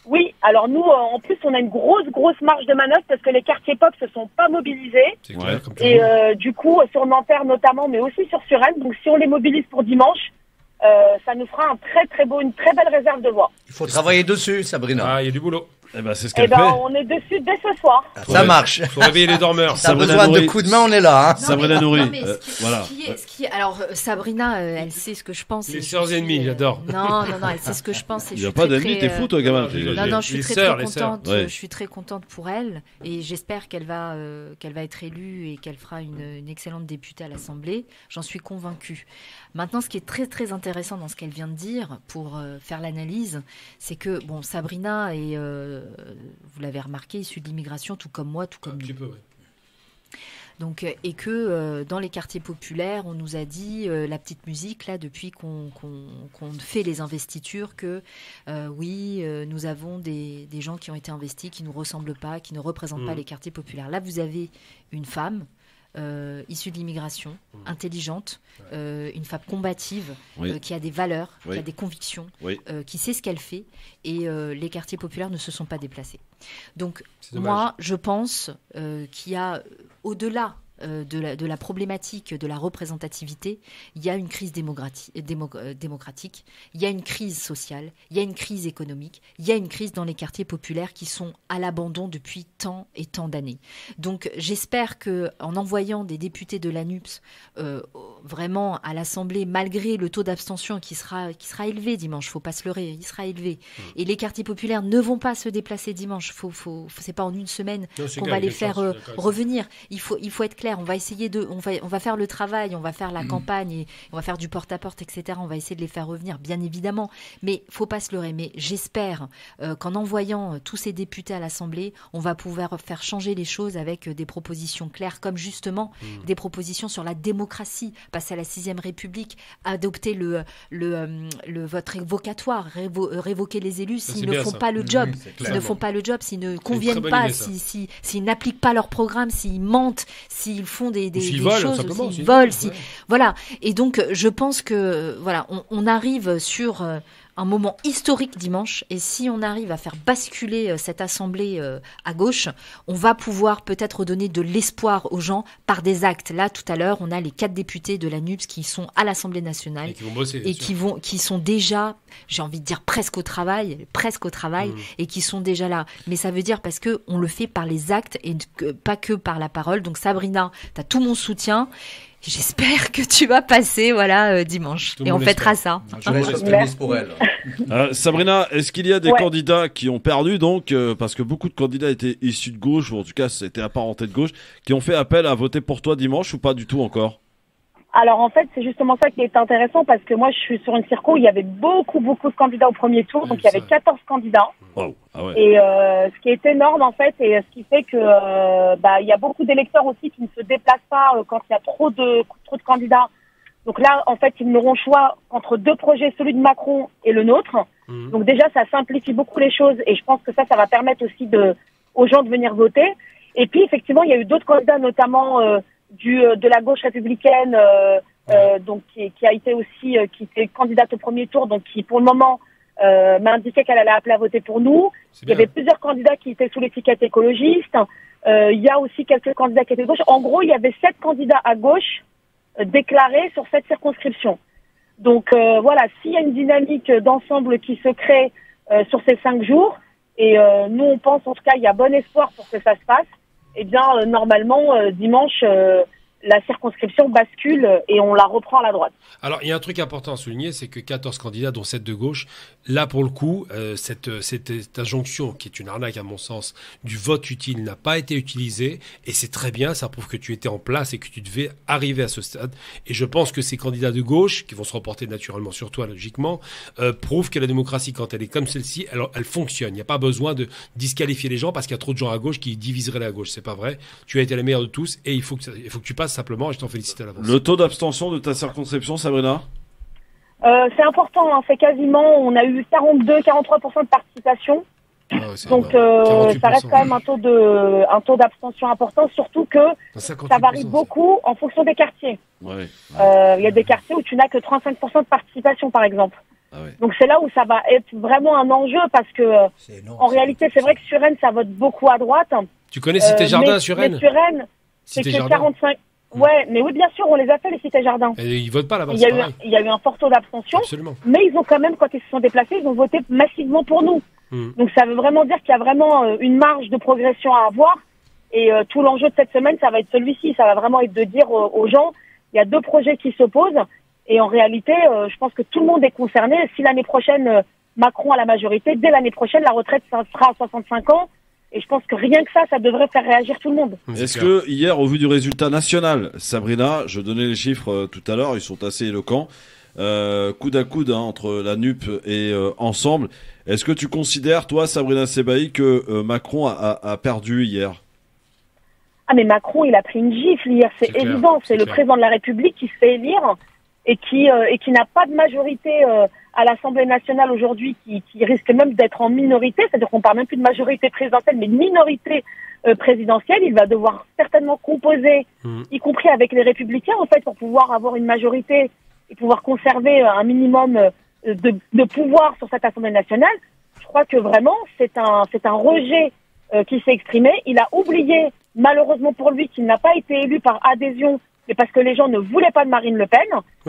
Speaker 13: Oui, alors nous, en plus, on a une grosse marge de manœuvre parce que les quartiers pop se sont pas mobilisés.
Speaker 7: C'est clair, comme
Speaker 13: et du coup, sur Nanterre notamment, mais aussi sur Suresnes. Donc, si on les mobilise pour dimanche, ça nous fera une très belle réserve de voix.
Speaker 6: Il faut travailler dessus, Sabrina.
Speaker 7: Ah, il y a du boulot.
Speaker 3: Eh ben, c'est ce qu'elle fait.
Speaker 13: On est dessus dès ce soir.
Speaker 6: Ça marche.
Speaker 7: Faut réveiller les dormeurs.
Speaker 6: Ça a besoin de coups de main, on est là. Hein.
Speaker 3: Sabrina Nouri. Voilà.
Speaker 5: Alors, Sabrina, elle sait ce que je pense.
Speaker 7: Les sœurs ennemies, j'adore.
Speaker 5: Non, elle sait ce que je pense.
Speaker 3: Il n'y a pas d'ennemis, t'es fou, toi, gamin.
Speaker 5: Non, je suis très contente. Je suis très contente pour elle et j'espère qu'elle va être élue et qu'elle fera une excellente députée à l'Assemblée. J'en suis convaincue. Maintenant, ce qui est très très intéressant dans ce qu'elle vient de dire pour faire l'analyse, c'est que Sabrina est, vous l'avez remarqué, issue de l'immigration, tout comme moi, tout comme nous.
Speaker 7: Peu, ouais.
Speaker 5: Donc, et que dans les quartiers populaires, on nous a dit la petite musique là depuis qu'on fait les investitures que nous avons des gens qui ont été investis, qui nous ressemblent pas, qui ne représentent pas les quartiers populaires. Là, vous avez une femme issue de l'immigration, intelligente, une femme combative, qui a des valeurs, qui a des convictions, qui sait ce qu'elle fait, et les quartiers populaires ne se sont pas déplacés. Donc moi, je pense qu'il y a, au-delà de la problématique de la représentativité, il y a une crise démocratique, il y a une crise sociale, il y a une crise économique, il y a une crise dans les quartiers populaires qui sont à l'abandon depuis tant et tant d'années. Donc j'espère qu'en envoyant des députés de l'ANUPS vraiment à l'Assemblée, malgré le taux d'abstention qui sera élevé dimanche, faut pas se leurrer, il sera élevé, et les quartiers populaires ne vont pas se déplacer dimanche, c'est pas en une semaine qu'on va les faire revenir, il faut être clair. On va essayer on va faire le travail, on va faire la campagne, et on va faire du porte-à-porte, etc. On va essayer de les faire revenir, bien évidemment. Mais faut pas se leurrer. Mais j'espère qu'en envoyant tous ces députés à l'Assemblée, on va pouvoir faire changer les choses avec des propositions claires, comme justement des propositions sur la démocratie. passer à la 6e République, adopter le vote révocatoire, révoquer les élus s'ils ne font pas le job, s'ils ne conviennent pas, s'ils n'appliquent pas leur programme, s'ils mentent, s'ils font des choses, s'ils volent, voilà. Et donc, je pense que voilà, on arrive sur un moment historique dimanche, et si on arrive à faire basculer cette assemblée à gauche, on va pouvoir peut-être donner de l'espoir aux gens par des actes. Là, tout à l'heure, on a les 4 députés de la NUPES qui sont à l'Assemblée nationale
Speaker 7: et qui vont bosser,
Speaker 5: qui sont déjà, j'ai envie de dire presque au travail, et qui sont déjà là. Mais ça veut dire parce que on le fait par les actes et pas que par la parole. Donc Sabrina, t'as tout mon soutien. J'espère que tu vas passer dimanche. Et on fêtera ça.
Speaker 6: Je laisse l'optimisme pour elle.
Speaker 3: Sabrina, est-ce qu'il y a des candidats qui ont perdu, donc, parce que beaucoup de candidats étaient issus de gauche, ou en tout cas c'était apparenté de gauche, qui ont fait appel à voter pour toi dimanche, ou pas du tout encore?
Speaker 13: Alors en fait, c'est justement ça qui est intéressant, parce que moi je suis sur une circo où il y avait beaucoup de candidats au premier tour, donc il y avait 14 candidats.
Speaker 3: Wow. Ah ouais.
Speaker 13: Et ce qui est énorme en fait, et ce qui fait que il y a beaucoup d'électeurs aussi qui ne se déplacent pas quand il y a trop de candidats. Donc là, en fait, ils n'auront choix entre 2 projets, celui de Macron et le nôtre. Donc déjà, ça simplifie beaucoup les choses, et je pense que ça va permettre aussi aux gens de venir voter. Et puis effectivement, il y a eu d'autres candidats, notamment de la gauche républicaine, donc qui a été aussi qui était candidate au premier tour, donc qui pour le moment m'a indiqué qu'elle allait appeler à voter pour nous. Il y avait plusieurs candidats qui étaient sous l'étiquette écologiste. Il y a aussi quelques candidats qui étaient de gauche. En gros, il y avait 7 candidats à gauche déclarés sur cette circonscription. Donc voilà, s'il y a une dynamique d'ensemble qui se crée sur ces 5 jours, et nous on pense, en tout cas il y a bon espoir pour que ça se passe, eh bien normalement dimanche la circonscription bascule et on la reprend à la droite.
Speaker 7: Alors, il y a un truc important à souligner, c'est que 14 candidats, dont 7 de gauche, là, pour le coup, cette injonction, qui est une arnaque à mon sens, du vote utile n'a pas été utilisée, et c'est très bien, ça prouve que tu étais en place et que tu devais arriver à ce stade. Et je pense que ces candidats de gauche, qui vont se reporter naturellement sur toi, logiquement, prouvent que la démocratie, quand elle est comme celle-ci, elle fonctionne. Il n'y a pas besoin de disqualifier les gens parce qu'il y a trop de gens à gauche qui diviseraient la gauche. C'est pas vrai. Tu as été la meilleure de tous, et il faut que tu passes simplement, et je t'en félicite à l'avance.
Speaker 3: Le taux d'abstention de ta circonscription, Sabrina?
Speaker 13: C'est important, hein, c'est quasiment, on a eu 42-43% de participation. Donc ça reste quand même un taux d'abstention important, surtout que ça varie beaucoup en fonction des quartiers. Il y a des quartiers où tu n'as que 35% de participation, par exemple. Donc c'est là où ça va être vraiment un enjeu, parce que en réalité, c'est vrai que sur Rennes, ça vote beaucoup à droite.
Speaker 7: Tu connais Cité Jardin sur Rennes?
Speaker 13: Mais sur Rennes, c'est que 45. Ouais, mais oui, bien sûr, on les a fait, les Cités Jardins.
Speaker 7: Et ils votent pas là-bas.
Speaker 13: Il y a eu un fort taux d'abstention.
Speaker 7: Absolument.
Speaker 13: Mais ils ont quand même, quand ils se sont déplacés, ils ont voté massivement pour nous. Donc ça veut vraiment dire qu'il y a vraiment une marge de progression à avoir. Et tout l'enjeu de cette semaine, ça va être celui-ci. Ça va vraiment être de dire aux gens, il y a 2 projets qui s'opposent. Et en réalité, je pense que tout le monde est concerné. Si l'année prochaine, Macron a la majorité, dès l'année prochaine, la retraite sera à 65 ans. Et je pense que rien que ça devrait faire réagir tout le monde.
Speaker 3: Est-ce que hier, au vu du résultat national, Sabrina, je donnais les chiffres tout à l'heure, ils sont assez éloquents, coude à coude entre la NUP et Ensemble, est-ce que tu considères, toi, Sabrina Sebaï, que Macron a perdu hier?
Speaker 13: Ah mais Macron, il a pris une gifle hier, c'est évident. C'est le président de la République qui se fait élire et qui n'a pas de majorité à l'Assemblée nationale aujourd'hui, qui risque même d'être en minorité, c'est-à-dire qu'on parle même plus de majorité présidentielle, mais de minorité présidentielle. Il va devoir certainement composer, y compris avec les Républicains, en fait, pour pouvoir avoir une majorité et pouvoir conserver un minimum de pouvoir sur cette Assemblée nationale. Je crois que vraiment, c'est un rejet qui s'est exprimé. Il a oublié, malheureusement pour lui, qu'il n'a pas été élu par adhésion, mais parce que les gens ne voulaient pas de Marine Le Pen.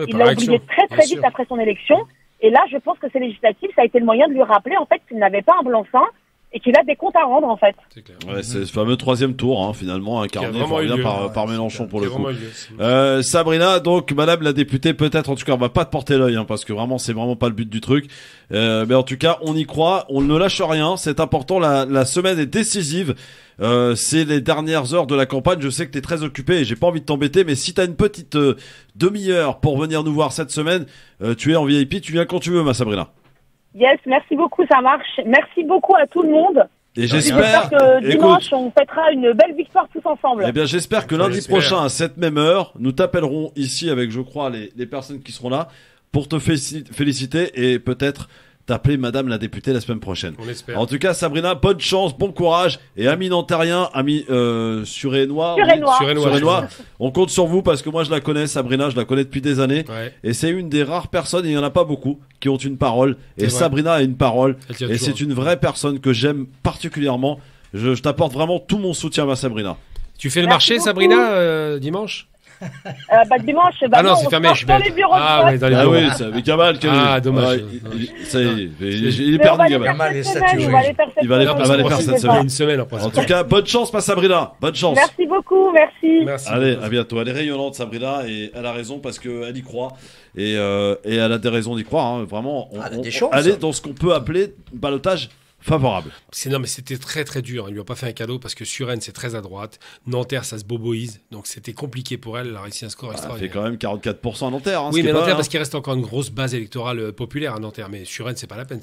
Speaker 13: Il l'a oublié très vite après son élection. Et là, je pense que ces législatives, ça a été le moyen de lui rappeler, en fait, qu'il n'avait pas un blanc-seing et qu'il a des comptes à rendre, en fait.
Speaker 3: C'est clair. Ouais, c'est ce fameux 3e tour, hein, finalement, incarné bien par Mélenchon, pour le coup. Sabrina, donc, madame la députée, peut-être, en tout cas, on va pas te porter l'œil, hein, parce que vraiment, c'est vraiment pas le but du truc. Mais en tout cas, on y croit, on ne lâche rien, c'est important, la semaine est décisive. C'est les dernières heures de la campagne. Je sais que t'es très occupé et j'ai pas envie de t'embêter, mais si t'as une petite demi-heure pour venir nous voir cette semaine, tu es en VIP, tu viens quand tu veux, ma Sabrina.
Speaker 13: Yes, merci beaucoup, ça marche. Merci beaucoup à tout le monde.
Speaker 3: Et j'espère
Speaker 13: que dimanche, on fêtera une belle victoire tous ensemble.
Speaker 3: Eh bien, j'espère que lundi prochain, à cette même heure, nous t'appellerons ici avec, je crois, les personnes qui seront là pour te féliciter et peut-être t'appeler Madame la députée la semaine prochaine.
Speaker 7: On espère.
Speaker 3: En tout cas, Sabrina, bonne chance, bon courage. Et amis nantériens, amis surénois, on compte sur vous parce que moi je la connais, Sabrina, je la connais depuis des années. Ouais. Et c'est une des rares personnes, il n'y en a pas beaucoup, qui ont une parole. Et Sabrina a une parole. Et c'est une vraie personne que j'aime particulièrement. Je t'apporte vraiment tout mon soutien, ma Sabrina.
Speaker 7: Tu fais le marché, beaucoup. Sabrina, dimanche?
Speaker 13: Dimanche,
Speaker 7: non, c'est fermé, je
Speaker 13: dans les bureaux
Speaker 3: de
Speaker 13: vote.
Speaker 3: Oui, c'est avec Gamal.
Speaker 7: Dommage.
Speaker 3: Ça y est, il est perdu, Gamal. Il va les faire cette semaine.
Speaker 7: Une semaine après.
Speaker 3: En tout cas, bonne chance, ma Sabrina. Bonne chance.
Speaker 13: Merci beaucoup, merci.
Speaker 3: Allez, à bientôt. Elle est rayonnante, Sabrina, et elle a raison parce qu'elle y croit. Et elle a des raisons d'y croire. Hein. Vraiment, elle est dans ce qu'on peut appeler ballottage favorable.
Speaker 7: Non, mais c'était très très dur. Ils lui ont pas fait un cadeau parce que Suresnes c'est très à droite. Nanterre ça se boboise. Donc c'était compliqué pour elle. Elle a réussi un score extraordinaire.
Speaker 3: Elle fait quand même 44% à Nanterre. Hein,
Speaker 7: oui, mais Nanterre parce qu'il reste encore une grosse base électorale populaire à Nanterre. Mais Suresnes c'est pas la peine.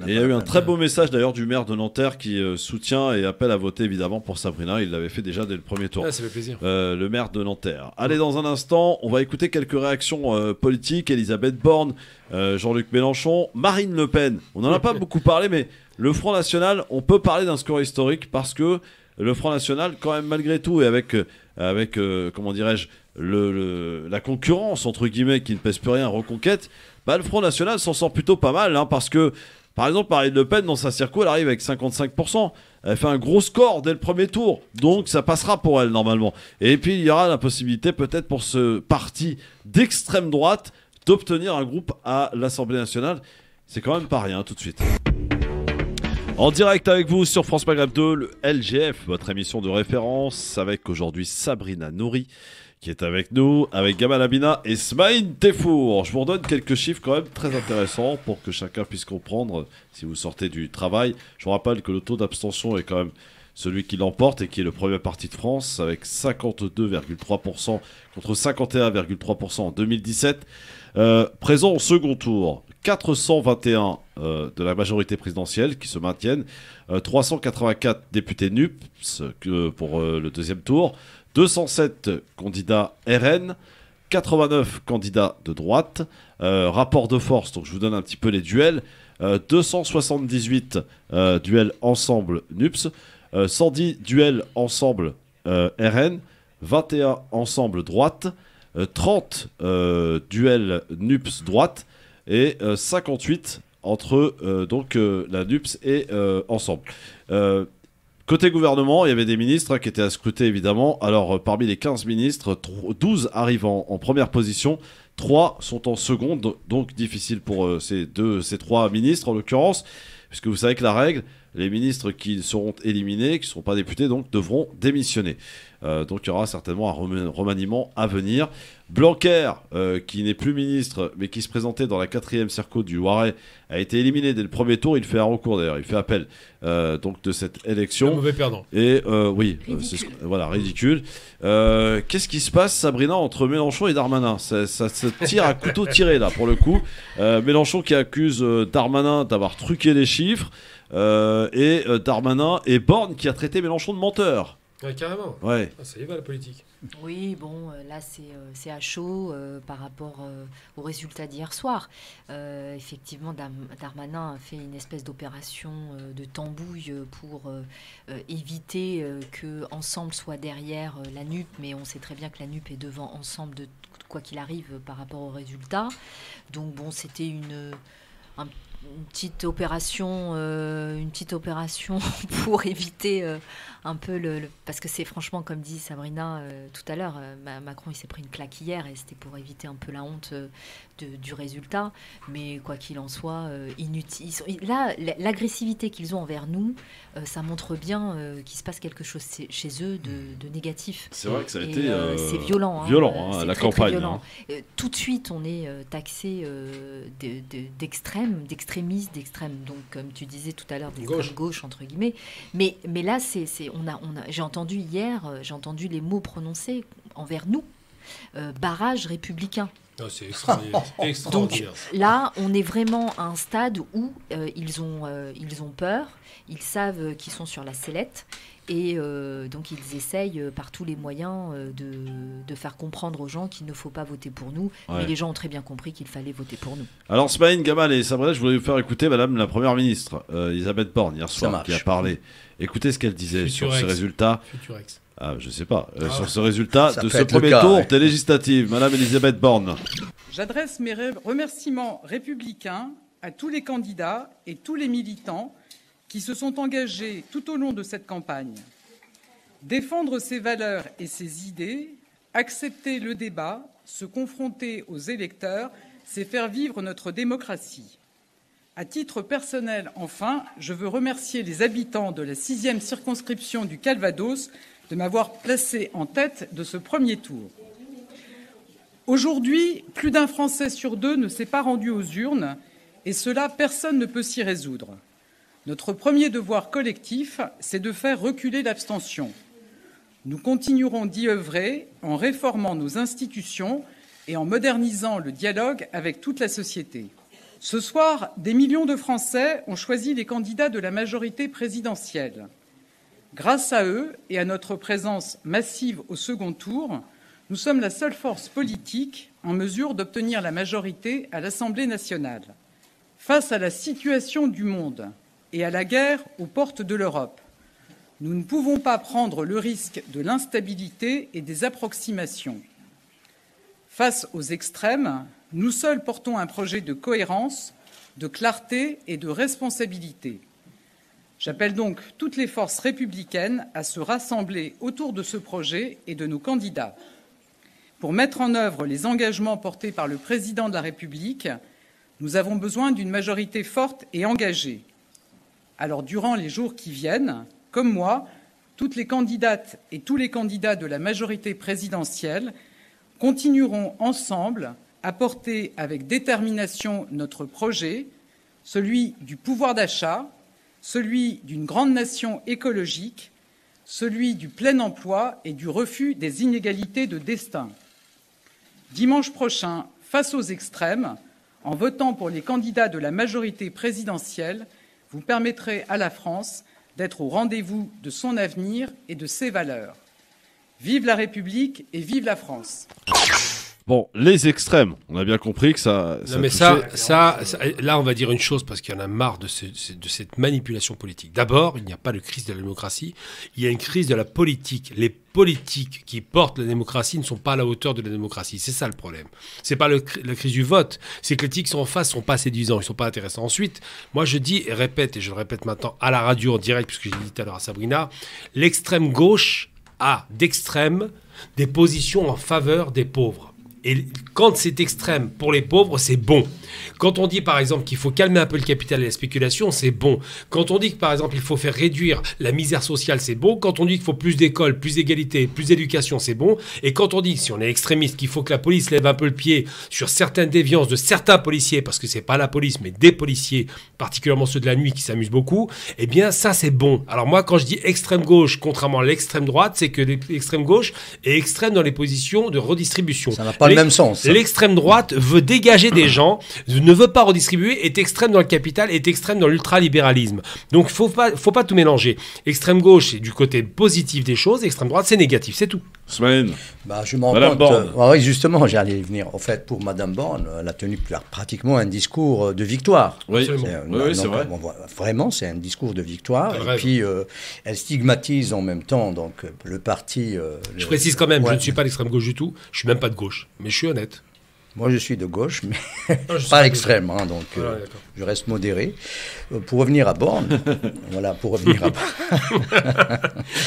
Speaker 3: Il y a eu un très beau message d'ailleurs du maire de Nanterre qui soutient et appelle à voter évidemment pour Sabrina. Il l'avait fait déjà dès le premier tour.
Speaker 7: Ça fait plaisir.
Speaker 3: Le maire de Nanterre. Allez, dans un instant, on va écouter quelques réactions politiques. Elisabeth Borne, Jean-Luc Mélenchon, Marine Le Pen. On n'en a pas beaucoup parlé, mais le Front National, on peut parler d'un score historique parce que le Front National, quand même malgré tout, et avec comment dirais-je, la concurrence entre guillemets qui ne pèse plus rien, Reconquête, le Front National s'en sort plutôt pas mal, hein, parce que par exemple Marine Le Pen dans sa circo, elle arrive avec 55%. Elle fait un gros score dès le premier tour, donc ça passera pour elle normalement. Et puis il y aura la possibilité peut-être pour ce parti d'extrême droite d'obtenir un groupe à l'Assemblée nationale. C'est quand même pas rien, tout de suite. En direct avec vous sur France Maghreb 2, le LGF, votre émission de référence, avec aujourd'hui Sabrina Nouri qui est avec nous, avec Gamal Abina et Smaïn Tefour. Je vous redonne quelques chiffres quand même très intéressants pour que chacun puisse comprendre si vous sortez du travail. Je vous rappelle que le taux d'abstention est quand même celui qui l'emporte et qui est le premier parti de France avec 52,3% contre 51,3% en 2017. Présent au second tour, 421 de la majorité présidentielle qui se maintiennent, 384 députés NUPS pour le deuxième tour, 207 candidats RN, 89 candidats de droite, rapport de force, donc je vous donne un petit peu les duels, 278 duels ensemble NUPS, 110 duels ensemble RN, 21 ensemble droite, 30 duels NUPS droite et 58 entre la NUPS et ensemble. Côté gouvernement, il y avait des ministres qui étaient à scruter évidemment. Alors parmi les 15 ministres, 12 arrivent en première position, 3 sont en seconde, donc difficile pour ces 3 ministres en l'occurrence, puisque vous savez que la règle, les ministres qui seront éliminés, qui ne seront pas députés, donc devront démissionner. Donc il y aura certainement un remaniement à venir. Blanquer, qui n'est plus ministre, mais qui se présentait dans la 4e circo du Loiret, a été éliminé dès le premier tour. Il fait un recours d'ailleurs, il fait appel donc de cette élection.
Speaker 7: Un mauvais perdant.
Speaker 3: Et oui, voilà, ridicule. Qu'est-ce qui se passe, Sabrina, entre Mélenchon et Darmanin? Ça se tire à couteau tiré là, pour le coup. Mélenchon qui accuse Darmanin d'avoir truqué les chiffres. Et Darmanin et Borne qui a traité Mélenchon de menteur.
Speaker 7: Ouais, carrément.
Speaker 3: Ouais.
Speaker 7: Ça y va la politique.
Speaker 5: Oui, bon, là c'est à chaud par rapport aux résultats d'hier soir. Effectivement, Darmanin a fait une espèce d'opération de tambouille pour éviter que Ensemble soit derrière la NUP, mais on sait très bien que la NUP est devant Ensemble de quoi qu'il arrive par rapport aux résultats. Donc bon, c'était une petite opération pour éviter un peu parce que c'est franchement, comme dit Sabrina tout à l'heure, Macron il s'est pris une claque hier et c'était pour éviter un peu la honte du résultat, mais quoi qu'il en soit, inutile. Là, l'agressivité qu'ils ont envers nous, ça montre bien qu'il se passe quelque chose chez eux de négatif.
Speaker 3: C'est vrai que ça a été
Speaker 5: c'est violent,
Speaker 3: la campagne.
Speaker 5: Violent. Tout de suite, on est taxé d'extrême, d'extrémistes, d'extrême. Donc, comme tu disais tout à l'heure, d'extrême gauche entre guillemets. Mais là, j'ai entendu hier, les mots prononcés envers nous. barrage républicain.
Speaker 7: Oh, c'est extraordinaire.
Speaker 5: Donc là, on est vraiment à un stade où ils ont peur, ils savent qu'ils sont sur la sellette. Et donc ils essayent par tous les moyens de faire comprendre aux gens qu'il ne faut pas voter pour nous. Mais les gens ont très bien compris qu'il fallait voter pour nous.
Speaker 3: Alors Smaïn, Gamal et Sabrina, je voulais vous faire écouter Madame la Première ministre, Elisabeth Borne, hier soir, qui a parlé. Écoutez ce qu'elle disait sur ces résultats. Je sais pas. Sur ce résultat de ce premier tour des législatives. Madame Elisabeth Borne.
Speaker 14: J'adresse mes remerciements républicains à tous les candidats et tous les militants qui se sont engagés tout au long de cette campagne. Défendre ses valeurs et ses idées, accepter le débat, se confronter aux électeurs, c'est faire vivre notre démocratie. À titre personnel, enfin, je veux remercier les habitants de la 6e circonscription du Calvados de m'avoir placé en tête de ce premier tour. Aujourd'hui, plus d'un Français sur 2 ne s'est pas rendu aux urnes, et cela, personne ne peut s'y résoudre. Notre premier devoir collectif, c'est de faire reculer l'abstention. Nous continuerons d'y œuvrer en réformant nos institutions et en modernisant le dialogue avec toute la société. Ce soir, des millions de Français ont choisi les candidats de la majorité présidentielle. Grâce à eux et à notre présence massive au second tour, nous sommes la seule force politique en mesure d'obtenir la majorité à l'Assemblée nationale. Face à la situation du monde et à la guerre aux portes de l'Europe, nous ne pouvons pas prendre le risque de l'instabilité et des approximations. Face aux extrêmes, nous seuls portons un projet de cohérence, de clarté et de responsabilité. J'appelle donc toutes les forces républicaines à se rassembler autour de ce projet et de nos candidats. Pour mettre en œuvre les engagements portés par le Président de la République, nous avons besoin d'une majorité forte et engagée. Alors, durant les jours qui viennent, comme moi, toutes les candidates et tous les candidats de la majorité présidentielle continueront ensemble à porter avec détermination notre projet, celui du pouvoir d'achat, celui d'une grande nation écologique, celui du plein emploi et du refus des inégalités de destin. Dimanche prochain, face aux extrêmes, en votant pour les candidats de la majorité présidentielle, vous permettrez à la France d'être au rendez-vous de son avenir et de ses valeurs. Vive la République et vive la France.
Speaker 3: Bon, les extrêmes, on a bien compris que ça
Speaker 7: non, mais là, on va dire une chose, parce qu'il y en a marre de cette manipulation politique. D'abord, il n'y a pas de crise de la démocratie, il y a une crise de la politique. Les politiques qui portent la démocratie ne sont pas à la hauteur de la démocratie. C'est ça le problème. C'est pas la crise du vote, c'est que les politiques qui sont en face ne sont pas séduisants, ils ne sont pas intéressants. Ensuite, moi je dis et répète, et je le répète maintenant à la radio en direct, puisque j'ai dit tout à l'heure à Sabrina, l'extrême gauche a d'extrême des positions en faveur des pauvres. Et quand c'est extrême pour les pauvres, c'est bon. Quand on dit par exemple qu'il faut calmer un peu le capital et la spéculation, c'est bon. Quand on dit que par exemple il faut faire réduire la misère sociale, c'est bon. Quand on dit qu'il faut plus d'écoles, plus d'égalité, plus d'éducation, c'est bon. Et quand on dit, si on est extrémiste, qu'il faut que la police lève un peu le pied sur certaines déviances de certains policiers, parce que c'est pas la police mais des policiers, particulièrement ceux de la nuit qui s'amusent beaucoup, eh bien ça c'est bon. Alors moi quand je dis extrême gauche, contrairement à l'extrême droite, c'est que l'extrême gauche est extrême dans les positions de redistribution. Ça
Speaker 6: n'a pas le même sens.
Speaker 7: L'extrême droite veut dégager des gens, ne veut pas redistribuer, est extrême dans le capital, est extrême dans l'ultralibéralisme. Donc faut pas tout mélanger. Extrême gauche c'est du côté positif des choses, extrême droite c'est négatif, c'est tout.
Speaker 3: Semaine.
Speaker 6: Je m'en rends compte. Oui, justement, j'allais y venir. En fait, pour Madame Borne, elle a tenu pratiquement un discours de victoire.
Speaker 3: Oui, c'est vrai.
Speaker 6: Vraiment, c'est un discours de victoire. Et puis, elle stigmatise en même temps donc le parti.
Speaker 7: Je précise quand même, je ne suis pas d'extrême gauche du tout. Je suis même pas de gauche, mais je suis honnête.
Speaker 6: Moi, je suis de gauche, mais pas extrême, hein, donc je reste modéré. Pour revenir à Borne, voilà, pour revenir à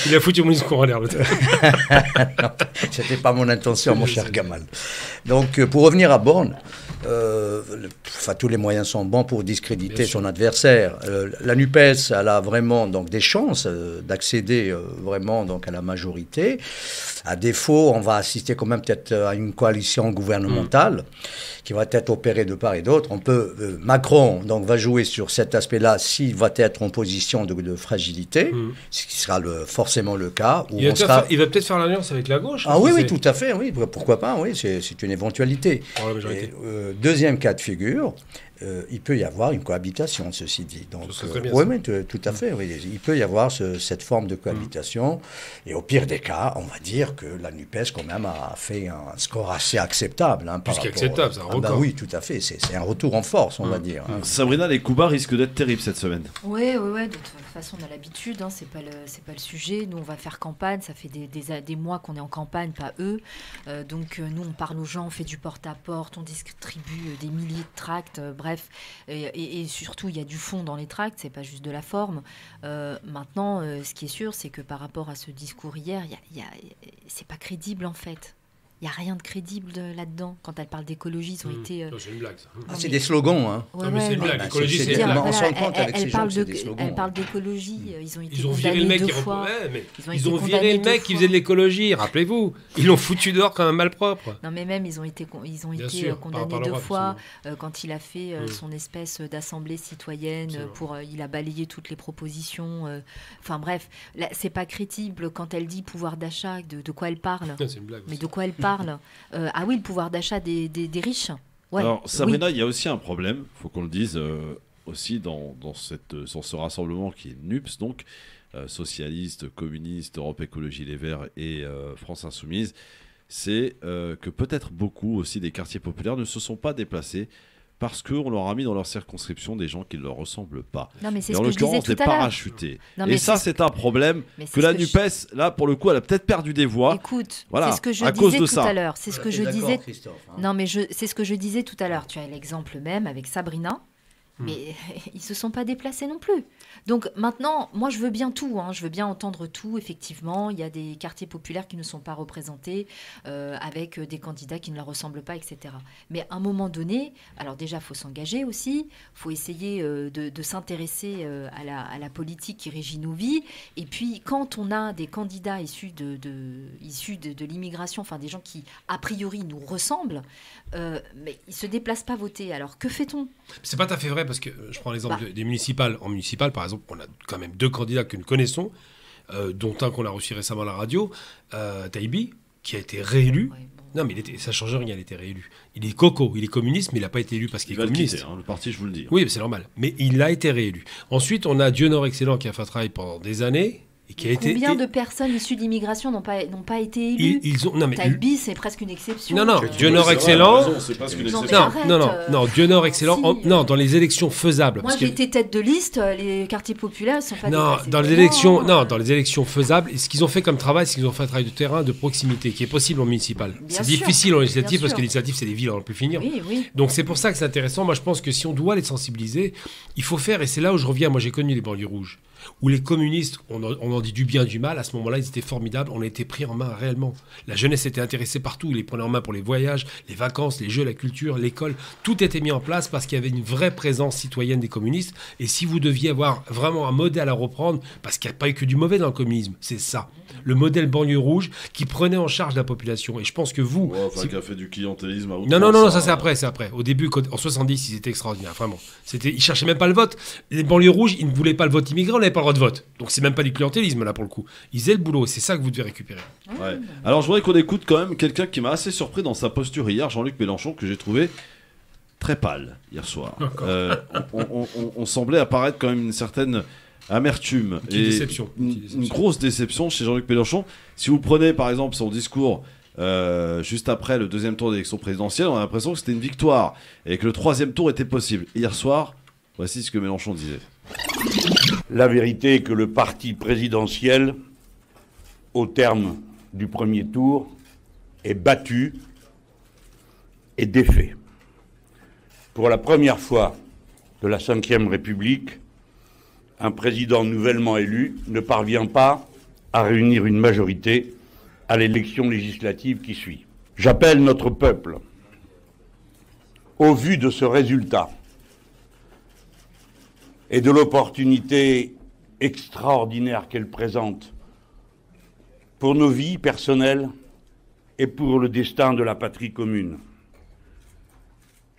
Speaker 7: Il a foutu mon discours en l'air, le
Speaker 6: Non, c'était pas mon intention, mon cher Gamal. Donc, pour revenir à Borne, tous les moyens sont bons pour discréditer son adversaire. La NUPES, elle a vraiment donc, des chances d'accéder vraiment donc, à la majorité. À défaut, on va assister quand même peut-être à une coalition gouvernementale. sociale qui va être opérée de part et d'autre. Macron donc, va jouer sur cet aspect-là s'il va être en position de fragilité, ce qui sera forcément le cas. Où
Speaker 7: il va peut-être faire l'alliance avec la gauche.
Speaker 6: Ah oui, tout à fait, oui, pourquoi pas, oui, c'est une éventualité. Deuxième cas de figure, il peut y avoir une cohabitation, ceci dit. Donc, oui, tout à fait. Oui. Il peut y avoir cette forme de cohabitation. Et au pire des cas, on va dire que la NUPES, quand même, a fait un score assez acceptable.
Speaker 7: Plus qu'acceptable, c'est un record.
Speaker 6: Oui, tout à fait. C'est un retour en force, on va dire.
Speaker 3: Sabrina, les coups bas risquent d'être terribles cette semaine.
Speaker 5: Oui. De toute façon, on a l'habitude. C'est pas le sujet. Nous, on va faire campagne. Ça fait des mois qu'on est en campagne, pas eux. Donc, nous, on parle aux gens, on fait du porte-à-porte, on distribue des milliers de tracts. Bref. Et surtout, il y a du fond dans les tracts, c'est pas juste de la forme. Maintenant, ce qui est sûr, c'est que par rapport à ce discours hier, c'est pas crédible en fait. Il n'y a rien de crédible là-dedans. Quand elle parle d'écologie, ils ont été...
Speaker 7: C'est une blague, ça.
Speaker 6: C'est des slogans, hein.
Speaker 7: C'est une blague. L'écologie, c'est
Speaker 6: on se rend compte avec ces gens, c'est des slogans.
Speaker 5: Elle parle d'écologie.
Speaker 7: Ils ont viré le mec ils ont viré le mec qui faisait de l'écologie, rappelez-vous. Ils l'ont foutu dehors comme un malpropre.
Speaker 5: Non, mais même, ils ont été condamnés 2 fois. Quand il a fait son espèce d'assemblée citoyenne, il a balayé toutes les propositions. Enfin bref, c'est pas crédible quand elle dit pouvoir d'achat. De quoi elle parle?
Speaker 7: C'est une blague.
Speaker 5: Mais de quoi elle parle? Ah oui, le pouvoir d'achat des riches. Ouais.
Speaker 3: Alors, Sabrina, il y a aussi un problème, il faut qu'on le dise, aussi dans ce rassemblement qui est NUPS, donc socialiste, communiste, Europe Écologie Les Verts et France Insoumise, c'est que peut-être beaucoup aussi des quartiers populaires ne se sont pas déplacés parce qu'on leur a mis dans leur circonscription des gens qui ne leur ressemblent pas.
Speaker 5: Non, mais c'est
Speaker 3: et
Speaker 5: en
Speaker 3: l'occurrence des parachutés. Et ça, c'est un problème que la NUPES, là, pour le coup, elle a peut-être perdu des voix.
Speaker 5: Écoute,
Speaker 3: voilà,
Speaker 5: c'est ce que je disais tout à l'heure. C'est ce que je disais. Non, mais c'est ce que je disais tout à l'heure. Tu as l'exemple même avec Sabrina. Mais ils ne se sont pas déplacés non plus. Donc maintenant, moi je veux bien tout, je veux bien entendre tout, effectivement. Il y a des quartiers populaires qui ne sont pas représentés, avec des candidats qui ne leur ressemblent pas, etc. Mais à un moment donné, alors déjà, il faut s'engager aussi, il faut essayer de s'intéresser à la politique qui régit nos vies. Et puis, quand on a des candidats issus de l'immigration, enfin des gens qui, a priori, nous ressemblent, mais ils ne se déplacent pas voter. Alors, que fait-on?
Speaker 7: C'est pas tout à fait vrai, parce que je prends l'exemple des municipales. En municipal, par exemple, on a quand même 2 candidats que nous connaissons, dont un qu'on a reçu récemment à la radio, Taïbi, qui a été réélu. Ouais, bon. Non, mais ça ne change rien, il a été réélu. Il est coco, il est communiste, mais il n'a pas été élu parce qu'il est communiste.
Speaker 3: Quitter, le parti, je vous le dis.
Speaker 7: Oui, c'est normal. Mais il a été réélu. Ensuite, on a Dieunor Excellent qui a fait un travail pendant des années.
Speaker 5: Combien de personnes issues de l'immigration n'ont pas été élues? Taïbi, c'est presque une exception.
Speaker 7: Non, Dieunor Excellent. Non, Dieunor Excellent. Non, dans les élections faisables.
Speaker 5: Moi, j'ai été tête de liste. Les quartiers populaires ne sont pas.
Speaker 7: Non, dans les élections faisables, ce qu'ils ont fait comme travail, c'est qu'ils ont fait un travail de terrain, de proximité, qui est possible en municipal. C'est difficile en législatif parce que législatif, c'est des villes, on ne peut finir.
Speaker 5: Oui.
Speaker 7: Donc c'est pour ça que c'est intéressant. Moi, je pense que si on doit les sensibiliser, il faut faire. Et c'est là où je reviens. Moi, j'ai connu les banlieues rouges, où les communistes, on en dit du bien, du mal, à ce moment-là, ils étaient formidables, on a été pris en main réellement. La jeunesse était intéressée partout, ils les prenaient en main pour les voyages, les vacances, les jeux, la culture, l'école, tout était mis en place parce qu'il y avait une vraie présence citoyenne des communistes, et si vous deviez avoir vraiment un modèle à reprendre, parce qu'il n'y a pas eu que du mauvais dans le communisme, c'est ça, le modèle banlieue rouge qui prenait en charge la population, et je pense que vous...
Speaker 3: qui a fait du clientélisme à
Speaker 7: Non, ça c'est après. Au début, en 70, ils étaient extraordinaires, vraiment. Ils cherchaient même pas le vote. Les banlieues rouges, ils ne voulaient pas le vote immigré, on n'avait pas le droit de vote. Donc c'est même pas du clientélisme là pour le coup. Ils faisaient le boulot, c'est ça que vous devez récupérer.
Speaker 3: Ouais. Alors je voudrais qu'on écoute quand même quelqu'un qui m'a assez surpris dans sa posture hier, Jean-Luc Mélenchon, que j'ai trouvé très pâle hier soir. On semblait apparaître quand même une certaine amertume une grosse déception chez Jean-Luc Mélenchon. Si vous prenez par exemple son discours juste après le 2e tour d'élection présidentielle, on a l'impression que c'était une victoire et que le 3e tour était possible. Hier soir, voici ce que Mélenchon disait.
Speaker 10: La vérité est que le parti présidentiel, au terme du 1er tour, est battu et défait. Pour la première fois de la Ve République, un président nouvellement élu ne parvient pas à réunir une majorité à l'élection législative qui suit. J'appelle notre peuple, au vu de ce résultat, et de l'opportunité extraordinaire qu'elle présente pour nos vies personnelles et pour le destin de la patrie commune,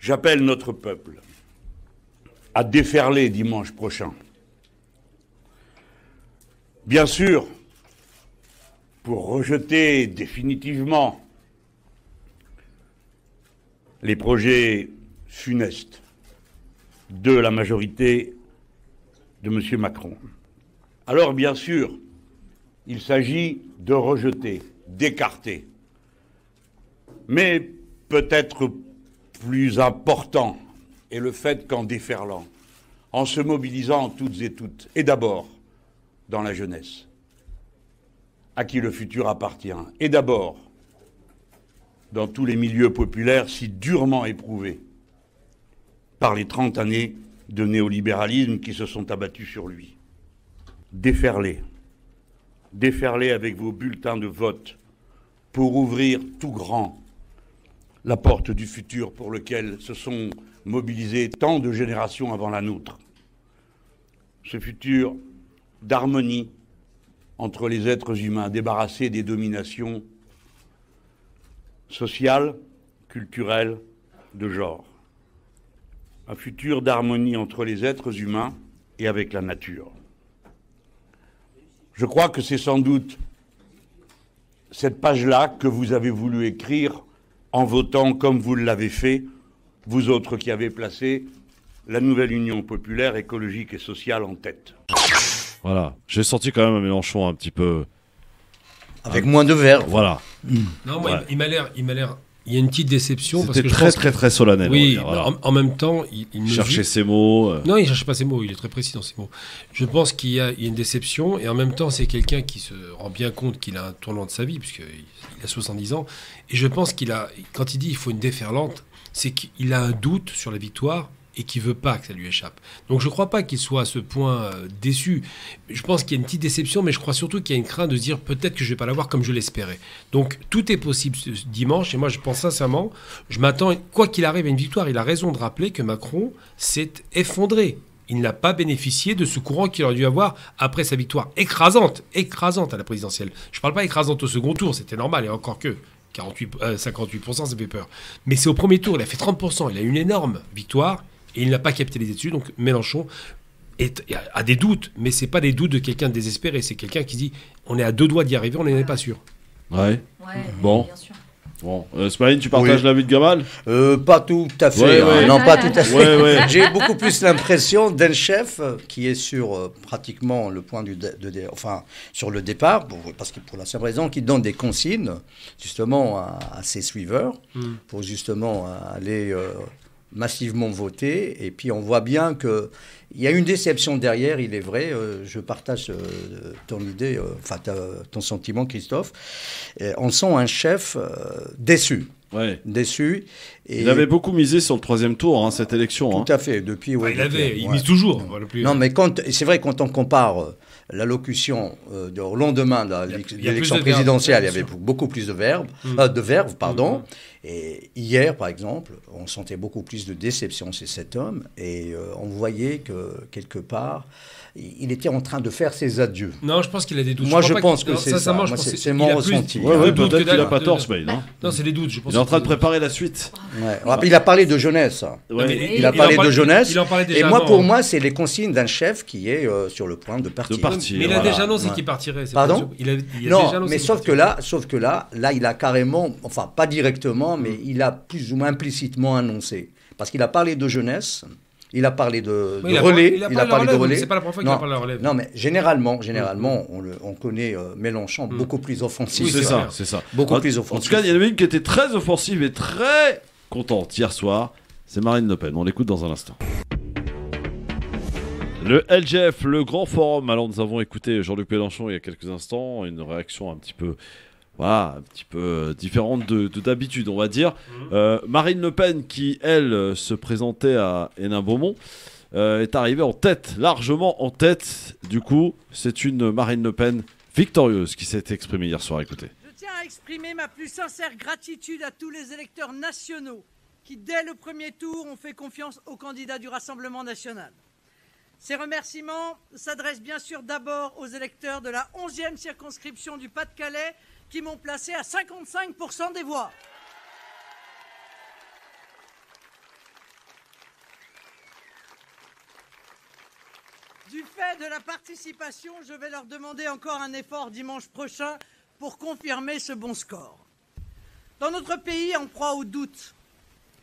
Speaker 10: J'appelle notre peuple à déferler dimanche prochain. Bien sûr, pour rejeter définitivement les projets funestes de la majorité de M. Macron. Alors, bien sûr, il s'agit de rejeter, d'écarter. Mais peut-être plus important est le fait qu'en déferlant, en se mobilisant toutes et toutes, et d'abord dans la jeunesse, à qui le futur appartient, et d'abord dans tous les milieux populaires si durement éprouvés par les 30 années de néolibéralisme qui se sont abattus sur lui. Déferlez avec vos bulletins de vote pour ouvrir tout grand la porte du futur pour lequel se sont mobilisées tant de générations avant la nôtre. Ce futur d'harmonie entre les êtres humains, débarrassés des dominations sociales, culturelles, de genre. Un futur d'harmonie entre les êtres humains et avec la nature. Je crois que c'est sans doute cette page-là que vous avez voulu écrire en votant comme vous l'avez fait, vous autres qui avez placé la nouvelle Union populaire, écologique et sociale en tête.
Speaker 3: Voilà, j'ai senti quand même un Mélenchon un petit peu...
Speaker 6: Avec moins de verve.
Speaker 3: Voilà.
Speaker 7: Non, moi, il m'a l'air... Il y a une petite déception.
Speaker 3: C'était très solennel.
Speaker 7: Oui,
Speaker 3: voilà.
Speaker 7: en même temps, il
Speaker 3: cherchait ses mots.
Speaker 7: Non, il ne cherchait pas ses mots, il est très précis dans ses mots. Je pense qu'il y a une déception, et en même temps, c'est quelqu'un qui se rend bien compte qu'il a un tournant de sa vie, puisqu'il a 70 ans. Et je pense quand il dit qu'il faut une déferlante, c'est qu'il a un doute sur la victoire et qu'il ne veut pas que ça lui échappe. Donc je ne crois pas qu'il soit à ce point déçu. Je pense qu'il y a une petite déception, mais je crois surtout qu'il y a une crainte de se dire peut-être que je ne vais pas l'avoir comme je l'espérais. Donc tout est possible ce dimanche, et moi je pense sincèrement, je m'attends, quoi qu'il arrive à une victoire, il a raison de rappeler que Macron s'est effondré. Il n'a pas bénéficié de ce courant qu'il aurait dû avoir après sa victoire écrasante à la présidentielle. Je ne parle pas écrasante au second tour, c'était normal, et encore que 58%, ça fait peur. Mais c'est au premier tour, il a fait 30%, il a une énorme victoire, et il n'a pas capitalisé dessus. Donc Mélenchon a des doutes, mais ce n'est pas des doutes de quelqu'un de désespéré, c'est quelqu'un qui dit on est à 2 doigts d'y arriver, on n'en est pas sûr.
Speaker 3: Ouais. Bon. Smaïn, tu partages l'avis de Gamal ?
Speaker 6: Pas tout à fait. Non, pas tout à fait. J'ai beaucoup plus l'impression d'un chef qui est sur pratiquement le point sur le départ, parce que pour la simple raison qu'il donne des consignes justement à ses suiveurs pour justement aller massivement voter. Et puis on voit bien qu'il y a une déception derrière, il est vrai. Je partage ton idée, ton sentiment, Christophe. On sent un chef déçu.
Speaker 3: Ouais.
Speaker 6: Déçu. Et
Speaker 3: il avait beaucoup misé sur le troisième tour, cette élection.
Speaker 6: Tout à fait. Depuis,
Speaker 7: il mise toujours.
Speaker 6: Non, mais c'est vrai, quand on compare l'allocution au lendemain de l'élection présidentielle, il y avait beaucoup plus de verve. Et hier, par exemple, on sentait beaucoup plus de déception chez cet homme. Et on voyait que, quelque part, il était en train de faire ses adieux.
Speaker 7: Non, je pense qu'il a des doutes.
Speaker 6: Moi, je pense que c'est ça. C'est mon ressenti.
Speaker 3: Oui, peut-être qu'il n'a pas tort, Smaïn.
Speaker 7: Non, c'est des doutes.
Speaker 3: Il est en train de préparer la suite.
Speaker 6: Il a parlé de jeunesse. Il a parlé de jeunesse. Et pour moi, c'est les consignes d'un chef qui est sur le point de partir.
Speaker 7: Mais il a déjà annoncé qu'il partirait.
Speaker 6: Pardon ? Non, mais sauf que là, il a carrément, enfin pas directement, mais il a plus ou moins implicitement annoncé. Parce qu'il a parlé de jeunesse. Il a parlé de relais. Il a parlé de relais.
Speaker 7: C'est pas la première fois qu'il a parlé de relais.
Speaker 6: Non, mais généralement, on connaît Mélenchon beaucoup plus offensif.
Speaker 3: Oui, c'est ça.
Speaker 6: Beaucoup plus offensif.
Speaker 3: En tout cas, il y en avait une qui était très offensive et très contente hier soir. C'est Marine Le Pen. On l'écoute dans un instant. Le LGF, le grand forum. Alors, nous avons écouté Jean-Luc Mélenchon il y a quelques instants. Une réaction un petit peu différente d'habitude, on va dire. Marine Le Pen, qui, elle, se présentait à Hénin-Beaumont, est arrivée en tête, largement en tête. Du coup, c'est une Marine Le Pen victorieuse qui s'est exprimée hier soir. Écoutez.
Speaker 15: Je tiens à exprimer ma plus sincère gratitude à tous les électeurs nationaux qui, dès le premier tour, ont fait confiance aux candidats du Rassemblement national. Ces remerciements s'adressent bien sûr d'abord aux électeurs de la 11e circonscription du Pas-de-Calais qui m'ont placé à 55% des voix. Du fait de la participation, je vais leur demander encore un effort dimanche prochain pour confirmer ce bon score. Dans notre pays en proie au doute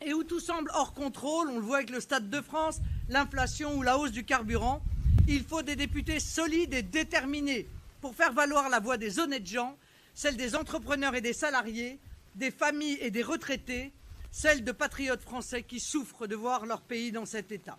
Speaker 15: et où tout semble hors contrôle, on le voit avec le Stade de France, l'inflation ou la hausse du carburant, il faut des députés solides et déterminés pour faire valoir la voix des honnêtes gens, celle des entrepreneurs et des salariés, des familles et des retraités, celle de patriotes français qui souffrent de voir leur pays dans cet état.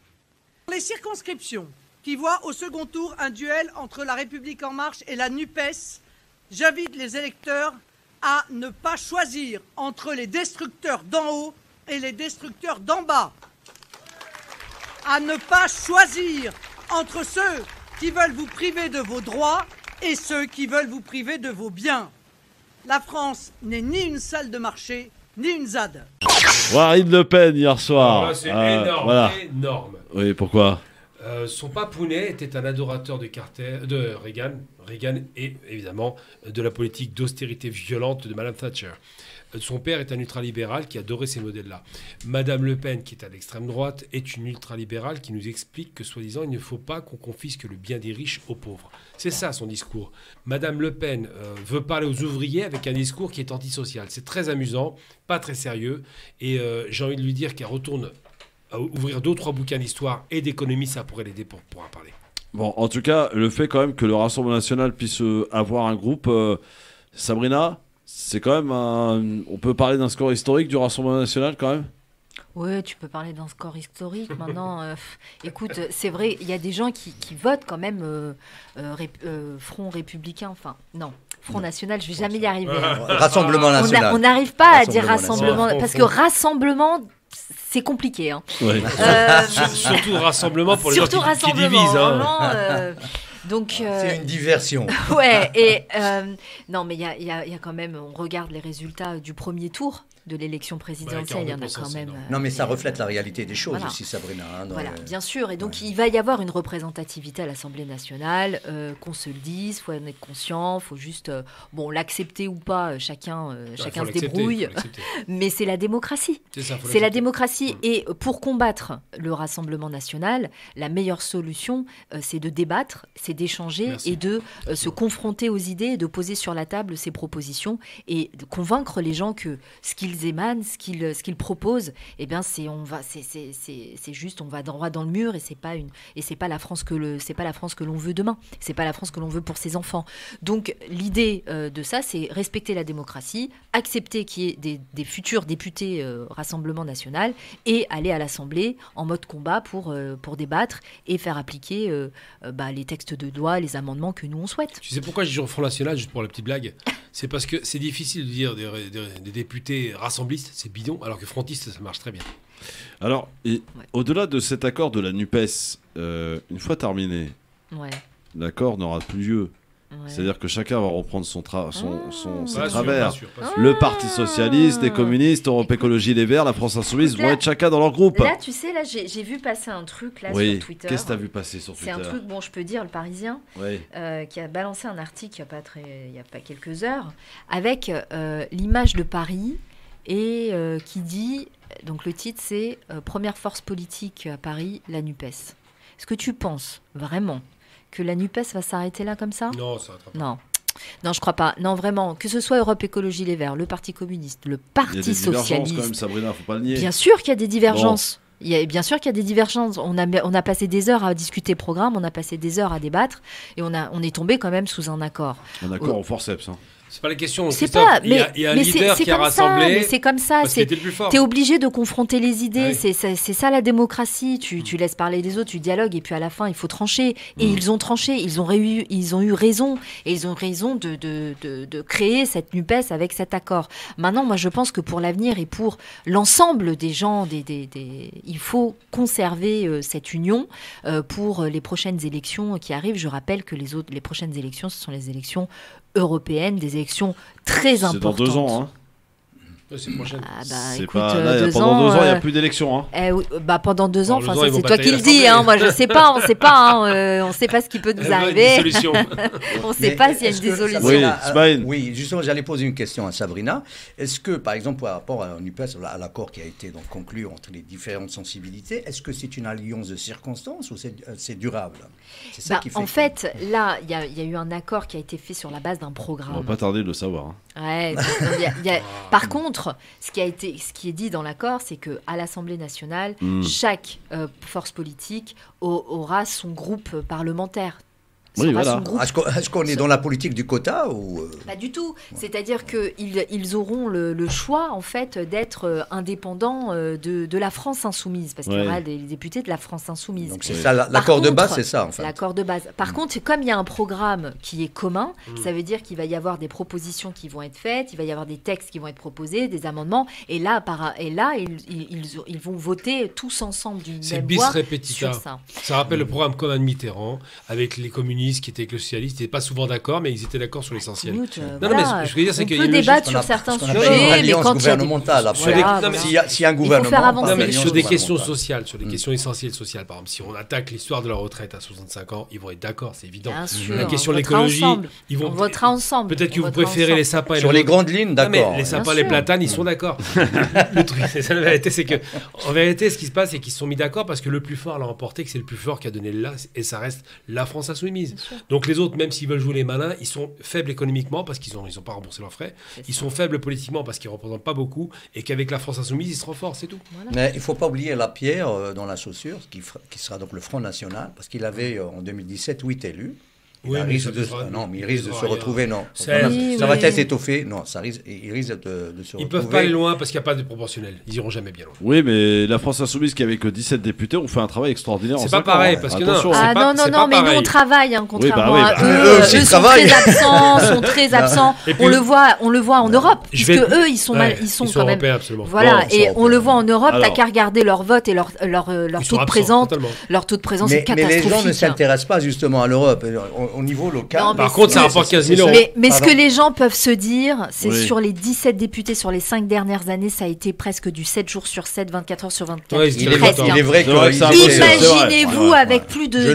Speaker 15: Les circonscriptions qui voient au second tour un duel entre la République En Marche et la NUPES, j'invite les électeurs à ne pas choisir entre les destructeurs d'en haut et les destructeurs d'en bas. À ne pas choisir entre ceux qui veulent vous priver de vos droits et ceux qui veulent vous priver de vos biens. La France n'est ni une salle de marché, ni une ZAD.
Speaker 3: Marine Le Pen hier soir.
Speaker 7: C'est énorme,
Speaker 3: voilà.
Speaker 7: énorme.
Speaker 3: Oui, pourquoi?
Speaker 7: Son papounet était un adorateur de Reagan. Reagan et évidemment de la politique d'austérité violente de Madame Thatcher. Son père est un ultralibéral qui adorait ces modèles-là. Madame Le Pen, qui est à l'extrême droite, est une ultralibérale qui nous explique que, soi-disant, il ne faut pas qu'on confisque le bien des riches aux pauvres. C'est ça son discours. Madame Le Pen veut parler aux ouvriers avec un discours qui est antisocial. C'est très amusant, pas très sérieux. Et j'ai envie de lui dire qu'elle retourne à ouvrir 2 ou 3 bouquins d'histoire et d'économie, ça pourrait l'aider pour en parler.
Speaker 3: Bon, en tout cas, le fait quand même que le Rassemblement National puisse avoir un groupe, Sabrina, c'est quand même on peut parler d'un score historique du Rassemblement National quand même?
Speaker 5: Oui, tu peux parler d'un score historique. Maintenant, écoute, c'est vrai, il y a des gens qui votent quand même Front républicain, enfin, non. Front National, je ne vais jamais y arriver.
Speaker 6: Rassemblement National.
Speaker 5: On n'arrive pas à dire Rassemblement, parce que Rassemblement, c'est compliqué. Hein.
Speaker 3: Ouais.
Speaker 7: Surtout Rassemblement pour les gens qui divisent. Hein.
Speaker 5: Donc,
Speaker 6: c'est une diversion.
Speaker 5: Ouais, et non, mais il y a quand même, on regarde les résultats du premier tour de l'élection présidentielle, il y en a quand même.
Speaker 6: Non, mais ça reflète la réalité des choses aussi, Sabrina. Hein,
Speaker 5: voilà, bien sûr. Et donc, il va y avoir une représentativité à l'Assemblée nationale, qu'on se le dise, il faut en être conscient, il faut juste, l'accepter ou pas, chacun se débrouille. Mais c'est la démocratie. C'est la démocratie. Et pour combattre le Rassemblement national, la meilleure solution, c'est de débattre, c'est d'échanger et de se confronter aux idées, et de poser sur la table ses propositions et de convaincre les gens que ce qu'ils émanent, ce qu'ils proposent, eh bien c'est juste, on va droit dans le mur et c'est pas la France que l'on veut demain, c'est pas la France que l'on veut pour ses enfants. Donc l'idée de ça, c'est respecter la démocratie, accepter qu'il y ait des futurs députés Rassemblement national et aller à l'Assemblée en mode combat pour débattre et faire appliquer les textes de loi, les amendements que nous on souhaite.
Speaker 7: Tu sais pourquoi je dis au Front National, juste pour la petite blague? C'est parce que c'est difficile de dire des députés rassemblistes, c'est bidon, alors que frontistes, ça marche très bien.
Speaker 3: Alors, au-delà de cet accord de la NUPES, une fois terminé, l'accord n'aura plus lieu. C'est-à-dire que chacun va reprendre ses travers. Le Parti Socialiste, les communistes, Europe Écologie Les Verts, la France Insoumise vont être chacun dans leur groupe.
Speaker 5: Là, tu sais, j'ai vu passer un truc sur Twitter.
Speaker 3: Qu'est-ce que tu as vu passer sur Twitter?
Speaker 5: C'est un truc, je peux dire, Le Parisien, qui a balancé un article il n'y a pas quelques heures, avec l'image de Paris et qui dit, donc le titre c'est Première force politique à Paris, la NUPES. Est-ce que tu penses vraiment que la NUPES va s'arrêter là comme ça?
Speaker 7: Non, ça n'arrêtera pas.
Speaker 5: Non, je crois pas. Non, vraiment, que ce soit Europe Écologie Les Verts, le Parti communiste, le Parti socialiste. Il y a des divergences quand même, Sabrina, faut pas le nier. Bien sûr qu'il y a des divergences. Bon. Bien sûr qu'il y a des divergences. On a passé des heures à discuter programme, on a passé des heures à débattre, et on est tombé quand même sous un accord.
Speaker 3: Un accord au forceps.
Speaker 7: C'est pas la question.
Speaker 5: C'est pas,
Speaker 7: il y a un leader qui a rassemblé.
Speaker 5: C'est comme ça. T'es obligé de confronter les idées. C'est ça la démocratie. Tu laisses parler les autres, tu dialogues et puis à la fin il faut trancher. Et ils ont tranché. Ils ont eu raison. Et ils ont raison de créer cette NUPES avec cet accord. Maintenant, moi je pense que pour l'avenir et pour l'ensemble des gens, il faut conserver cette union pour les prochaines élections qui arrivent. Je rappelle que les prochaines élections, ce sont les élections européennes, des élections très importantes.
Speaker 3: C'est dans 2 ans, hein.
Speaker 7: C'est prochaine.
Speaker 3: C'est pas là, pendant 2 ans, il n'y a plus d'élection.
Speaker 5: Pendant 2 ans, c'est toi qui le dis. Moi, je sais pas. On sait pas. On sait pas ce qui peut nous arriver. On ne sait pas s'il y a une dissolution.
Speaker 6: Oui, justement, j'allais poser une question à Sabrina. Est-ce que, par exemple, par rapport à l'UPES, à l'accord qui a été donc conclu entre les différentes sensibilités, est-ce que c'est une alliance de circonstances ou c'est durable? C'est ça qui fait.
Speaker 5: En fait, là, il y a eu un accord qui a été fait sur la base d'un programme.
Speaker 3: On va pas tarder de le savoir.
Speaker 5: Ouais. Par contre, ce qui est dit dans l'accord, c'est que à l'Assemblée nationale, chaque force politique aura son groupe parlementaire.
Speaker 3: Oui, voilà.
Speaker 6: Est-ce qu'on est dans la politique du quota ou
Speaker 5: Pas du tout. C'est-à-dire qu'ils auront le choix, en fait, d'être indépendants de la France insoumise, parce qu'il y aura des députés de la France insoumise.
Speaker 6: Donc c'est ça, l'accord de base, c'est ça, en fait.
Speaker 5: L'accord de base. Par contre, comme il y a un programme qui est commun, ça veut dire qu'il va y avoir des propositions qui vont être faites, il va y avoir des textes qui vont être proposés, des amendements, et là, ils vont voter tous ensemble d'une même voix sur ça.
Speaker 7: Ça rappelle le programme Conan Mitterrand, avec les communistes qui étaient avec le socialiste, ils n'étaient pas souvent d'accord, mais ils étaient d'accord sur l'essentiel.
Speaker 5: Mais je veux dire,
Speaker 7: c'est
Speaker 5: qu'il peut débattre sur certains sujets, mais quand il y a
Speaker 6: s'il y a un gouvernement,
Speaker 7: sur des questions sociales, sur des questions essentielles sociales, par exemple, si on attaque l'histoire de la retraite à 65 ans, ils vont être d'accord, c'est évident. La question de l'écologie,
Speaker 5: on votera ensemble.
Speaker 7: Peut-être que vous préférez les sapins.
Speaker 6: Sur les grandes lignes, d'accord.
Speaker 7: Les sapins, les platanes, ils sont d'accord. Le truc, c'est ça la vérité, c'est que, en vérité, ce qui se passe, c'est qu'ils se sont mis d'accord parce que le plus fort l'a emporté, que c'est le plus fort qui a donné le là, et ça reste la France insoumise. Donc les autres, même s'ils veulent jouer les malins, ils sont faibles économiquement parce qu'ils n'ont pas remboursé leurs frais. Ils sont faibles politiquement parce qu'ils ne représentent pas beaucoup et qu'avec la France insoumise, ils se renforcent, c'est tout.
Speaker 6: Voilà. Mais il ne faut pas oublier la pierre dans la chaussure, qui sera donc le Front National, parce qu'il avait en 2017 8 élus. Il risque de se retrouver, non. Ça va être étoffé, non, il risque de se retrouver.
Speaker 7: Ils ne peuvent pas aller loin parce qu'il n'y a pas de proportionnel. Ils n'iront jamais bien loin.
Speaker 3: Oui, mais la France Insoumise, qui avait que 17 députés, ont fait un travail extraordinaire.
Speaker 7: C'est pas pareil, parce que
Speaker 5: non, mais nous on travaille, contrairement à eux. Eux sont très absents. On le voit en Europe, puisque eux, ils sont quand même. Voilà, et on le voit en Europe, t'as qu'à regarder leur vote et leur taux de présence. Leur taux de présence est catastrophique.
Speaker 6: Mais les gens ne s'intéressent pas justement à l'Europe. Au niveau local.
Speaker 7: Par contre, ça rapporte 15 000 euros.
Speaker 5: Mais ce que les gens peuvent se dire, c'est sur les 17 députés sur les 5 dernières années, ça a été presque du 7 jours sur 7, 24 heures sur 24.
Speaker 6: Ouais, il est vrai que
Speaker 5: imaginez-vous avec plus de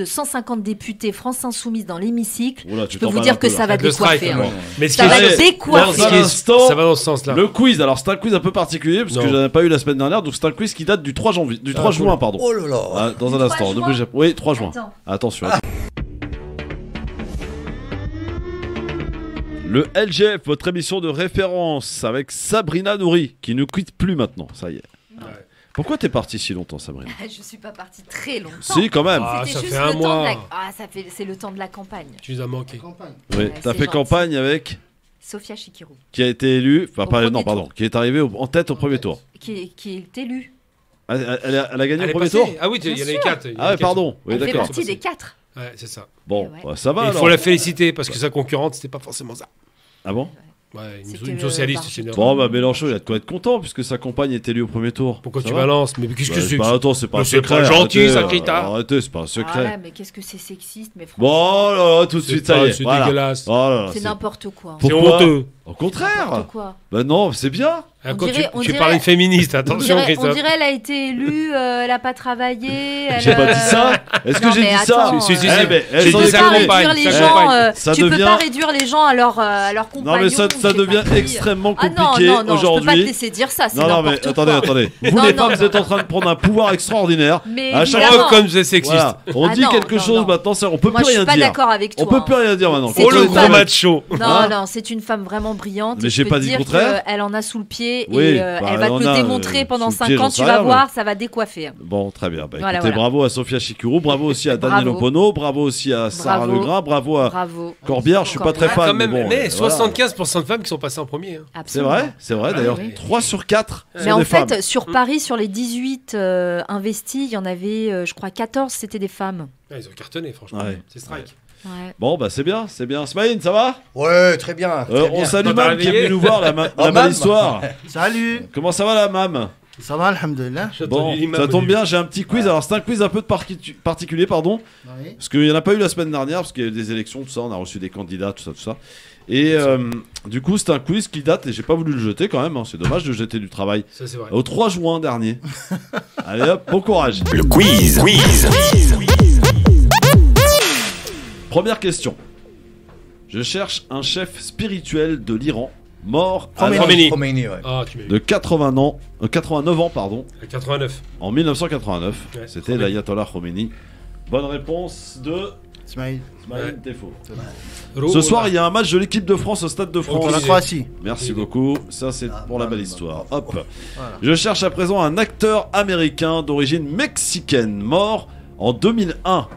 Speaker 5: 150 députés France Insoumise dans l'hémicycle, je peux vous dire que ça va décoiffer. Ça va décoiffer.
Speaker 3: Ça va dans ce sens-là. Le quiz, alors c'est un quiz un peu particulier, parce que j'en ai pas eu la semaine dernière, donc c'est un quiz qui date du 3 juin, pardon.
Speaker 6: Oh là là.
Speaker 3: Dans un instant. Oui, 3 juin. Attention. Le LGF, votre émission de référence avec Sabrina Nouri, qui ne quitte plus maintenant, ça y est. Ouais. Pourquoi t'es partie si longtemps, Sabrina?
Speaker 5: Je suis pas partie très longtemps.
Speaker 3: Si, quand même.
Speaker 5: Ça fait un mois. C'est le temps de la campagne.
Speaker 7: Tu nous as manqué.
Speaker 3: Oui, t'as fait campagne avec
Speaker 5: Sophia Chikirou.
Speaker 3: Qui a été élue, qui est arrivée en tête au premier tour.
Speaker 5: Qui est élue.
Speaker 3: Elle a gagné au premier tour.
Speaker 7: Ah oui, il y en avait 4.
Speaker 3: Ah ouais, pardon.
Speaker 5: Elle fait partie des 4.
Speaker 7: Ouais, c'est ça.
Speaker 3: Bon, ça va.
Speaker 7: Il faut la féliciter parce que sa concurrente, c'était pas forcément ça.
Speaker 3: Ah bon?
Speaker 7: Ouais, une socialiste, c'est énorme.
Speaker 3: Bon, bah Mélenchon, il a de quoi être content puisque sa compagne est élue au premier tour.
Speaker 7: Pourquoi tu balances? Mais qu'est-ce que c'est?
Speaker 3: Attends, c'est pas un secret.
Speaker 7: C'est pas gentil, ça, Krita.
Speaker 3: Arrêtez, c'est pas un secret.
Speaker 5: Ah, mais qu'est-ce que c'est sexiste, mais
Speaker 3: franchement. Bon, là, tout de suite, ça y est.
Speaker 7: C'est dégueulasse.
Speaker 5: C'est n'importe quoi.
Speaker 7: C'est honteux.
Speaker 3: Au contraire. Bah non, c'est bien.
Speaker 7: Tu parlais de féministe, attention, Christophe.
Speaker 5: On dirait elle a été élue, elle a pas travaillé.
Speaker 3: J'ai pas dit ça. Est-ce que j'ai dit ça?
Speaker 7: Tu
Speaker 5: peux pas réduire les gens à leur compagnons.
Speaker 3: Non mais ça devient extrêmement compliqué aujourd'hui.
Speaker 5: Je peux pas te laisser dire ça.
Speaker 3: Non mais attendez. Vous les femmes, vous êtes en train de prendre un pouvoir extraordinaire.
Speaker 5: À chaque fois,
Speaker 7: comme c'est sexiste.
Speaker 3: On dit quelque chose maintenant, on peut plus rien dire.
Speaker 5: Moi je suis pas d'accord avec toi.
Speaker 3: On peut plus rien dire maintenant.
Speaker 7: Oh le gros macho.
Speaker 5: Non, c'est une femme vraiment brillante.
Speaker 3: Mais j'ai pas dit le contraire.
Speaker 5: Elle en a sous le pied et elle va te le démontrer pendant 5 ans. Tu vas voir, ça va décoiffer.
Speaker 3: Bon, très bien. Écoutez, bravo à Sophia Chikirou, bravo aussi à Daniel Obono, bravo aussi à Sarah Legras, bravo à Corbière. Je suis pas très fan.
Speaker 7: Mais 75% de femmes qui sont passées en premier.
Speaker 3: C'est vrai d'ailleurs. 3 sur 4
Speaker 5: mais en fait, sur Paris, sur les 18 investis, il y en avait, je crois, 14, c'était des femmes.
Speaker 7: Ils ont cartonné, franchement. C'est strike.
Speaker 5: Ouais.
Speaker 3: Bon, bah c'est bien. Smaïn, ça va?
Speaker 6: Ouais, très bien.
Speaker 3: On salue Mam qui est venu nous voir, la belle histoire.
Speaker 16: Salut.
Speaker 3: Comment ça va la Mam?
Speaker 16: Ça va, alhamdoulilah.
Speaker 3: Bon, ça tombe bien, j'ai un petit quiz. Alors c'est un quiz un peu particulier, pardon. Oui. Parce qu'il n'y en a pas eu la semaine dernière, parce qu'il y a eu des élections, tout ça, on a reçu des candidats, tout ça. Et du coup, c'est un quiz qui date, et j'ai pas voulu le jeter quand même, hein. C'est dommage de jeter du travail.
Speaker 7: Ça, c'est vrai.
Speaker 3: Au 3 juin dernier. Allez hop, bon courage.
Speaker 2: Le quiz.
Speaker 3: Première question. Je cherche un chef spirituel de l'Iran, mort
Speaker 7: Khomeini.
Speaker 3: de 89 ans, pardon.
Speaker 7: 89.
Speaker 3: En 1989.
Speaker 7: Ouais,
Speaker 3: C'était
Speaker 7: Khomeini.
Speaker 3: l'ayatollah Khomeini. Bonne réponse de
Speaker 16: Ismaïl.
Speaker 3: Defo. Ce soir, il y a un match de l'équipe de France au Stade de France.
Speaker 16: Contre la Croatie.
Speaker 3: Merci beaucoup. Ça, c'est pour la belle histoire. Hop. Je cherche à présent un acteur américain d'origine mexicaine, mort en 2001.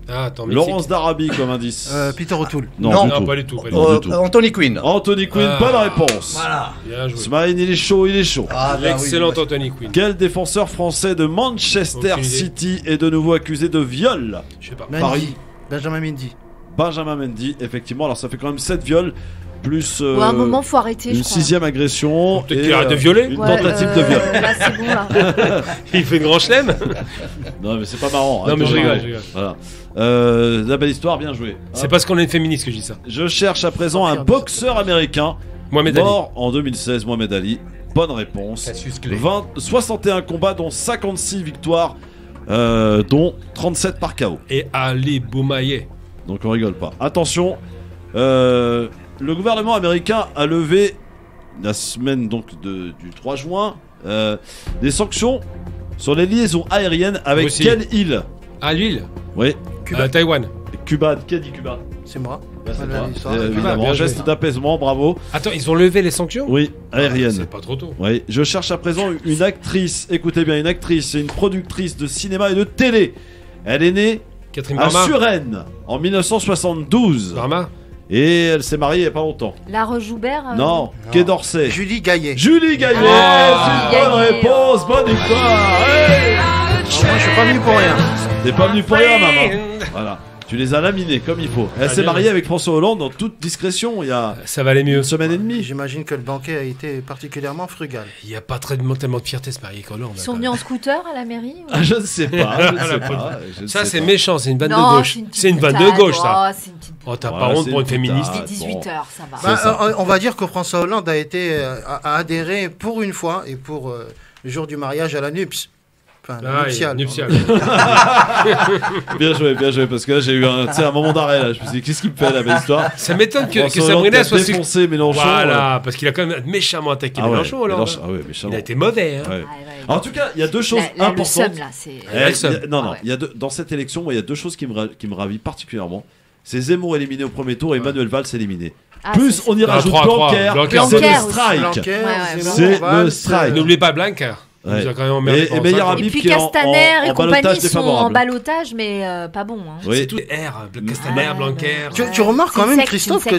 Speaker 7: Ah, attends,
Speaker 3: Laurence d'Arabie comme indice.
Speaker 16: Peter O'Toole.
Speaker 3: Non,
Speaker 7: pas du tout.
Speaker 3: Non, du tout.
Speaker 6: Anthony Quinn.
Speaker 3: Anthony Quinn, bonne réponse.
Speaker 6: Voilà.
Speaker 7: Bien joué.
Speaker 3: Smile, il est chaud, il est chaud.
Speaker 7: L'excellent Anthony Quinn.
Speaker 3: Quel défenseur français de Manchester
Speaker 7: Aucune idée.
Speaker 3: City est de nouveau accusé de viol?
Speaker 7: Je sais pas.
Speaker 3: Paris.
Speaker 16: Benjamin Mendy.
Speaker 3: Benjamin Mendy, effectivement. Alors ça fait quand même 7 viols, plus
Speaker 5: Ou à un moment, faut arrêter, je
Speaker 3: une
Speaker 5: crois.
Speaker 3: 6e agression.
Speaker 7: Peut-être
Speaker 3: et,
Speaker 7: qu'il arrête de violer.
Speaker 3: Une tentative de viol.
Speaker 5: Là, c'est bon, là.
Speaker 7: Il fait une grand chelem.
Speaker 3: Non, mais c'est pas marrant.
Speaker 7: Non, mais je
Speaker 3: Attends,
Speaker 7: rigole.
Speaker 3: Voilà. La belle histoire, bien joué.
Speaker 7: C'est parce qu'on est une féministe que je dis ça.
Speaker 3: Je cherche à présent un boxeur américain
Speaker 7: Mohamed Ali.
Speaker 3: mort en 2016, Mohamed Ali. Bonne réponse. 61 combats, dont 56 victoires, dont 37 par KO.
Speaker 7: Et Ali Boumaye.
Speaker 3: Donc on rigole pas. Attention, le gouvernement américain a levé la semaine donc du 3 juin des sanctions sur les liaisons aériennes avec
Speaker 7: Russie.
Speaker 3: quelle île?
Speaker 7: Ah, l'île.
Speaker 3: Oui.
Speaker 7: Taïwan.
Speaker 3: Cuba. Qui a dit Cuba?
Speaker 16: C'est moi.
Speaker 3: Bah, c'est
Speaker 16: Voilà
Speaker 3: toi.
Speaker 16: l'histoire.
Speaker 3: Évidemment,
Speaker 7: bien joué.
Speaker 3: geste d'apaisement, bravo.
Speaker 7: Attends, ils ont levé les sanctions?
Speaker 3: Oui, aérienne.
Speaker 7: C'est pas trop tôt.
Speaker 3: Oui, je cherche à présent une actrice. Écoutez bien, une actrice, c'est une productrice de cinéma et de télé. Elle est née
Speaker 7: Catherine
Speaker 3: à
Speaker 7: Barma.
Speaker 3: Suresnes en 1972.
Speaker 7: Barma.
Speaker 3: Et elle s'est mariée il y a pas longtemps.
Speaker 5: Lara Joubert.
Speaker 3: Non, Quai d'Orsay.
Speaker 16: Julie Gaillet.
Speaker 3: Julie Gaillet,
Speaker 5: Ah,
Speaker 3: c'est une bonne
Speaker 5: Gaillet.
Speaker 3: réponse, bonne victoire. Hey,
Speaker 16: Moi, je suis pas venu pour rien.
Speaker 3: t'es pas venu pour rien, maman. Voilà, tu les as laminés comme il faut. Elle s'est
Speaker 7: bien.
Speaker 3: mariée avec François Hollande en toute discrétion il y a
Speaker 7: Ça va aller mieux.
Speaker 3: une semaine et demie.
Speaker 16: J'imagine que le banquet a été particulièrement frugal.
Speaker 7: Il n'y a pas tellement de fierté se marier qu'en Hollande.
Speaker 5: Ils sont venus en scooter à la mairie ou...
Speaker 3: Ah, je ne sais pas, je ne sais pas. je ne
Speaker 7: Ça,
Speaker 3: sais
Speaker 7: c'est
Speaker 3: pas.
Speaker 7: méchant, c'est une vanne
Speaker 5: Non,
Speaker 7: de gauche. C'est une vanne de
Speaker 5: boutade.
Speaker 7: gauche, ça.
Speaker 5: Oh, c'est une petite
Speaker 7: Oh, t'as
Speaker 3: Ouais,
Speaker 7: pas honte
Speaker 3: c'est
Speaker 7: pour une
Speaker 3: une
Speaker 7: féministe.
Speaker 3: boutade.
Speaker 5: C'était 18h, ça va.
Speaker 3: C'est ça.
Speaker 16: On va dire que François Hollande a été a adhéré pour une fois et pour le jour du mariage à la NUPS. Enfin, la nuptiale.
Speaker 7: Nuptiale.
Speaker 3: Bien joué, parce que là j'ai eu un moment d'arrêt là. Je me suis dit, qu'est-ce qu'il me fait la belle histoire?
Speaker 7: Ça m'étonne que
Speaker 3: François
Speaker 7: Sabrina
Speaker 3: Hollande
Speaker 7: soit
Speaker 3: a défoncé Mélenchon.
Speaker 7: Voilà, parce qu'il a quand même méchamment attaqué
Speaker 3: Ah ouais,
Speaker 7: Mélenchon, alors.
Speaker 3: Ah ouais, méchamment.
Speaker 7: Il a été mauvais, hein.
Speaker 3: Ouais. En tout cas, il y a deux choses
Speaker 5: Là, le
Speaker 3: importantes.
Speaker 5: seum, là, c'est...
Speaker 3: Non, il y a dans cette élection, moi, il y a deux choses qui me ravit particulièrement. C'est Zemmour éliminé au premier tour et Emmanuel Valls éliminé.
Speaker 5: Ah,
Speaker 3: Plus on y rajoute Blanquer, c'est le strike.
Speaker 16: Blanquer,
Speaker 3: C'est
Speaker 16: Zemmour,
Speaker 3: le strike.
Speaker 7: N'oubliez pas Blanquer.
Speaker 3: Ouais.
Speaker 7: Nous a quand même emmerdé
Speaker 3: Et
Speaker 7: pendant
Speaker 3: Meyer
Speaker 7: 5 ans.
Speaker 3: Habib
Speaker 5: Et puis
Speaker 3: qui est en
Speaker 5: Castaner et
Speaker 3: ballottage
Speaker 5: compagnie sont en
Speaker 3: défavorable.
Speaker 5: ballottage, mais pas bon. Hein.
Speaker 3: Oui.
Speaker 7: C'est tout R, Castaner, Blanquer.
Speaker 16: Tu remarques quand
Speaker 5: C'est
Speaker 16: même,
Speaker 5: sec,
Speaker 16: Christophe,
Speaker 5: c'est
Speaker 16: que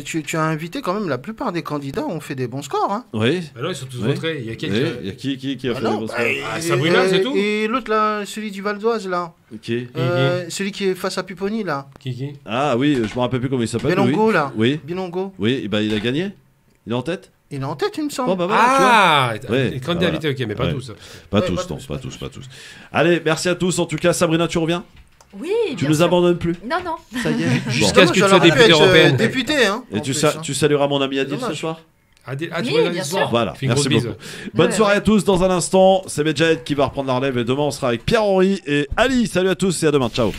Speaker 5: sec.
Speaker 16: tu as invité quand même la plupart des candidats ont fait des bons scores. Hein.
Speaker 3: Oui.
Speaker 7: Bah non, ils sont tous
Speaker 3: Oui.
Speaker 7: votés. Il y a
Speaker 3: Oui. Il y a qui a fait
Speaker 16: non,
Speaker 3: des bons scores
Speaker 7: Ah, Sabrina, c'est tout.
Speaker 16: Et l'autre là, celui du Val d'Oise là,
Speaker 3: Ok.
Speaker 16: celui qui est face à Pupponi là,
Speaker 7: Qui
Speaker 3: Ah oui, je me rappelle plus comment il s'appelle.
Speaker 16: Belongo
Speaker 3: oui.
Speaker 16: là,
Speaker 3: Oui.
Speaker 16: Bilongo.
Speaker 3: Oui, et ben il a gagné. Il est en tête.
Speaker 16: Il est en tête, il me semble.
Speaker 3: Bon, bah voilà,
Speaker 7: Ah,
Speaker 3: tu vois. Ouais,
Speaker 7: les candidats
Speaker 3: voilà.
Speaker 7: invités, ok, mais pas
Speaker 3: Ouais.
Speaker 7: tous.
Speaker 3: Pas tous, non, pas tous. Allez, merci à tous. En tout cas, Sabrina, tu reviens?
Speaker 5: Oui,
Speaker 3: Tu
Speaker 5: bien
Speaker 3: nous
Speaker 5: sûr.
Speaker 3: abandonnes plus?
Speaker 5: Non, non.
Speaker 3: Ça y est.
Speaker 7: Jusqu'à ce que tu sois
Speaker 16: J'aurais pu
Speaker 7: députée
Speaker 16: être,
Speaker 7: européenne.
Speaker 16: Député, hein.
Speaker 3: Et
Speaker 16: en
Speaker 3: tu,
Speaker 16: plus, hein.
Speaker 3: tu salueras mon ami Adil ce
Speaker 16: Dommage.
Speaker 3: soir?
Speaker 7: Ah, tu
Speaker 5: Oui,
Speaker 7: regardes
Speaker 5: bien
Speaker 7: ce soir.
Speaker 5: sûr.
Speaker 3: Voilà,
Speaker 7: Fais une
Speaker 3: merci
Speaker 7: grosse
Speaker 3: beaucoup.
Speaker 7: bise.
Speaker 3: Bonne
Speaker 5: Ouais,
Speaker 3: soirée
Speaker 5: ouais.
Speaker 3: à tous. Dans un instant, c'est Medjahed qui va reprendre la relève et demain on sera avec Pierre-Henri et Ali. Salut à tous et à demain. Ciao.